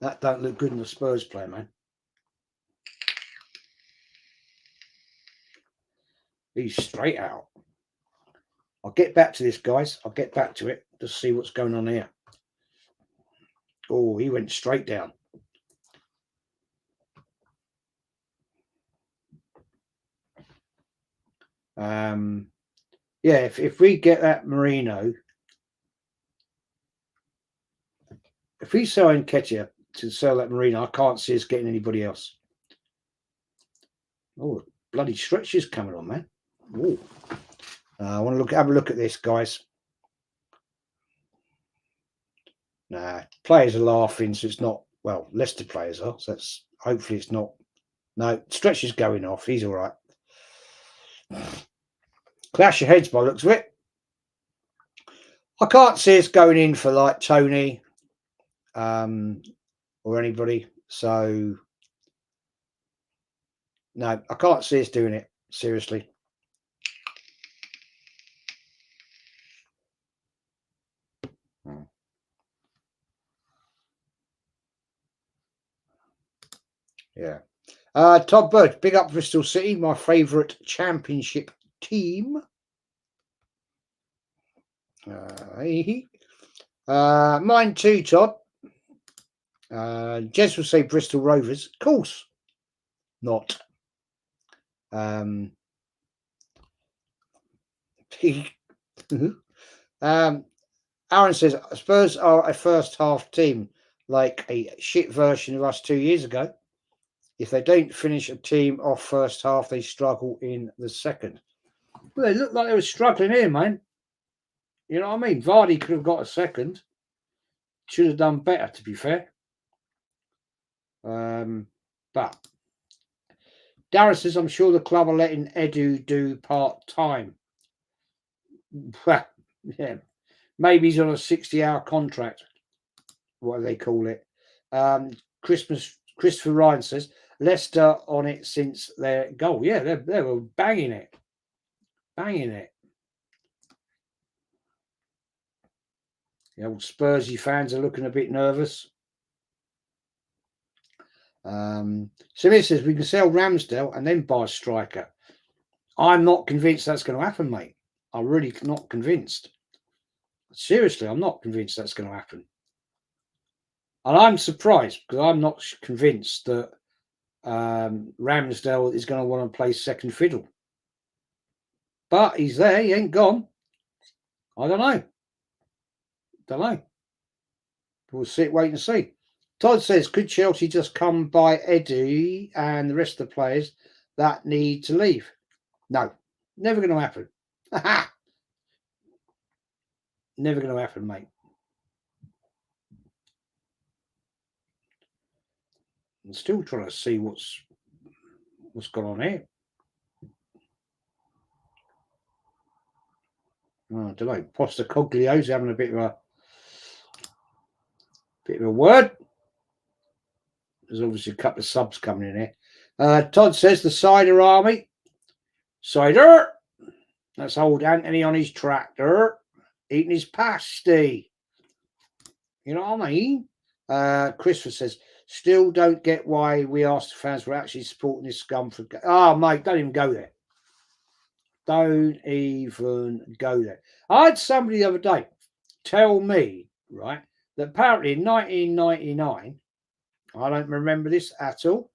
that don't look good in the Spurs player, man. He's straight out. I'll get back to this, guys. I'll get back to it to see what's going on here. Oh, he went straight down. Yeah, if we get that Merino, if we sell Nketiah to sell that Merino, I can't see us getting anybody else. Oh, bloody stretches coming on, man. Oh, I want to have a look at this, guys. Nah, players are laughing, so it's not. Well, Leicester players are, so that's hopefully it's not. No, stretches going off. He's all right. Clash your heads by the looks of it. I can't see us going in for like Tony or anybody. So, no, I can't see us doing it. Seriously. Yeah. Todd Bird, big up Bristol City, my favourite championship team. Mine too, Todd. Jez will say Bristol Rovers. Of course not. Aaron says Spurs are a first half team, like a shit version of us 2 years ago. If they don't finish a team off first half, they struggle in the second. Well, they look like they were struggling here, man. You know what I mean? Vardy could have got a second. Should have done better, to be fair. But Darren says, I'm sure the club are letting Edu do part-time. Yeah, maybe he's on a 60-hour contract. What do they call it? Christopher Ryan says, Leicester on it since their goal. Yeah, they were banging it. The old Spursy fans are looking a bit nervous. Samir says we can sell Ramsdale and then buy a striker. I'm not convinced that's going to happen, mate. I'm really not convinced. Seriously, I'm not convinced that's going to happen. And I'm surprised because I'm not convinced that Ramsdale is going to want to play second fiddle. But he's there. He ain't gone. I don't know. We'll wait and see. Todd says, could Chelsea just come by Eddie and the rest of the players that need to leave? No, never going to happen. Never going to happen, mate. I'm still trying to see what's gone on here. Oh, I don't know. Postecoglio's having a bit of a Bit of a word. There's obviously a couple of subs coming in here. Todd says the cider army. Cider. That's old Anthony on his tractor eating his pasty. You know what I mean? Christopher says, still don't get why we asked the fans were actually supporting this scum for. Oh, mate, don't even go there. Don't even go there. I had somebody the other day tell me, right, that apparently in 1999, I don't remember this at all,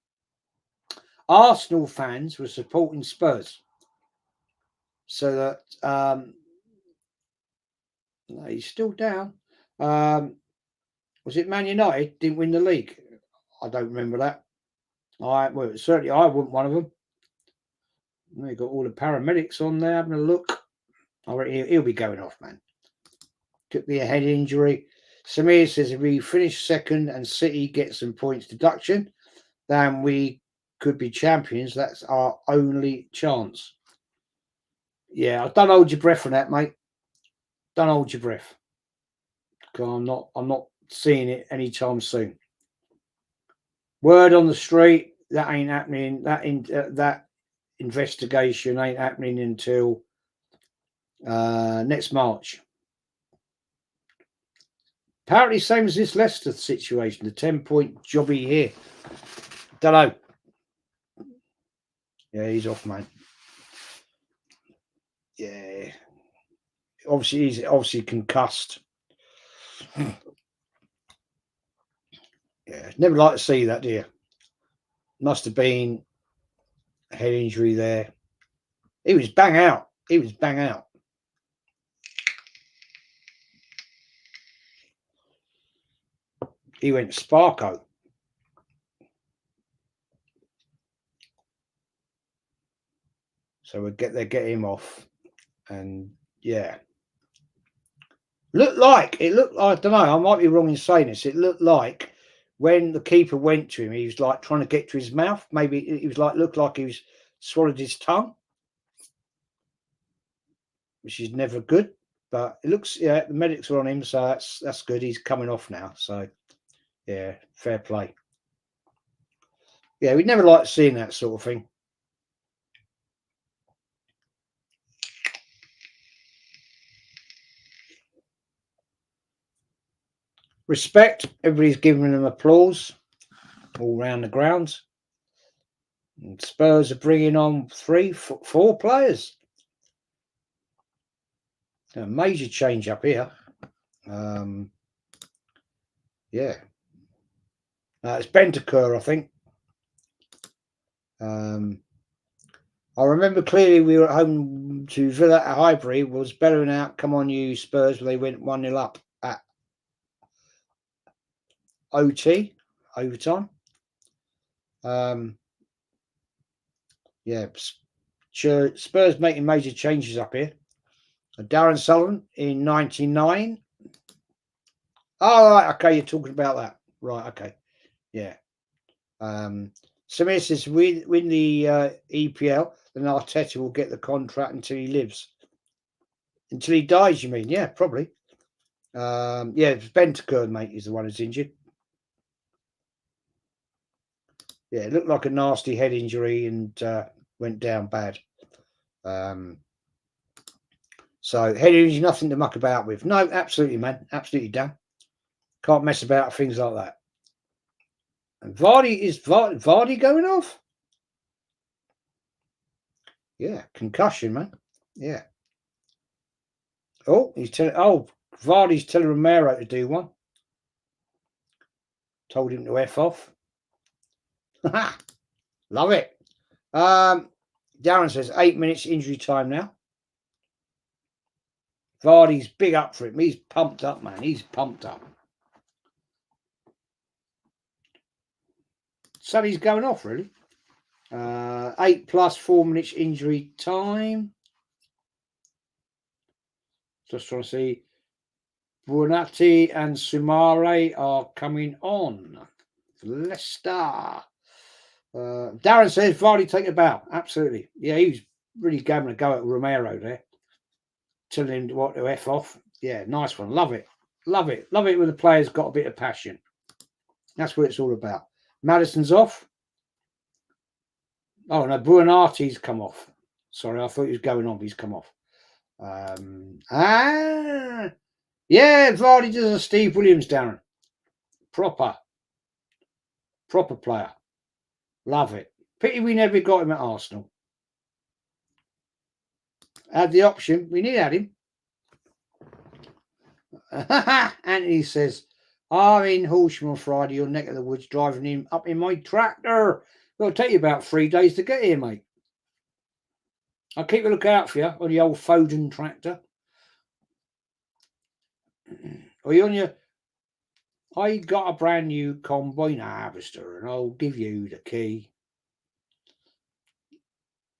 Arsenal fans were supporting Spurs. So that no, he's still down. Was it Man United didn't win the league? I don't remember that. Certainly I wasn't one of them. They got all the paramedics on there having a look. I reckon he'll be going off, man. Could be a head injury. Samir says if we finish second and City get some points deduction, then we could be champions. That's our only chance. Yeah, don't hold your breath on that, mate. Don't hold your breath. Because I'm not seeing it anytime soon. Word on the street, that ain't happening. That investigation ain't happening until next March. Apparently, same as this Leicester situation, the 10-point jobby here. Don't know. Yeah, he's off, man. Yeah. He's obviously concussed. Yeah, never like to see that, do you? Must have been a head injury there. He was bang out. He went Sparko. So they get him off. And yeah. It looked like, I don't know, I might be wrong in saying this. It looked like when the keeper went to him, he was like trying to get to his mouth. Maybe it was like, looked like he was swallowed his tongue, which is never good. But it looks, yeah, the medics are on him, so that's good. He's coming off now. So yeah, fair play. Yeah, we'd never like seeing that sort of thing. Respect. Everybody's giving them applause all round the grounds. And Spurs are bringing on 4 players. A major change up here. Yeah. It's Bentancur, I think. I remember clearly we were at home to Villa at Highbury. Was bellowing out, "Come on, you Spurs!" When they went 1-0 up at overtime. Yeah, Spurs making major changes up here. Darren Sullivan in 99. Oh, right, okay, you're talking about that. Right, okay. Yeah. Samir says, win the EPL, then Arteta will get the contract until he lives. Until he dies, you mean? Yeah, probably. Yeah, Bentancur, mate, is the one who's injured. Yeah, it looked like a nasty head injury and went down bad. So head injury, nothing to muck about with. No, absolutely, man. Absolutely done. Can't mess about with things like that. And Vardy going off? Yeah, concussion, man. Yeah. Oh, Vardy's telling Romero to do one. Told him to F off. Love it. Darren says 8 minutes injury time now. Vardy's big up for him. He's pumped up, man. He's pumped up. So he's going off, really. 8 plus 4 minutes injury time. Just trying to see. Buonatti and Sumare are coming on. Leicester. Darren says Vardy take a bow. Absolutely. Yeah, he was really having a go at Romero there. Telling him what to F off. Yeah, nice one. Love it. Love it. Love it when the players got a bit of passion. That's what it's all about. Madison's off. Oh, no, Buonarti's come off. Sorry, I thought he was going on, but he's come off. Yeah, Vardy does a Steve Williams, Darren. Proper player. Love it. Pity we never got him at Arsenal. Had the option. We need had him. Anthony says, I'm in Horsham on Friday, your neck of the woods, driving him up in my tractor. It'll take you about 3 days to get here, mate. I'll keep a lookout for you on the old Foden tractor. Are you on your... I got a brand new combine harvester and I'll give you the key.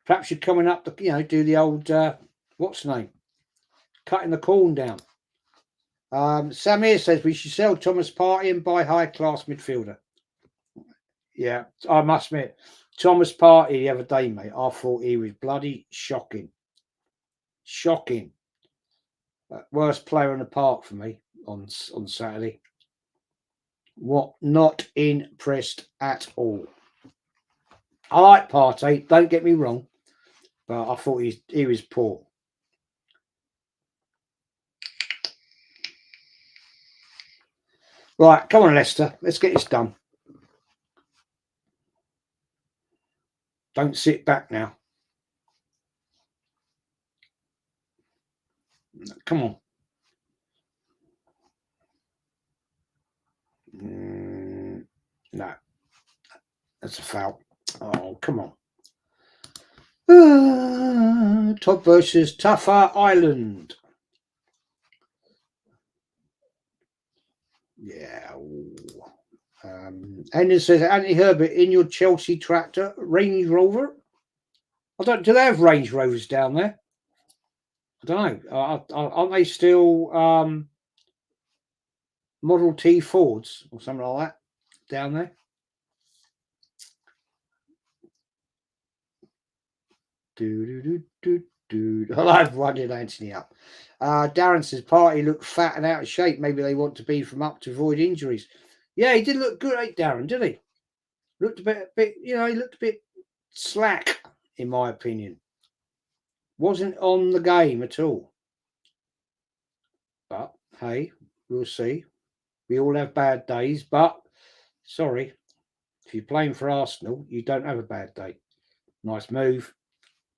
Perhaps you're coming up to, do the old, what's the name? Cutting the corn down. Samir says we should sell Thomas Partey and buy high-class midfielder. Yeah, I must admit, Thomas Partey the other day, mate, I thought he was bloody shocking. Shocking. Worst player in the park for me on Saturday. What? Not impressed at all. I like Partey, don't get me wrong, but I thought he was poor. Right, come on, Leicester. Let's get this done. Don't sit back now. Come on. No. That's a foul. Oh, come on. Top versus Tougher Island. Yeah. And it says, Anthony Herbert, in your Chelsea tractor, Range Rover? Do they have Range Rovers down there? I don't know. Aren't they still Model T Fords or something like that down there? I've winded Anthony up. Darren says, Partey looked fat and out of shape. Maybe they want to beef him up to avoid injuries. Yeah, he did look good, Darren, did he? Looked a bit, he looked a bit slack, in my opinion. Wasn't on the game at all. But, hey, we'll see. We all have bad days, but, sorry, if you're playing for Arsenal, you don't have a bad day. Nice move.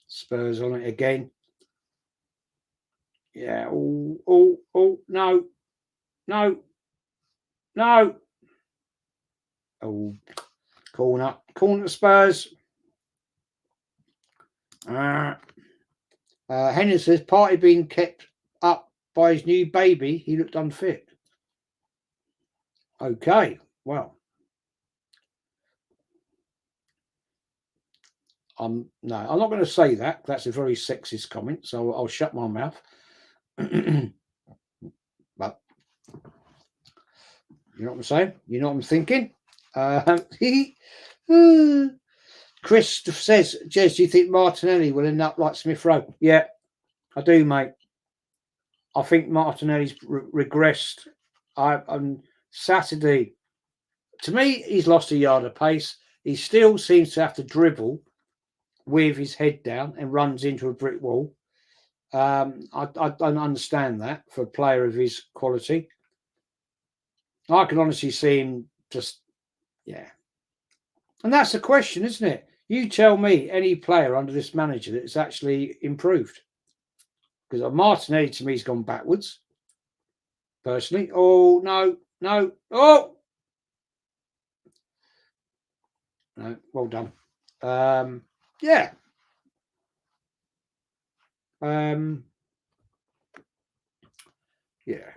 Spurs on it again. Yeah. Oh, no. Oh, corner Spurs. Henry says, Partey being kept up by his new baby. He looked unfit. Okay, well. I'm not going to say that. That's a very sexist comment, so I'll shut my mouth. But you know what I'm saying? You know what I'm thinking? Chris says, Jez, do you think Martinelli will end up like Smith Rowe? Yeah, I do, mate. I think Martinelli's regressed. On Saturday, to me, he's lost a yard of pace. He still seems to have to dribble with his head down and runs into a brick wall. I don't understand that for a player of his quality. I can honestly see him just, yeah. And that's the question, isn't it? You tell me any player under this manager that's actually improved. Because Martinelli, to me, has gone backwards, personally. Oh, no. Oh! No, well done. Yeah. Yeah.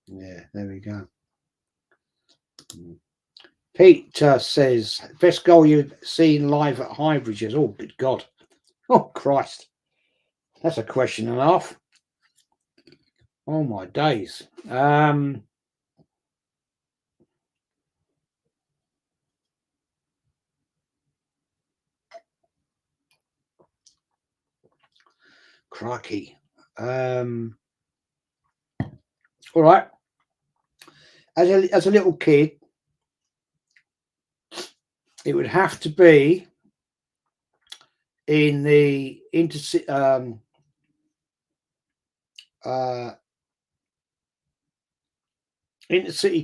Yeah, there we go. Pete says, best goal you've seen live at Highbridges. Oh, good God. Oh, Christ. That's a question and a half. Oh, my days. Crikey. All right. As a little kid, it would have to be in the Intercity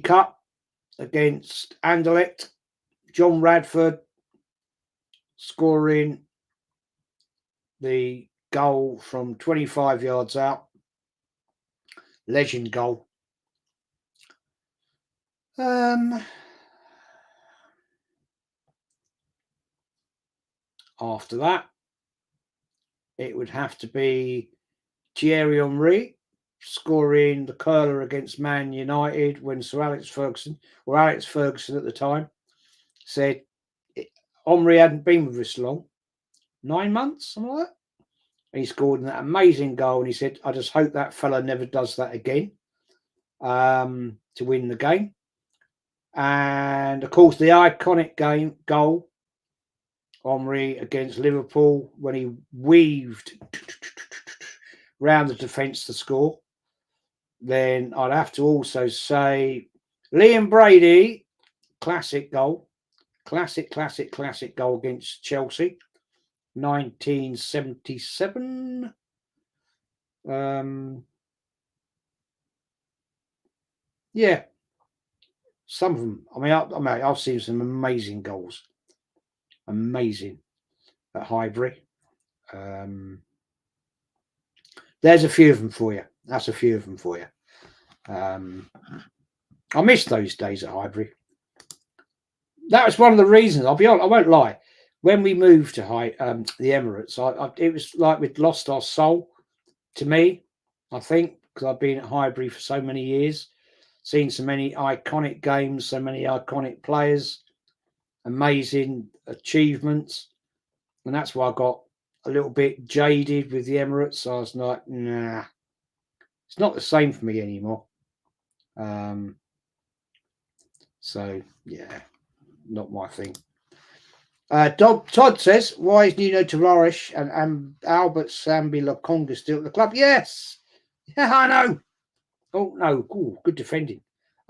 Cup against Anderlecht. John Radford scoring the goal from 25 yards out. Legend goal. After that, it would have to be Thierry Henry scoring the curler against Man United when Alex Ferguson at the time, said Henry hadn't been with us long, 9 months, something like that. And he scored that amazing goal, and he said, I just hope that fella never does that again to win the game. And, of course, the iconic goal, Henry against Liverpool, when he weaved round the defence to score. Then I'd have to also say Liam Brady, classic goal. Classic goal against Chelsea, 1977. Yeah, some of them. I mean, I've seen some amazing goals. Amazing at Highbury. There's a few of them for you. That's a few of them for you. I miss those days at Highbury. That was one of the reasons. I'll be honest, I won't lie. When we moved to the Emirates, it was like we'd lost our soul. To me, I think, because I've been at Highbury for so many years, seen so many iconic games, so many iconic players, amazing achievements, and that's why I got a little bit jaded with the Emirates. So I was like, nah, it's not the same for me anymore. So yeah, not my thing. Todd says, why is Nuno Tavares and Albert Sambi Lokonga still at the club? Yes. Yeah, I know. Oh, no. Ooh, good defending.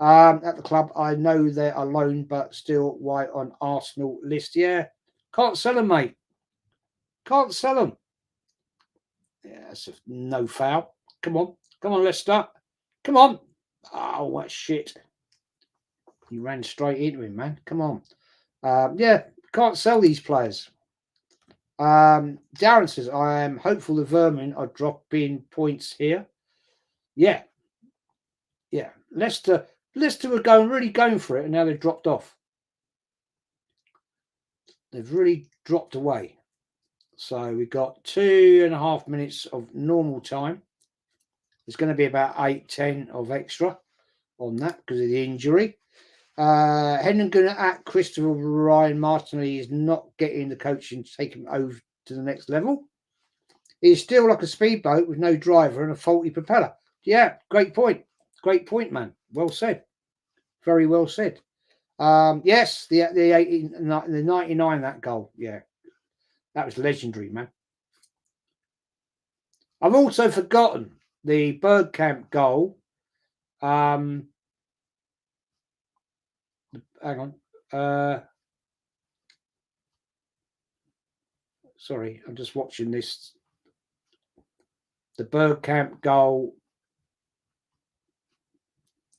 At the club, I know they're alone, but still white on Arsenal list. Yeah. Can't sell them, mate. Can't sell them. Yeah, that's no foul. Come on. Come on, Leicester. Come on. Oh, what shit. You ran straight into him, man. Come on. Yeah, can't sell these players. Darren says, I am hopeful the Vermin are dropping points here. Yeah. Yeah. Leicester were really going for it, and now they've dropped off. They've really dropped away. So we've got 2.5 minutes of normal time. There's going to be about 8-10 of extra on that because of the injury. Hendon at Christopher Ryan Martinelli is not getting the coaching to take him over to the next level. He's still like a speedboat with no driver and a faulty propeller. Yeah, great point. Great point, man. Well said. Very well said. Yes, the 99, that goal. Yeah, that was legendary, man. I've also forgotten the Bergkamp goal. Hang on. Sorry, I'm just watching this. The Bergkamp goal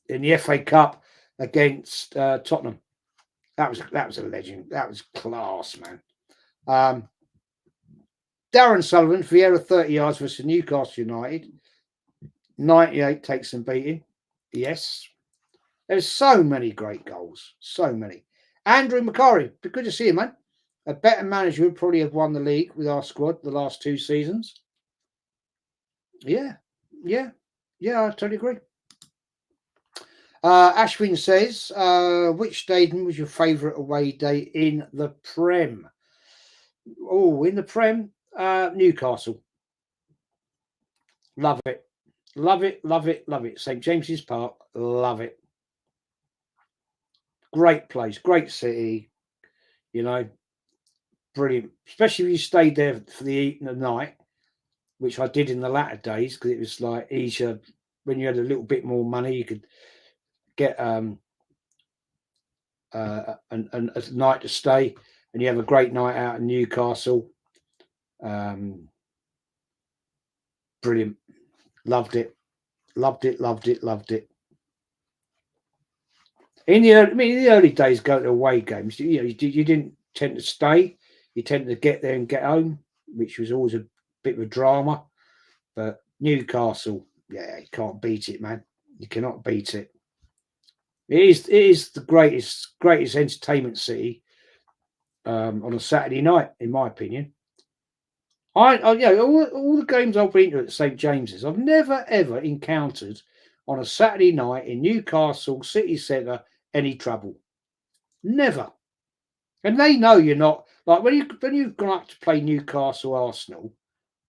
in the FA Cup against Tottenham. That was a legend. That was class, man. Darren Sullivan, Vieira 30 yards versus Newcastle United. 98 takes some beating. Yes. There's so many great goals. So many. Andrew Macari, good to see you, man. A better manager would probably have won the league with our squad the last 2 seasons. Yeah. I totally agree. Ashwin says, which stadium was your favourite away day in the Prem? Oh, in the Prem, Newcastle. Love it. Love it. St. James's Park, love it. Great place, great city, brilliant. Especially if you stayed there for the night. which I did in the latter days because it was like easier when you had a little bit more money. You could get a night to stay, and you have a great night out in Newcastle. Brilliant, loved it. In the early days, going to away games, you didn't tend to stay. You tended to get there and get home, which was always a bit of a drama. But Newcastle, yeah, you can't beat it, man. You cannot beat it. It is the greatest entertainment city on a Saturday night, in my opinion. All the games I've been to at St James's, I've never ever encountered on a Saturday night in Newcastle city centre any trouble. Never. And they know you're not, like when you've gone up to play Newcastle Arsenal,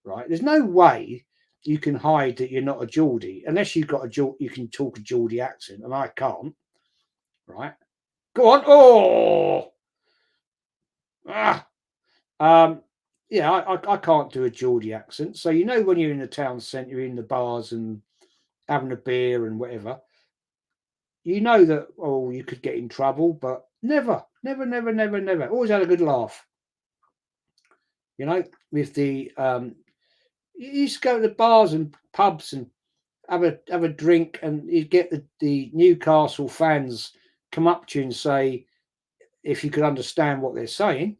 right? There's no way you can hide that you're not a Geordie unless you've got you can talk a Geordie accent, and I can't. Right? Go on. Oh. Yeah, I can't do a Geordie accent. So when you're in the town centre, you're in the bars and having a beer and whatever, that you could get in trouble, but never. Always had a good laugh. With the you used to go to the bars and pubs and have a drink, and you'd get the Newcastle fans come up to you and say, if you could understand what they're saying,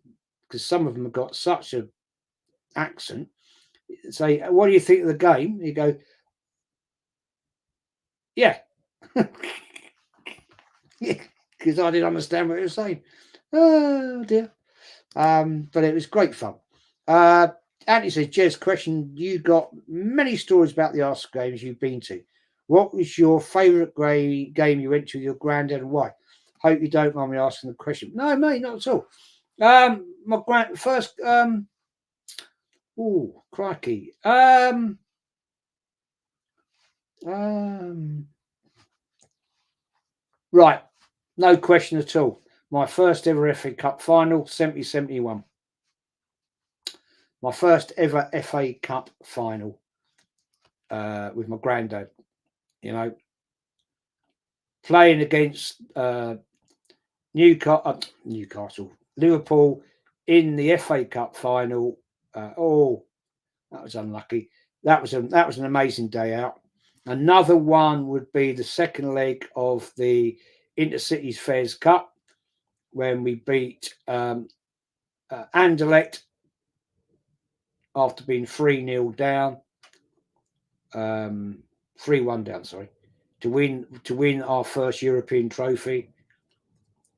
because some of them have got such a accent, say, what do you think of the game? You go, yeah. Yeah, because I didn't understand what they were saying. Oh dear. But it was great fun. Anthony says, Jez, question, you got many stories about the Arsenal games you've been to. What was your favourite game you went to with your granddad, and why? Hope you don't mind me asking the question. No, mate, not at all. My first oh, crikey. Right, no question at all. My first ever FA Cup final, 70-71. My first ever FA Cup final with my granddad. Playing against Newcastle, Liverpool in the FA Cup final. That was unlucky. That was an amazing day out. Another one would be the second leg of the Intercities Fairs Cup when we beat Anderlecht after being 3-0 down, 3-1 down, sorry, to win our first European trophy.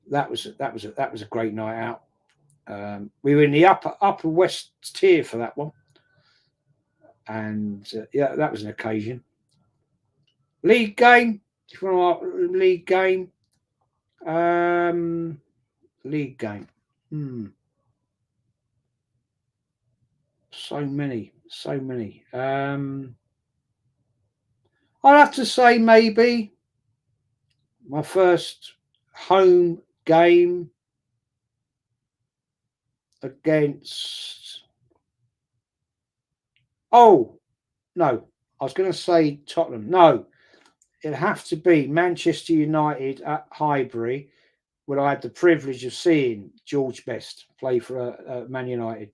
That was a great night out. We were in the upper west tier for that one, and that was an occasion. League game, if you want a league game, So many. I'd have to say maybe my first home game against. Oh no, I was going to say Tottenham. No, it'd have to be Manchester United at Highbury, where I had the privilege of seeing George Best play for Man United.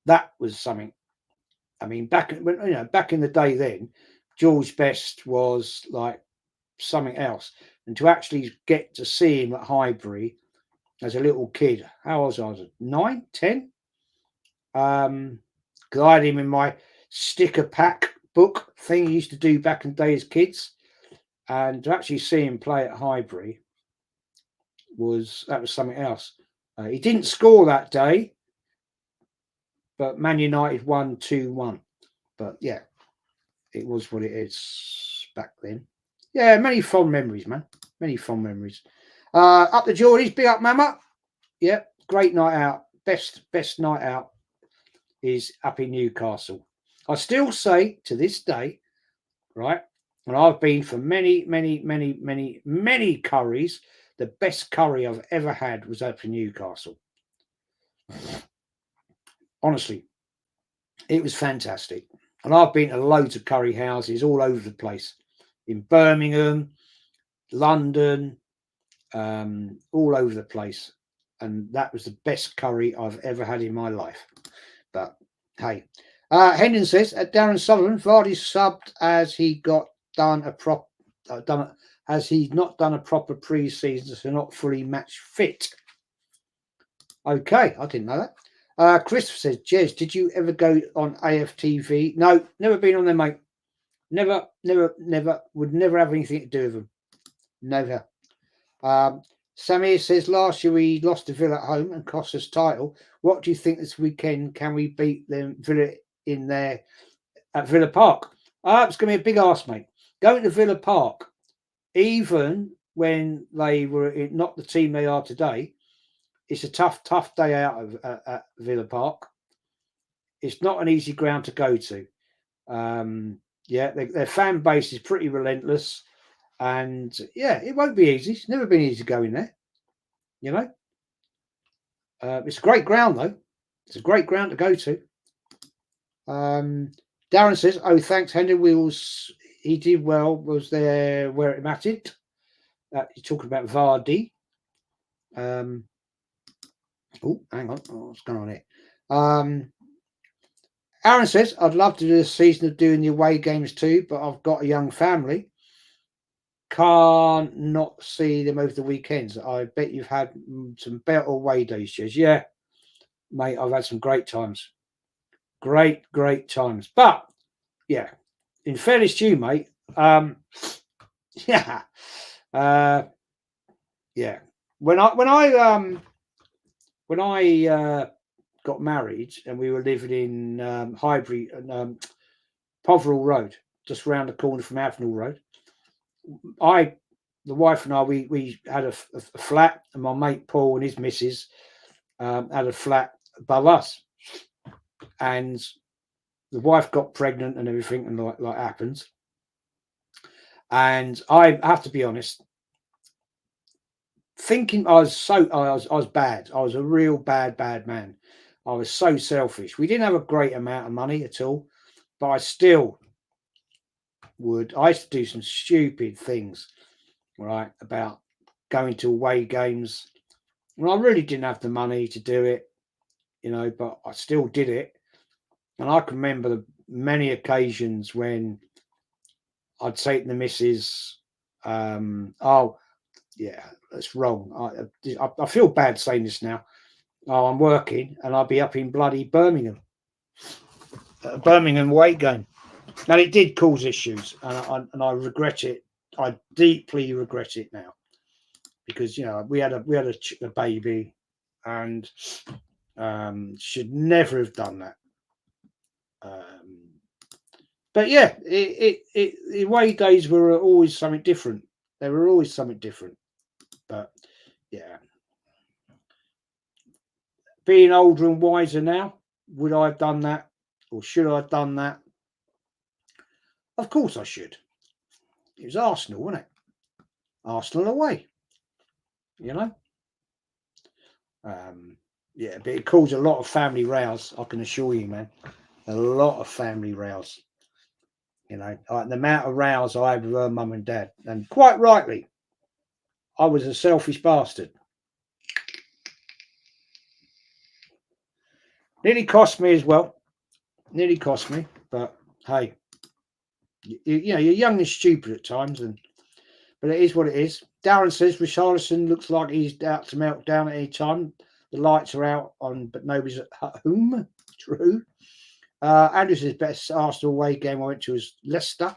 That was something. I mean, back in the day, then George Best was like something else, and to actually get to see him at Highbury as a little kid, how old was I? 9, 10. Because I had him in my sticker pack book thing he used to do back in the day as kids, and to actually see him play at Highbury was something else. He didn't score that day, but Man United won 2-1. But yeah, it was what it is back then. Yeah, many fond memories, man. Many fond memories. Up the Geordies, big up, Mama. Yeah, great night out. Best night out is up in Newcastle. I still say to this day, right, and I've been for many curries, the best curry I've ever had was up in Newcastle. Honestly, It was fantastic. And I've been to loads of curry houses all over the place, in Birmingham, London, all over the place. And that was the best curry I've ever had in my life. But hey, Hendon says, Darren Sullivan, Vardy subbed as he got done a prop, as he's not done a proper pre-season, so not fully match fit. Okay, I didn't know that. Christopher says, Jez, did you ever go on AFTV? No, never been on there, mate. Never. Would never have anything to do with them. Never. Samir says, last year we lost to Villa at home and cost us title. What do you think this weekend? Can we beat them Villa in there at Villa Park? It's going to be a big ask, mate. Going to Villa Park, even when they were not the team they are today, it's a tough day out of at Villa Park. It's not an easy ground to go to. Their fan base is pretty relentless. And yeah, it won't be easy. It's never been easy going there. You know, it's a great ground though. It's a great ground to go to. Darren says, "Oh, thanks, Henry. He did well. Was there where it mattered?" You're talking about Vardy. Oh, hang on. What's going on here? Aaron says, "I'd love to do a season of doing the away games too, but I've got a young family. Can't not see them over the weekends. I bet you've had some better away days, Jez." Yeah, mate, I've had some great times. Great times. But yeah, in fairness to you, mate, yeah. Yeah. When I got married and we were living in Highbury and Poverall Road, just round the corner from Avenel Road, the wife and I, we had a flat, and my mate Paul and his missus had a flat above us, and the wife got pregnant and everything, and like happens. And I have to be honest, thinking I was bad. I was a real bad man. I was so selfish. We didn't have a great amount of money at all, but I still would. I used to do some stupid things, right, about going to away games. Well, I really didn't have the money to do it, but I still did it. And I can remember the many occasions when I'd say to the missus, "Oh, yeah, that's wrong. I feel bad saying this now. Oh, I'm working, and I'll be up in bloody Birmingham, Birmingham away game." And it did cause issues, and I regret it. I deeply regret it now, because we had a baby, and should never have done that. But yeah, the away days were always something different. They were always something different. But yeah, being older and wiser now, would I have done that, or should I have done that? Of course I should. It was Arsenal, wasn't it? Arsenal away. Yeah, but it caused a lot of family rows, I can assure you, man. A lot of family rows. Like the amount of rows I had with her mum and dad, and quite rightly, I was a selfish bastard. Nearly cost me as well. Nearly cost me, but hey, you're young and stupid at times, but it is what it is. Darren says Richarlison looks like he's out to melt down at any time. The lights are out on, but nobody's at home. True. Andrew says best Arsenal away game I went to was Leicester,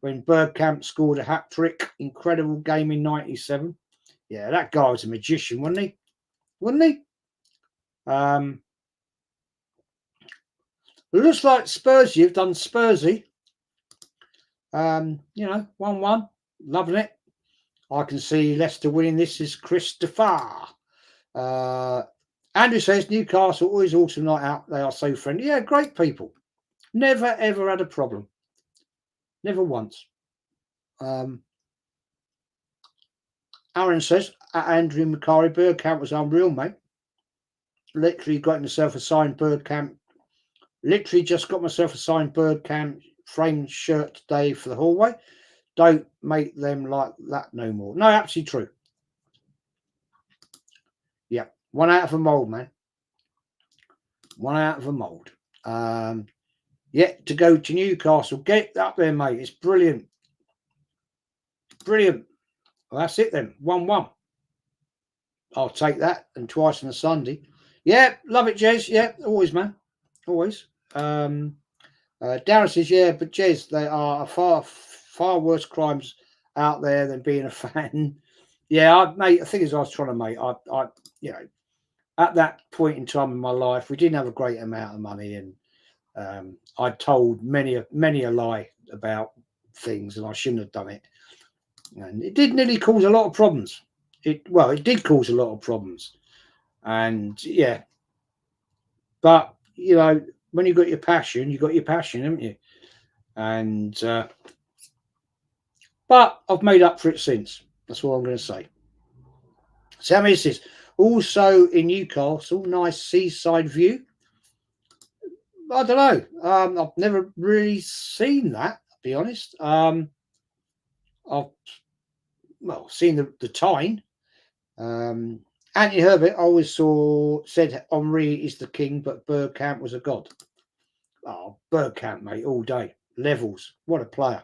when Bergkamp scored a hat trick. Incredible game in '97. Yeah, that guy was a magician, wasn't he? It looks like Spurs. You've done Spursy. 1-1. Loving it. I can see Leicester winning this. Is Christopher. Andrew says Newcastle always awesome night out. They are so friendly. Yeah, great people. Never ever had a problem. Never once. Aaron says Andrew Macari, Bergkamp was unreal, mate. Literally got himself a signed Bergkamp Literally just got myself a signed Birdcamp framed shirt today for the hallway. Don't make them like that no more. No, absolutely true. Yeah, one out of a mould, man. One out of a mould. Yet to go to Newcastle. Get up there, mate. It's brilliant. Brilliant. Well, that's it then. 1-1. I'll take that, and twice on a Sunday. Yeah, love it, Jez. Yeah, always, man. Always. Darren says, yeah, but Jez, there are far worse crimes out there than being a fan. Yeah, mate, the thing is, I was trying to, mate, I you know, at that point in time in my life, we didn't have a great amount of money, and I told many a lie about things, and I shouldn't have done it. And it did nearly cause a lot of problems. It did cause a lot of problems. And yeah, but you know, when you've got your passion, haven't you? And but I've made up for it since. That's all I'm going to say. Sammy says, also in Newcastle, nice seaside view. I don't know. I've never really seen that, to be honest. I've seen the Tyne. Anthony Herbert always said Henri is the king, but Bergkamp was a god. Oh, Bergkamp, mate, all day. Levels. What a player.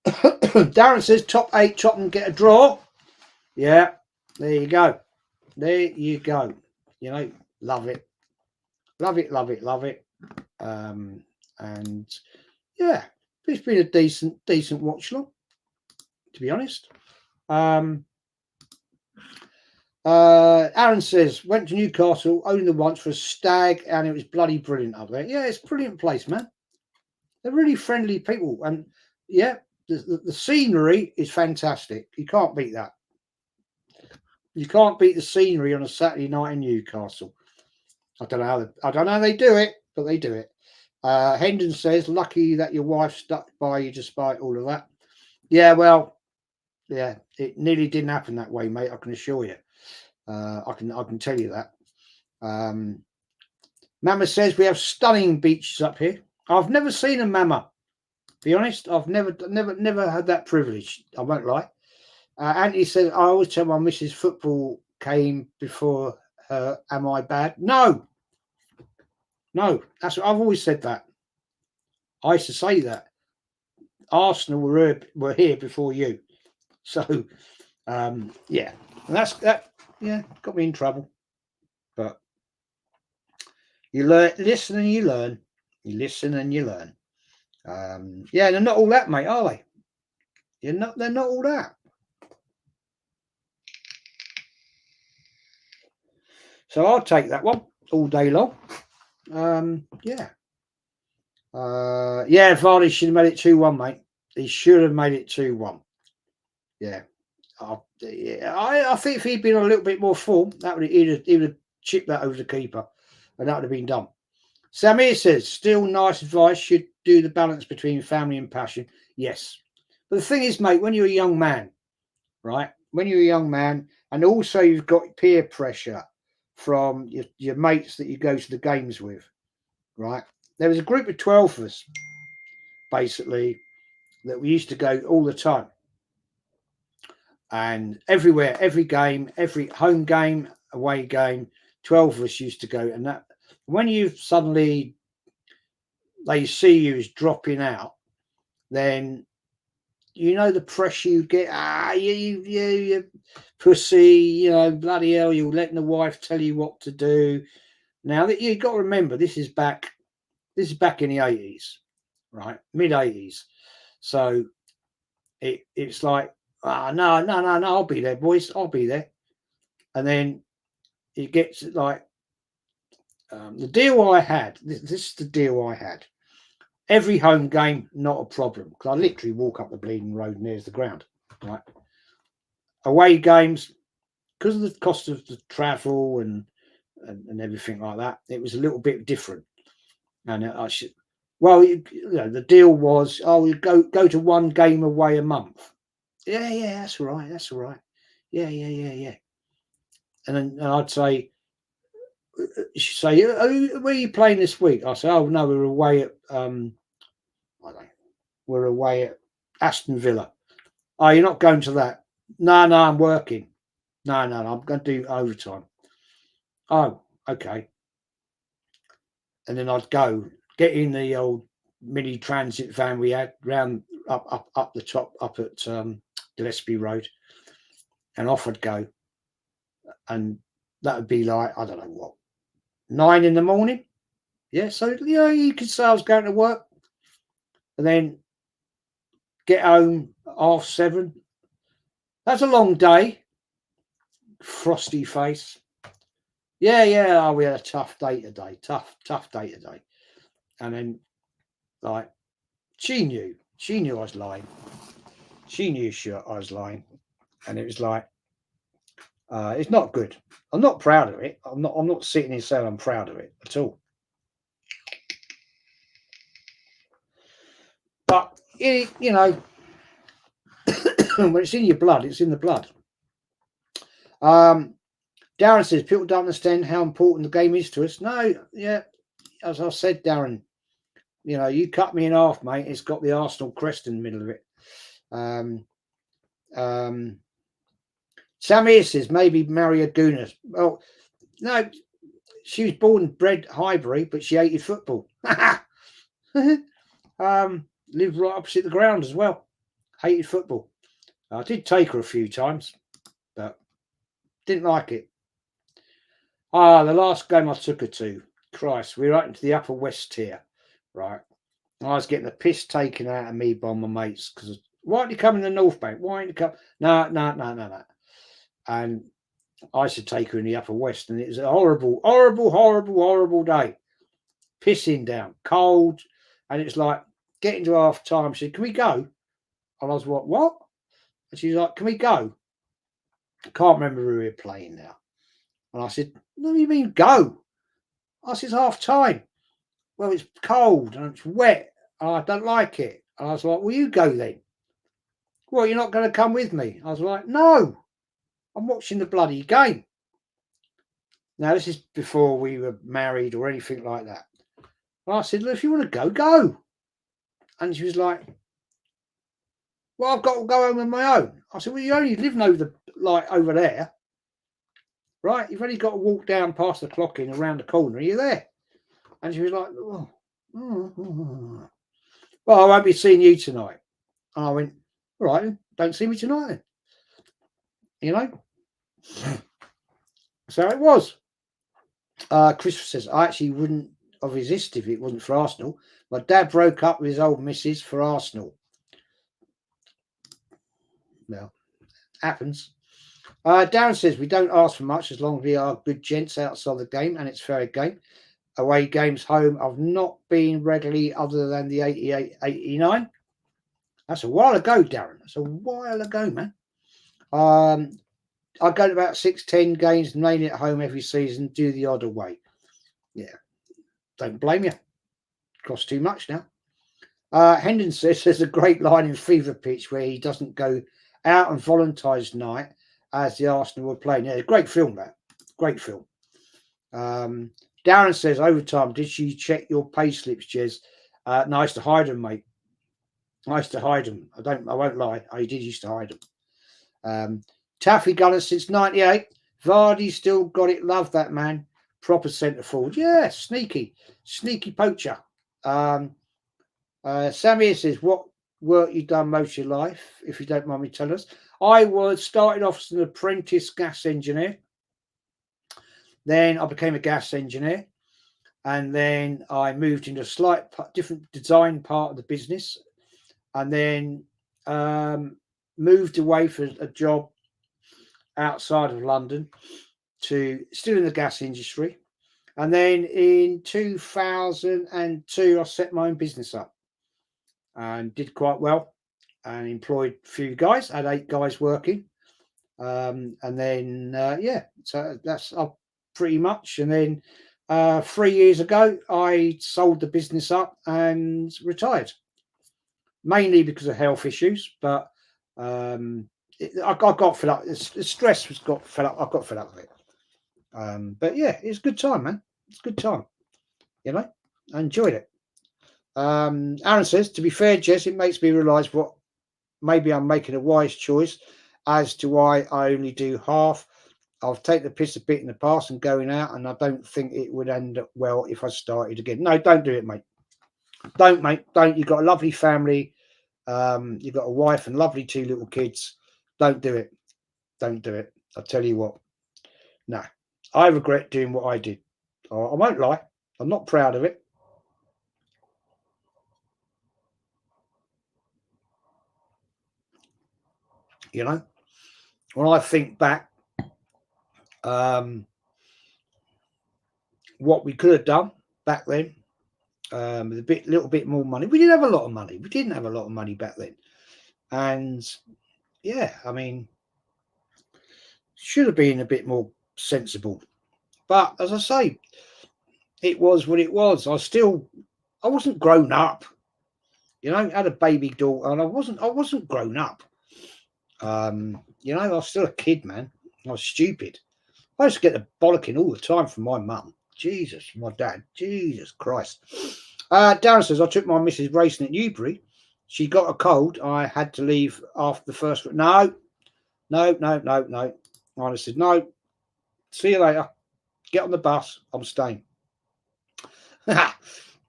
Darren says top 8 Tottenham get a draw. Yeah, there you go. There you go. You know, love it. Love it, love it, love it. And yeah, it's been a decent watch long, to be honest. Aaron says, went to Newcastle only once for a stag, and it was bloody brilliant up there. Yeah, it's a brilliant place, man. They're really friendly people, and yeah, the scenery is fantastic. You can't beat that. You can't beat the scenery on a Saturday night in Newcastle. I don't know how they do it, but they do it. Hendon says, lucky that your wife stuck by you despite all of that. Yeah, well, yeah, it nearly didn't happen that way, mate. I can assure you. I can tell you that. Mama says we have stunning beaches up here. I've never seen a Mama. To be honest, I've never had that privilege. I won't lie. Anthony says I always tell my missus football came before her. Am I bad? No. That's what I've always said. That I used to say that Arsenal were here before you. So yeah, and that's that. Yeah, got me in trouble. But you listen and you learn. You listen and you learn. Yeah, they're not all that, mate, are they? They're not all that. So I'll take that one all day long. Yeah. Yeah, Vardy should have made it 2-1, mate. He should have made it 2-1. Yeah. I think if he'd been on a little bit more form, he would have chipped that over the keeper, and that would have been done. Samir says, still nice advice, should do the balance between family and passion. Yes. But the thing is, mate, when you're a young man, right? When you're a young man, and also you've got peer pressure from your mates that you go to the games with, right? There was a group of 12 of us, basically, that we used to go all the time. And everywhere, every game, every home game, away game, 12 of us used to go. And that when they see you as dropping out, then you know the pressure you get. You pussy, bloody hell, you're letting the wife tell you what to do. Now that you've got to remember, this is back in the 80s, right? Mid 80s. So it's like, no, I'll be there, boys. I'll be there. And then it gets like the deal I had. This is the deal I had. Every home game, not a problem, because I literally walk up the bleeding road and there's the ground. Right. Away games, because of the cost of the travel and everything like that, it was a little bit different. And the deal was, we go to one game away a month. Yeah, that's all right. Yeah. And then I'd say, she say, where are you playing this week? I say, oh no, we're away at I don't know, we're away at Aston Villa. Oh, you're not going to that? No, I'm working. No, I'm going to do overtime. Oh, okay. And then I'd go get in the old mini transit van we had round up the top up at Gillespie Road, and off I'd go, and that would be like, I don't know what, 9 in the morning. Yeah, so you could say I was going to work, and then get home 7:30. That's a long day. Frosty face. Yeah. Oh, we had a tough day today. Tough day today. And then, like, she knew I was lying. She knew I was lying, and it was like, it's not good. I'm not proud of it. I'm not sitting here saying I'm proud of it at all. But when it's in your blood, it's in the blood. Darren says people don't understand how important the game is to us. No, yeah, as I said, Darren, you cut me in half, mate. It's got the Arsenal crest in the middle of it. Sam here says maybe marry a Gooner. Well, no, she was born and bred Highbury, but she hated football. Lived right opposite the ground as well. Hated football. I did take her a few times, but didn't like it. The last game I took her to, Christ, we were out into the upper west tier, right? I was getting the piss taken out of me by my mates because why aren't you coming to the North Bank? Why aren't you come? No. And I used to take her in the upper west, and it was a horrible day. Pissing down, cold, and it's like getting to half time. She said, "Can we go?" And I was like, "What?" And she's like, "Can we go?" I can't remember who we were playing now. And I said, "What do you mean go?" I said, "It's half time." Well, it's cold and it's wet. And I don't like it. And I was like, "Well, you go then." "Well, you're not going to come with me." I was like, "No, I'm watching the bloody game." Now, this is before we were married or anything like that. And I said, "Look, if you want to go, go." And she was like, "Well, I've got to go home on my own." I said, "Well, you only live over there, right? You've only got to walk down past the clock in around the corner. You're there." And she was like, "Well, I won't be seeing you tonight." And I went, "All right, don't see me tonight then." So it was. Christopher says, "I actually wouldn't have resisted if it wasn't for Arsenal. My dad broke up with his old missus for Arsenal." Well, happens. Darren says, "We don't ask for much as long as we are good gents outside the game and it's fair game. Away games home, I've not been regularly other than the 88, 89. That's a while ago, Darren. That's a while ago, man. I go to about 6-10 games, mainly at home every season, do the odd away. Yeah, don't blame you. Costs too much now." Hendon says there's a great line in Fever Pitch where he doesn't go out on Valentine's night as the Arsenal were playing. Yeah, great film, that. Great film. Darren says, "Overtime, did she check your pay slips, Jez?" No, I used to hide them, mate. I used to hide them. I won't lie. I did used to hide them. Taffy Gunner since 98. Vardy still got it. Love that man. Proper centre forward. Yeah, sneaky poacher. Sammy says, "What work you done most of your life, if you don't mind me telling us?" I started off as an apprentice gas engineer. Then I became a gas engineer. And then I moved into a slight different design part of the business. And then moved away for a job outside of London to still in the gas industry. And then in 2002, I set my own business up and did quite well and employed a few guys. I had 8 guys working. And then, so that's up pretty much. And then 3 years ago, I sold the business up and retired, mainly because of health issues. But I got fed up. The stress got fed up. I got fed up with it. But yeah, it's a good time, man. It's a good time. You know, I enjoyed it. Aaron says, to be fair, Jess, it makes me realise what maybe I'm making a wise choice as to why I only do half. I've taken the piss a bit in the past and going out, and I don't think it would end up well if I started again. No, don't do it, mate. Don't, mate. Don't. You've got a lovely family. You've got a wife and lovely 2 little kids. Don't do it. Don't do it. I'll tell you what. No, I regret doing what I did. I won't lie. I'm not proud of it. You know, when I think back, what we could have done back then, with a little bit more money. We didn't have a lot of money. We didn't have a lot of money back then, and yeah, I mean, should have been a bit more sensible. But as I say, it was what it was. I wasn't grown up. You know, I had a baby daughter, and I wasn't grown up. You know, I was still a kid, man. I was stupid. I used to get the bollocking all the time from my mum. Jesus, my dad. Jesus Christ. Darren says, I took my missus racing at Newbury. She got a cold. I had to leave after the first. No. I said, no. See you later. Get on the bus. I'm staying.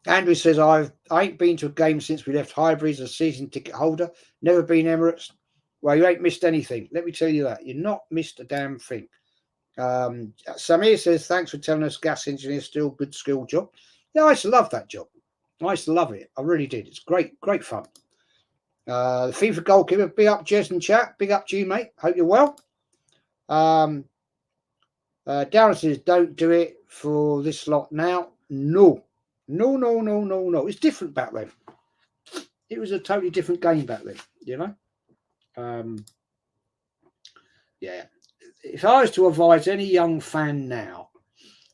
Andrew says, I ain't been to a game since we left Highbury as a season ticket holder. Never been Emirates. Well, you ain't missed anything. Let me tell you that. You're not missed a damn thing. Samir says, thanks for telling us gas engineer still good skill job. Yeah, I used to love that job. I used to love it. I really did. It's great fun. The FIFA goalkeeper, big up Jez and chat. Big up to you, mate. Hope you're well. Darren says, don't do it for this lot now. No. It's different back then. It was a totally different game back then, you know. Yeah. If I was to advise any young fan now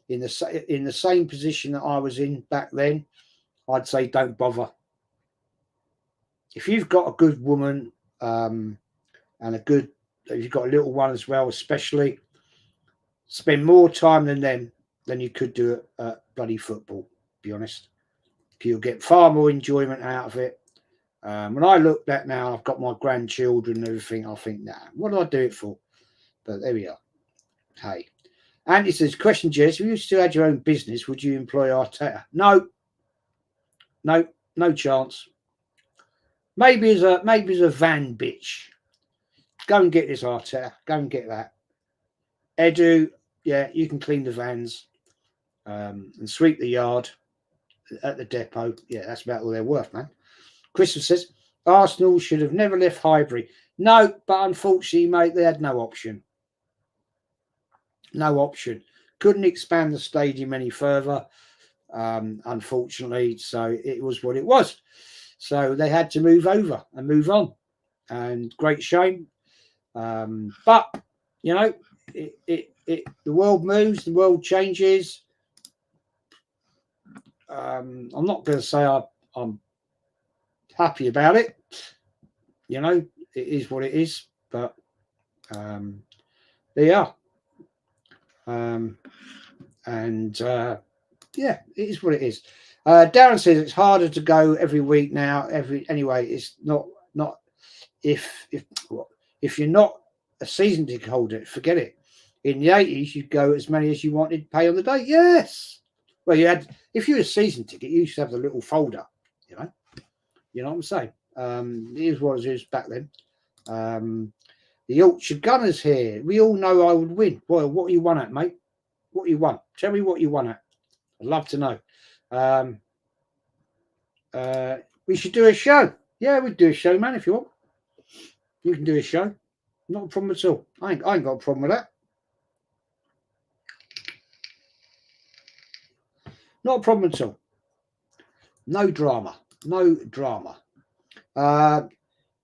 in the same position that I was in back then, I'd say don't bother. If you've got a good woman and if you've got a little one as well, especially, spend more time than you could do at bloody football, to be honest. You'll get far more enjoyment out of it. When I look back now, I've got my grandchildren and everything, I think, nah, what do I do it for? But there we are. Hey. Andy says, question, Jez, if you still had your own business, would you employ Arteta? No, no chance. Maybe as a van bitch. Go and get this Arteta. Go and get that. Edu, yeah, you can clean the vans and sweep the yard at the depot. Yeah, that's about all they're worth, man. Christopher says, Arsenal should have never left Highbury. No, but unfortunately, mate, they had no option. No option. Couldn't expand the stadium any further, unfortunately. So it was what it was. So they had to move over and move on. And great shame. But, you know, the world moves, the world changes. I'm not going to say I'm happy about it. You know, it is what it is. But there you are. Yeah, it is what it is. Darren says it's harder to go every week now. Anyway, it's not if you're not a season ticket holder, forget it. In the 80s, you'd go as many as you wanted, pay on the day. Yes. Well, if you were a season ticket, you used to have the little folder. You know what I'm saying. It is what it is back then. The Yorkshire Gunners here. We all know I would win. Well, what you won at, mate? What you won? Tell me what you won at. I'd love to know. We should do a show. Yeah, we'd do a show, man, if you want. You can do a show. Not a problem at all. I ain't got a problem with that. Not a problem at all. No drama.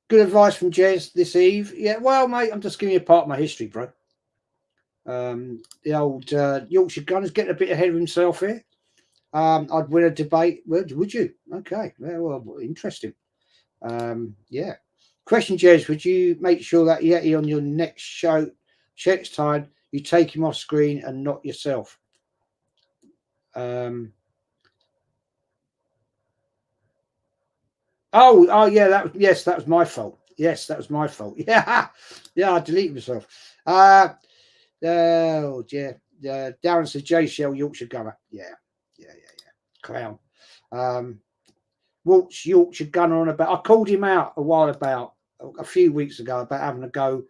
Good advice from Jez this eve. Yeah, well, mate, I'm just giving you a part of my history, bro. The old Yorkshire Gunners getting a bit ahead of himself here. I'd win a debate. Would you? Okay. Well, interesting. Yeah. Question, Jez, would you make sure that Yeti on your next show, next time, You take him off screen and not yourself. Oh, yeah, that was my fault. Yes, that was my fault. Yeah, I deleted myself. Oh, yeah. Darren says JCL Yorkshire Gunner. Yeah. Clown. Walt's Yorkshire Gunner on about. I called him out a few weeks ago about having a go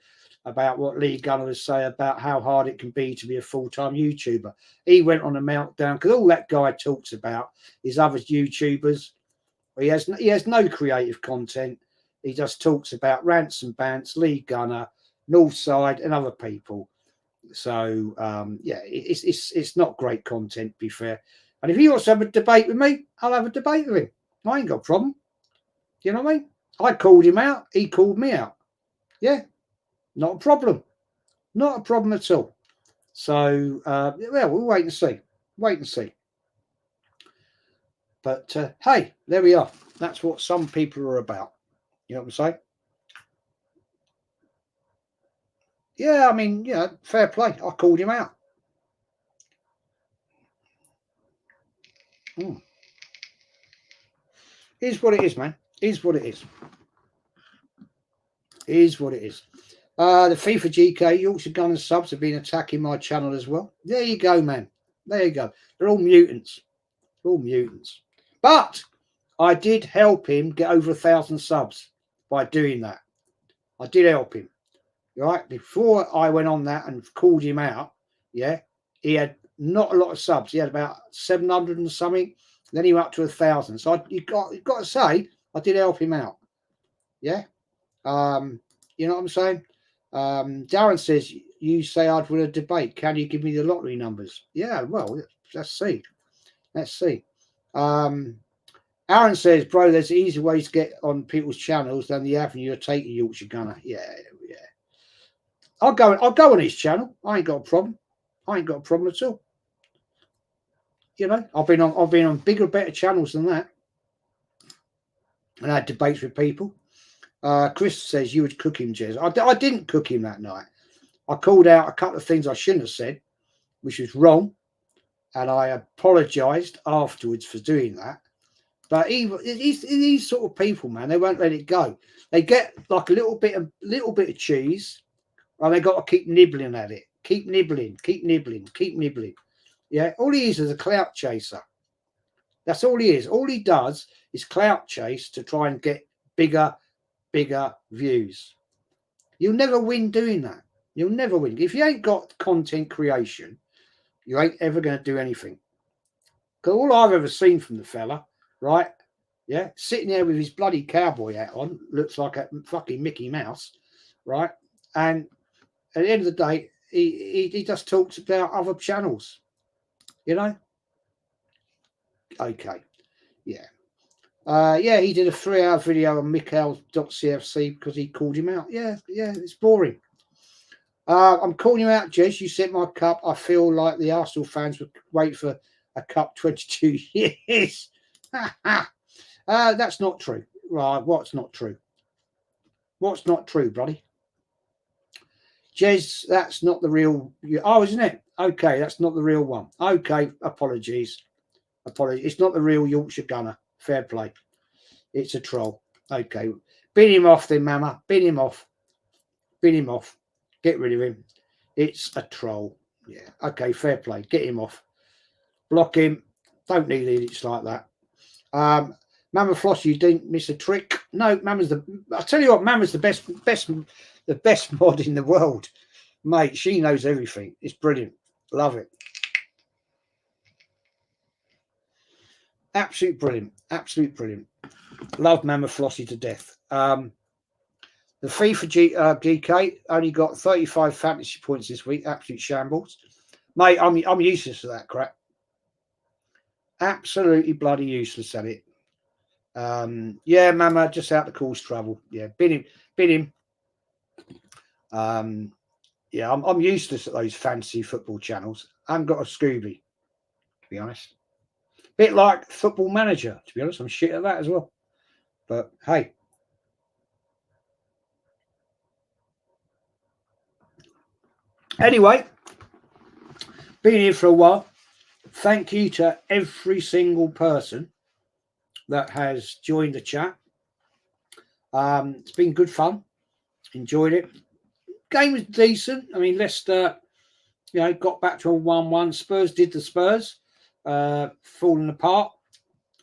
about what Lee Gunner was saying about how hard it can be to be a full-time YouTuber. He went on a meltdown because all that guy talks about is other YouTubers. He has no creative content. He just talks about rants and bants, Lee Gunner, Northside, and other people. So it's not great content, to be fair. And if he wants to have a debate with me, I'll have a debate with him. I ain't got a problem. You know what I mean? I called him out. He called me out. Yeah, not a problem. Not a problem at all. So, we'll wait and see. But, hey, there we are. That's what some people are about. You know what I'm saying? Yeah, I mean, fair play. I called him out. Is what it is, man. Is what it is. Is what it is. The FIFA GK Yorkshire Gunners subs have been attacking my channel as well. There you go, man. There you go. They're all mutants. But I did help him get over 1,000 subs by doing that. I did help him. Right? Before I went on that and called him out, yeah, he had not a lot of subs. He had about 700 and something. Then he went up to 1,000. So you got to say, I did help him out. Yeah. You know what I'm saying? Darren says, you say I'd win a debate. Can you give me the lottery numbers? Yeah, well, let's see. Aaron says, bro, there's easy ways to get on people's channels than the avenue of taking Yorkshire Gunner. Yeah. I'll go on his channel. I ain't got a problem. At all. You know, I've been on bigger, better channels than that. And I had debates with people. Chris says you would cook him, Jez. I didn't cook him that night. I called out a couple of things I shouldn't have said, which was wrong, and I apologised afterwards for doing that. But these sort of people, man, they won't let it go. They get like a little bit of cheese, and they got to keep nibbling at it. Keep nibbling. Yeah, all he is a clout chaser. That's all he is. All he does is clout chase to try and get bigger views. You'll never win doing that. You'll never win. If you ain't got content creation, you ain't ever going to do anything. Because all I've ever seen from the fella, right? Yeah, sitting there with his bloody cowboy hat on, looks like a fucking Mickey Mouse, right? And at the end of the day, he just talks about other channels, you know? Okay, yeah. He did a 3-hour video on Mikhail.cfc because he called him out. Yeah, it's boring. I'm calling you out, Jez. You sent my cup. I feel like the Arsenal fans would wait for a cup 22 years. That's not true. Right, what's not true? What's not true, buddy? Jez, that's not the real... Oh, isn't it? Okay, that's not the real one. Okay, apologies. It's not the real Yorkshire Gunner. Fair play. It's a troll. Okay. Bin him off then, Mama. Bin him off. Get rid of him. It's a troll. Yeah. Okay, fair play. Get him off. Block him. Don't need idiots like that. Mama Floss, you didn't miss a trick. No, I'll tell you what, Mama's the best mod in the world. Mate, she knows everything. It's brilliant. Love it. Absolute brilliant. Love Mama Flossie to death. The FIFA GK only got 35 fantasy points this week. Absolute shambles. Mate, I'm useless to that crap. Absolutely bloody useless at it. Yeah, Mama, just out the course trouble. Yeah, bin him. Yeah, I'm useless at those fantasy football channels. I haven't got a Scooby, to be honest. Bit like Football Manager, to be honest. I'm shit at that as well. But hey. Anyway, been here for a while. Thank you to every single person that has joined the chat. It's been good fun. Enjoyed it. Game was decent. I mean, Leicester, got back to a 1-1. Spurs did the Spurs, falling apart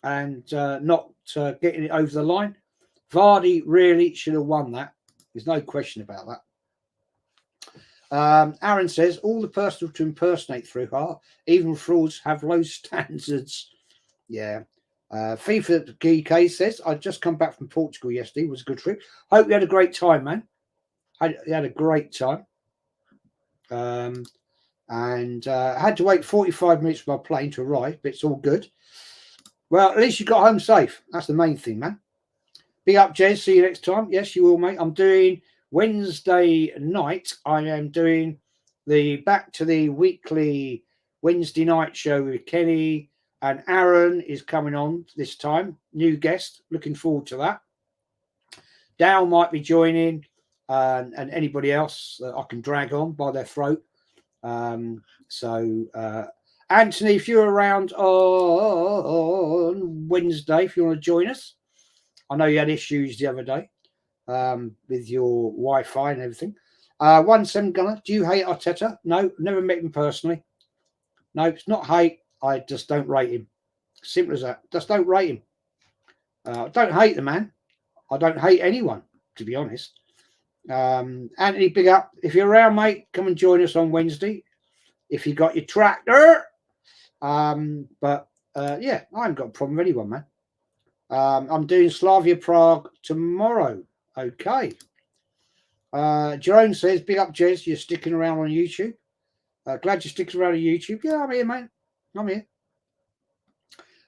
and not getting it over the line. Vardy really should have won that. There's no question about that. Aaron says, all the personal to impersonate through heart, even frauds have low standards. Yeah. FIFA GK says, I just come back from Portugal yesterday. It was a good trip. Hope you had a great time, man. You had a great time. And I had to wait 45 minutes for my plane to arrive, but it's all good. Well, at least you got home safe. That's the main thing, man. Big up, Jez. See you next time. Yes, you will, mate. I'm doing Wednesday night. I am doing back to the weekly Wednesday night show with Kenny, and Aaron is coming on this time. New guest. Looking forward to that. Dal might be joining, and anybody else that I can drag on by their throat. Anthony, if you're around on Wednesday, if you want to join us, I know you had issues the other day with your Wi-Fi and everything. 17 Gunner, do you hate Arteta? No, never met him personally. No, it's not hate. I just don't rate him. Simple as that. Just don't rate him. I don't hate the man. I don't hate anyone, to be honest. Anthony, big up. If you're around, mate, come and join us on Wednesday. If you got your tractor. Yeah, I haven't got a problem with anyone, man. I'm doing Slavia Prague tomorrow. Okay. Jerome says, big up, Jez. You're sticking around on YouTube. Glad you're sticking around on YouTube. Yeah, I'm here, mate. I'm here.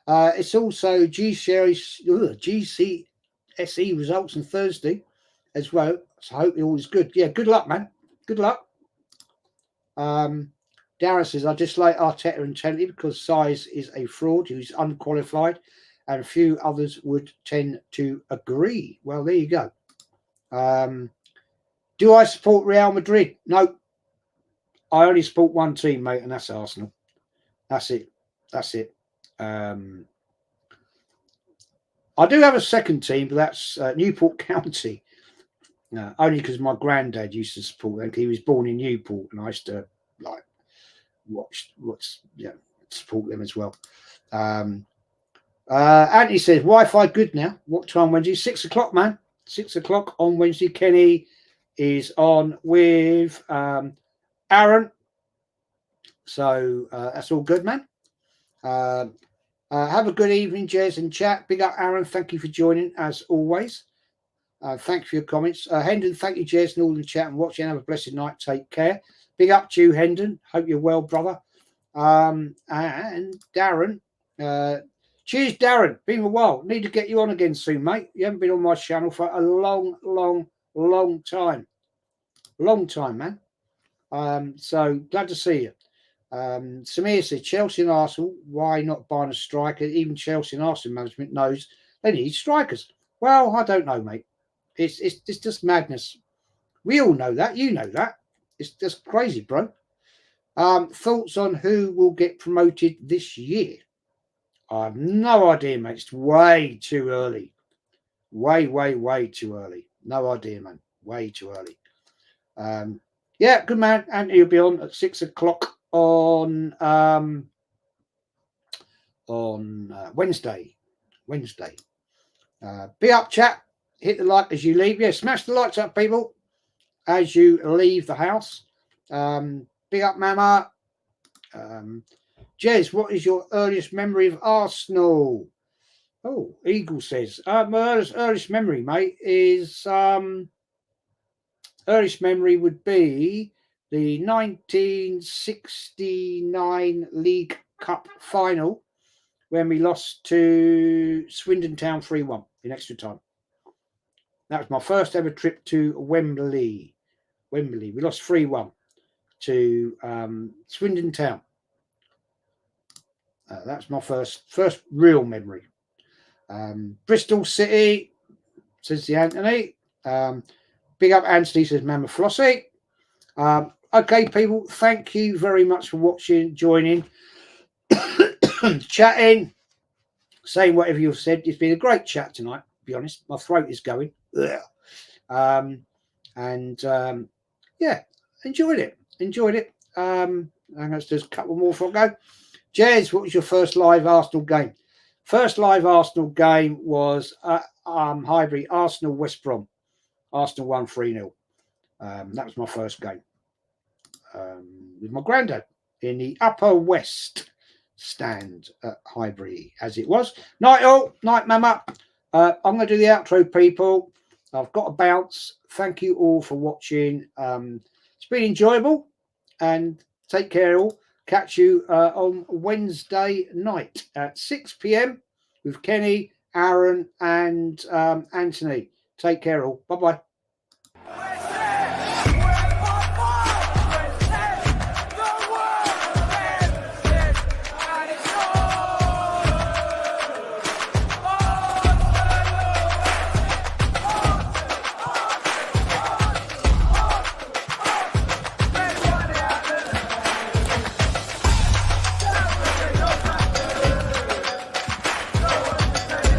It's also GCSE results on Thursday as well. So I hope all is good. Yeah, good luck, man. Good luck. Darren says, I dislike Arteta intently because size is a fraud who's unqualified, and few others would tend to agree. Well, there you go. Do I support Real Madrid? No. I only support one team, mate, and that's Arsenal. That's it. I do have a second team, but that's Newport County. Only because my granddad used to support them. He was born in Newport, and I used to support them as well. Anthony says, Wi-Fi good now. What time Wednesday? 6 o'clock, man. 6 o'clock on Wednesday. Kenny is on with Aaron. So that's all good, man. Have a good evening, Jez and chat. Big up, Aaron. Thank you for joining, as always. Thank you for your comments. Hendon, thank you, Jez, and all in the chat and watching. Have a blessed night. Take care. Big up to you, Hendon. Hope you're well, brother. And Darren. Cheers, Darren. Been a while. Need to get you on again soon, mate. You haven't been on my channel for a long time. Long time, man. So glad to see you. Samir said, Chelsea and Arsenal, why not buying a striker? Even Chelsea and Arsenal management knows they need strikers. Well, I don't know, mate. It's just madness. We all know that. You know that. It's just crazy, bro. Thoughts on who will get promoted this year? I have no idea, mate. It's way too early. Way too early. No idea, man. Way too early. Yeah, good man. Anthony will be on at 6 o'clock on Wednesday. Be up, chat. Hit the like as you leave. Yeah, smash the lights up, people, as you leave the house. Big up, Mama. Jez, what is your earliest memory of Arsenal? Oh, Eagle says, my earliest memory, mate, is earliest memory would be the 1969 League Cup final when we lost to Swindon Town 3-1 in extra time. That was my first ever trip to Wembley. We lost 3-1 to Swindon Town. That's my first real memory. Bristol City, says the Anthony. Big up Anthony, says Mama Flossie. Okay, people, thank you very much for watching, joining, chatting, saying whatever you've said. It's been a great chat tonight, to be honest. My throat is going. Yeah, enjoyed it. And there's a couple more before I go. Jez, what was your first live Arsenal game? First live Arsenal game was Highbury, Arsenal, West Brom. Arsenal won 3-0. That was my first game. With my granddad in the Upper West stand at Highbury, as it was. Night all, night mama. I'm going to do the outro, people. I've got to bounce. Thank you all for watching. It's been enjoyable, and take care all. Catch you on Wednesday night at 6 p.m. with Kenny, Aaron, and Anthony. Take care all. Bye-bye.